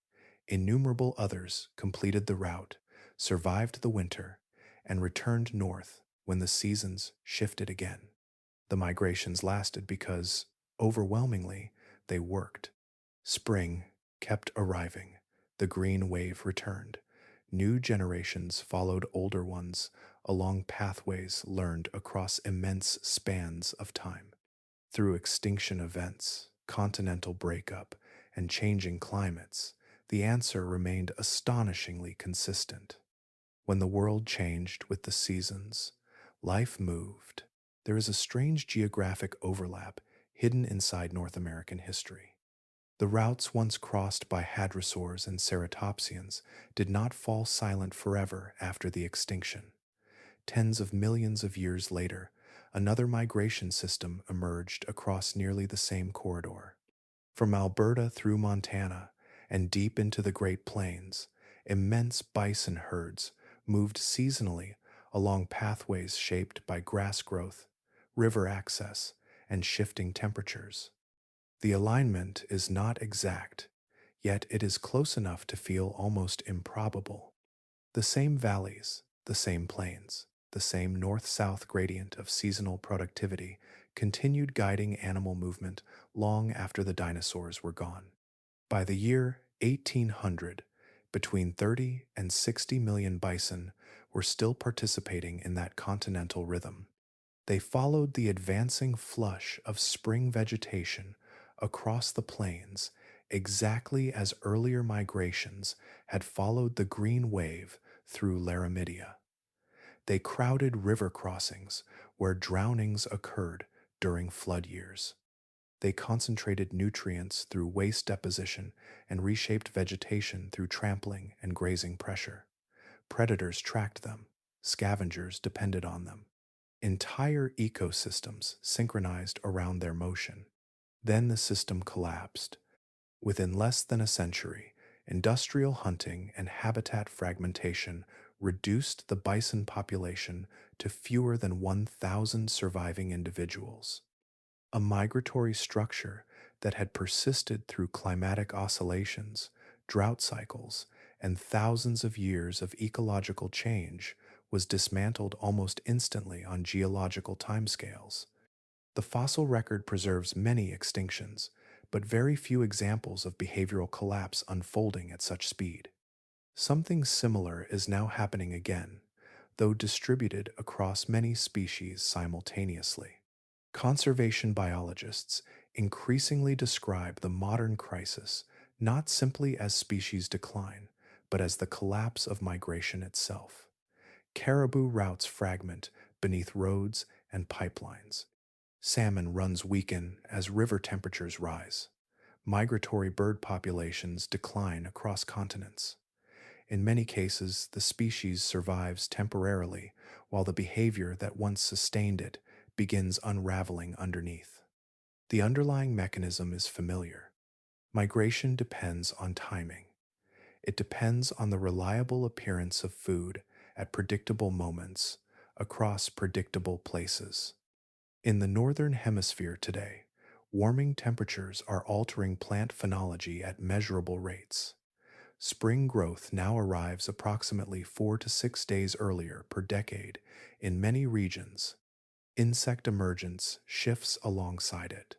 innumerable others completed the route, survived the winter, and returned north when the seasons shifted again. The migrations lasted because, overwhelmingly, they worked. Spring kept arriving. The green wave returned. New generations followed older ones along pathways learned across immense spans of time. Through extinction events, continental breakup, and changing climates, the answer remained astonishingly consistent. When the world changed with the seasons, life moved. There is a strange geographic overlap hidden inside North American history. The routes once crossed by hadrosaurs and ceratopsians did not fall silent forever after the extinction. Tens of millions of years later, another migration system emerged across nearly the same corridor. From Alberta through Montana and deep into the Great Plains, immense bison herds moved seasonally along pathways shaped by grass growth, river access, and shifting temperatures. The alignment is not exact, yet it is close enough to feel almost improbable. The same valleys, the same plains, the same north-south gradient of seasonal productivity continued guiding animal movement long after the dinosaurs were gone. By the year 1800, between 30 and 60 million bison were still participating in that continental rhythm. They followed the advancing flush of spring vegetation across the plains exactly as earlier migrations had followed the green wave through Laramidia. They crowded river crossings where drownings occurred during flood years. They concentrated nutrients through waste deposition and reshaped vegetation through trampling and grazing pressure. Predators tracked them, scavengers depended on them. Entire ecosystems synchronized around their motion. Then the system collapsed. Within less than a century, industrial hunting and habitat fragmentation reduced the bison population to fewer than 1,000 surviving individuals. A migratory structure that had persisted through climatic oscillations, drought cycles, and thousands of years of ecological change was dismantled almost instantly on geological timescales. The fossil record preserves many extinctions, but very few examples of behavioral collapse unfolding at such speed. Something similar is now happening again, though distributed across many species simultaneously. Conservation biologists increasingly describe the modern crisis not simply as species decline, but as the collapse of migration itself. Caribou routes fragment beneath roads and pipelines. Salmon runs weaken as river temperatures rise. Migratory bird populations decline across continents. In many cases, the species survives temporarily, while the behavior that once sustained it begins unraveling underneath. The underlying mechanism is familiar. Migration depends on timing. It depends on the reliable appearance of food at predictable moments across predictable places. In the northern hemisphere today, warming temperatures are altering plant phenology at measurable rates. Spring growth now arrives approximately 4 to 6 days earlier per decade in many regions. Insect emergence shifts alongside it.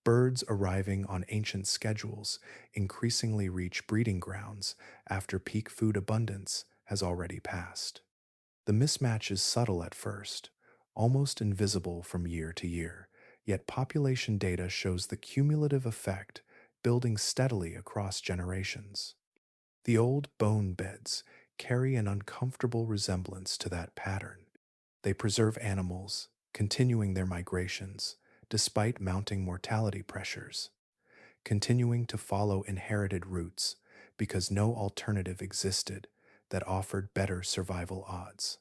Birds arriving on ancient schedules increasingly reach breeding grounds after peak food abundance has already passed. The mismatch is subtle at first, almost invisible from year to year, yet population data shows the cumulative effect building steadily across generations. The old bone beds carry an uncomfortable resemblance to that pattern. They preserve animals, continuing their migrations despite mounting mortality pressures, continuing to follow inherited routes because no alternative existed that offered better survival odds.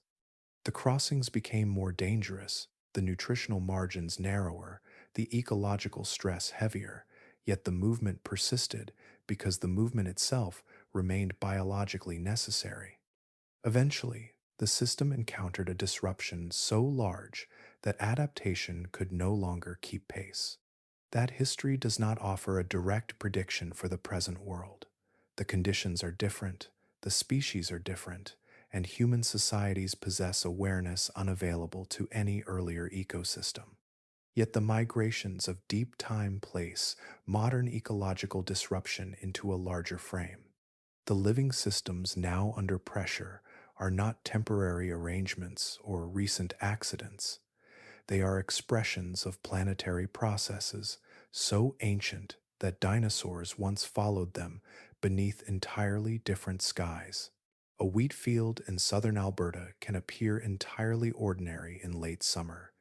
The crossings became more dangerous, the nutritional margins narrower, the ecological stress heavier, yet the movement persisted because the movement itself remained biologically necessary. Eventually, the system encountered a disruption so large that adaptation could no longer keep pace. That history does not offer a direct prediction for the present world. The conditions are different, the species are different, and human societies possess awareness unavailable to any earlier ecosystem. Yet the migrations of deep time place modern ecological disruption into a larger frame. The living systems now under pressure are not temporary arrangements or recent accidents. They are expressions of planetary processes so ancient that dinosaurs once followed them beneath entirely different skies. A wheat field in southern Alberta can appear entirely ordinary in late summer.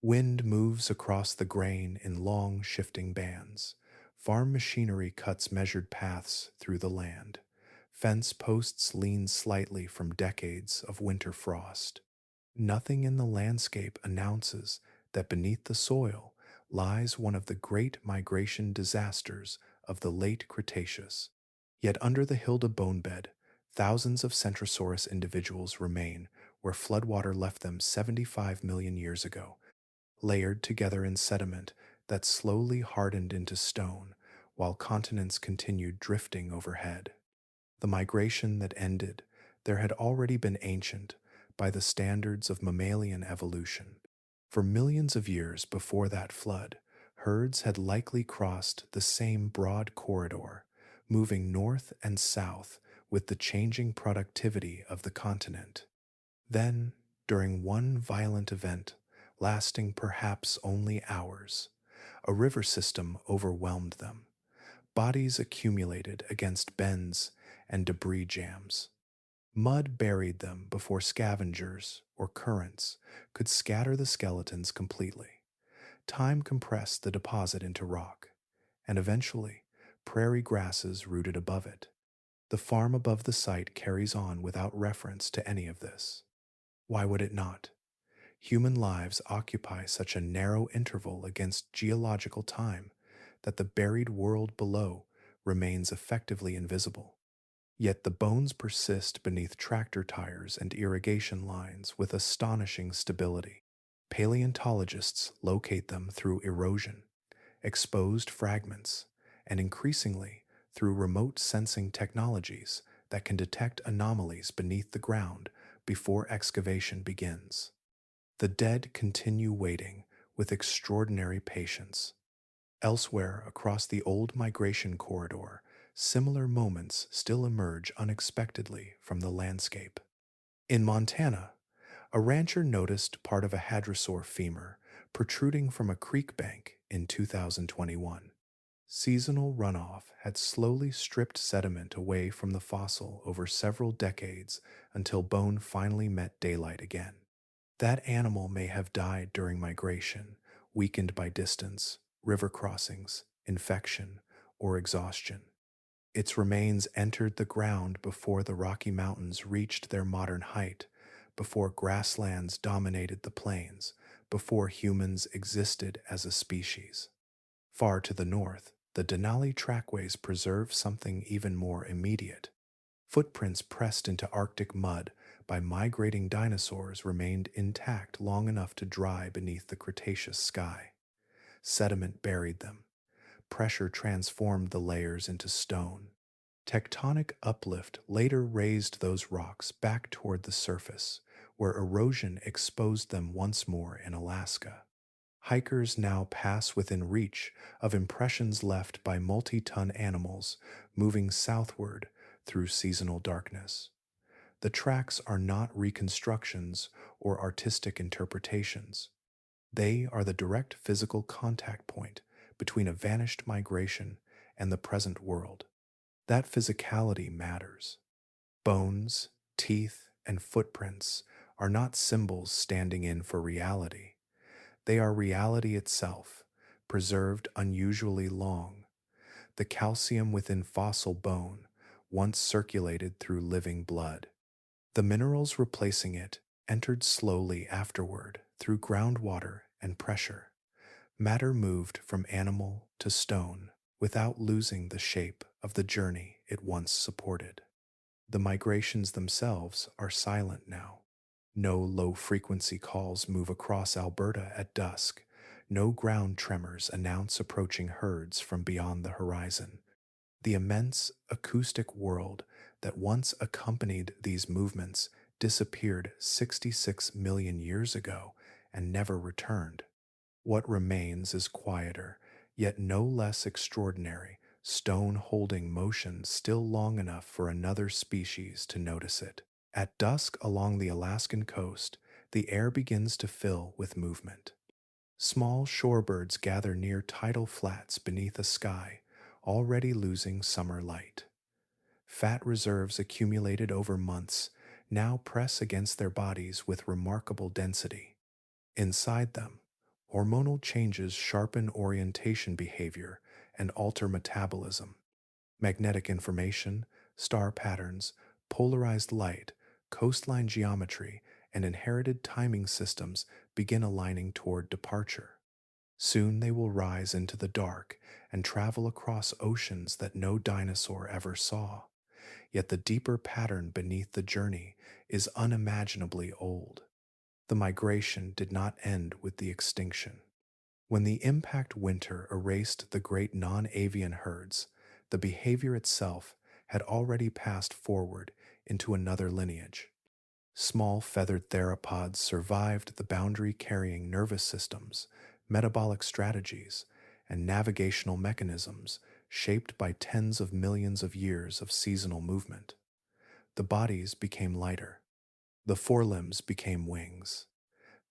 Wind moves across the grain in long, shifting bands. Farm machinery cuts measured paths through the land. Fence posts lean slightly from decades of winter frost. Nothing in the landscape announces that beneath the soil lies one of the great migration disasters of the late Cretaceous. Yet under the Hilda bonebed, thousands of Centrosaurus individuals remain where floodwater left them 75 million years ago, layered together in sediment that slowly hardened into stone while continents continued drifting overhead. The migration that ended there had already been ancient by the standards of mammalian evolution. For millions of years before that flood, herds had likely crossed the same broad corridor, moving north and south with the changing productivity of the continent. Then, during one violent event, lasting perhaps only hours, a river system overwhelmed them. Bodies accumulated against bends and debris jams. Mud buried them before scavengers or currents could scatter the skeletons completely. Time compressed the deposit into rock, and eventually, prairie grasses rooted above it. The farm above the site carries on without reference to any of this. Why would it not? Human lives occupy such a narrow interval against geological time that the buried world below remains effectively invisible. Yet the bones persist beneath tractor tires and irrigation lines with astonishing stability. Paleontologists locate them through erosion, exposed fragments, and increasingly through remote sensing technologies that can detect anomalies beneath the ground before excavation begins. The dead continue waiting with extraordinary patience. Elsewhere across the old migration corridor, similar moments still emerge unexpectedly from the landscape. In Montana, a rancher noticed part of a hadrosaur femur protruding from a creek bank in 2021. Seasonal runoff had slowly stripped sediment away from the fossil over several decades until bone finally met daylight again. That animal may have died during migration, weakened by distance, river crossings, infection, or exhaustion. Its remains entered the ground before the Rocky Mountains reached their modern height, before grasslands dominated the plains, before humans existed as a species. Far to the north, the Denali trackways preserve something even more immediate. Footprints pressed into Arctic mud by migrating dinosaurs remained intact long enough to dry beneath the Cretaceous sky. Sediment buried them. Pressure transformed the layers into stone. Tectonic uplift later raised those rocks back toward the surface, where erosion exposed them once more in Alaska. Hikers now pass within reach of impressions left by multi-ton animals moving southward through seasonal darkness. The tracks are not reconstructions or artistic interpretations. They are the direct physical contact point between a vanished migration and the present world. That physicality matters. Bones, teeth, and footprints are not symbols standing in for reality. They are reality itself, preserved unusually long. The calcium within fossil bone once circulated through living blood. The minerals replacing it entered slowly afterward through groundwater and pressure. Matter moved from animal to stone without losing the shape of the journey it once supported. The migrations themselves are silent now. No low-frequency calls move across Alberta at dusk. No ground tremors announce approaching herds from beyond the horizon. The immense acoustic world that once accompanied these movements disappeared 66 million years ago and never returned. What remains is quieter, yet no less extraordinary, stone holding motion still long enough for another species to notice it. At dusk along the Alaskan coast, the air begins to fill with movement. Small shorebirds gather near tidal flats beneath a sky already losing summer light. Fat reserves accumulated over months now press against their bodies with remarkable density. Inside them, hormonal changes sharpen orientation behavior and alter metabolism. Magnetic information, star patterns, polarized light, coastline geometry, and inherited timing systems begin aligning toward departure. Soon they will rise into the dark and travel across oceans that no dinosaur ever saw. Yet the deeper pattern beneath the journey is unimaginably old. The migration did not end with the extinction. When the impact winter erased the great non-avian herds, the behavior itself had already passed forward into another lineage. Small feathered theropods survived the boundary-carrying nervous systems, metabolic strategies, and navigational mechanisms shaped by tens of millions of years of seasonal movement. The bodies became lighter. The forelimbs became wings.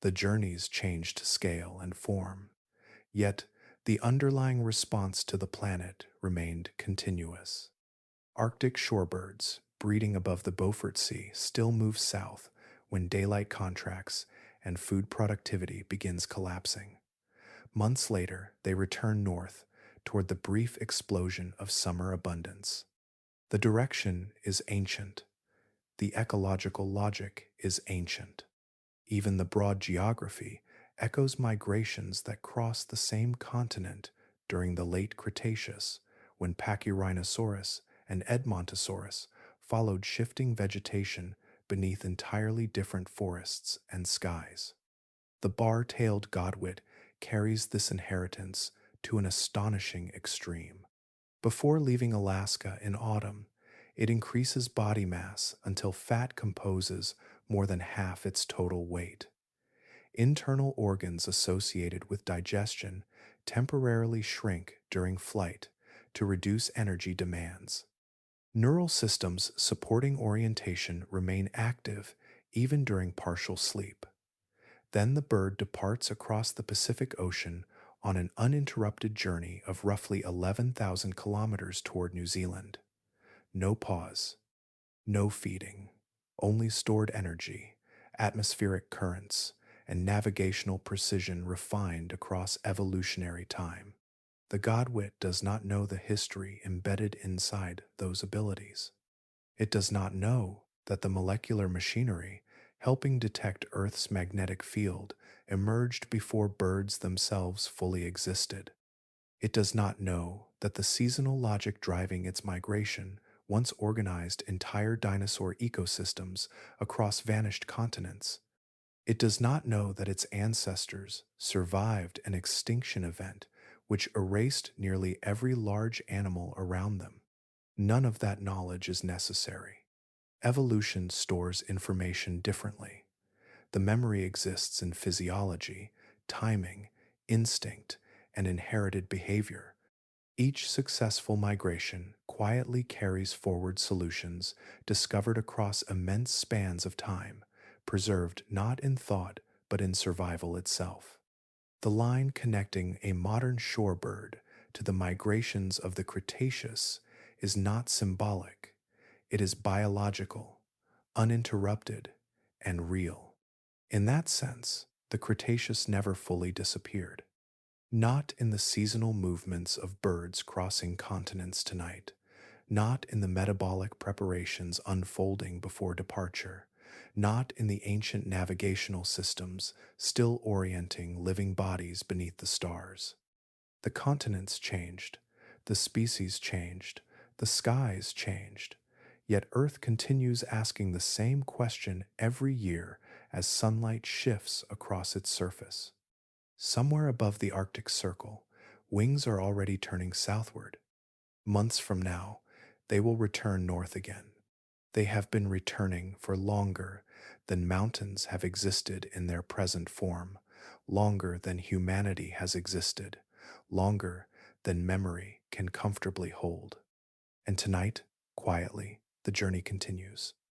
The journeys changed scale and form. Yet, the underlying response to the planet remained continuous. Arctic shorebirds, breeding above the Beaufort Sea, still move south when daylight contracts and food productivity begins collapsing. Months later, they return north toward the brief explosion of summer abundance. The direction is ancient. The ecological logic is ancient. Even the broad geography echoes migrations that cross the same continent during the Late Cretaceous, when Pachyrhinosaurus and Edmontosaurus followed shifting vegetation beneath entirely different forests and skies. The bar-tailed godwit carries this inheritance to an astonishing extreme. Before leaving Alaska in autumn, it increases body mass until fat composes more than half its total weight. Internal organs associated with digestion temporarily shrink during flight to reduce energy demands. Neural systems supporting orientation remain active even during partial sleep. Then the bird departs across the Pacific Ocean on an uninterrupted journey of roughly 11,000 kilometers toward New Zealand. No pause, no feeding, only stored energy, atmospheric currents, and navigational precision refined across evolutionary time. The godwit does not know the history embedded inside those abilities. It does not know that the molecular machinery helping detect Earth's magnetic field emerged before birds themselves fully existed. It does not know that the seasonal logic driving its migration once organized entire dinosaur ecosystems across vanished continents. It does not know that its ancestors survived an extinction event which erased nearly every large animal around them. None of that knowledge is necessary. Evolution stores information differently. The memory exists in physiology, timing, instinct, and inherited behavior. Each successful migration quietly carries forward solutions discovered across immense spans of time, preserved not in thought but in survival itself. The line connecting a modern shorebird to the migrations of the Cretaceous is not symbolic, it is biological, uninterrupted, and real. In that sense, the Cretaceous never fully disappeared. Not in the seasonal movements of birds crossing continents tonight, not in the metabolic preparations unfolding before departure, not in the ancient navigational systems still orienting living bodies beneath the stars. The continents changed, the species changed, the skies changed, yet Earth continues asking the same question every year as sunlight shifts across its surface. Somewhere above the Arctic Circle, wings are already turning southward. Months from now, they will return north again. They have been returning for longer than mountains have existed in their present form, longer than humanity has existed, longer than memory can comfortably hold. And tonight, quietly, the journey continues.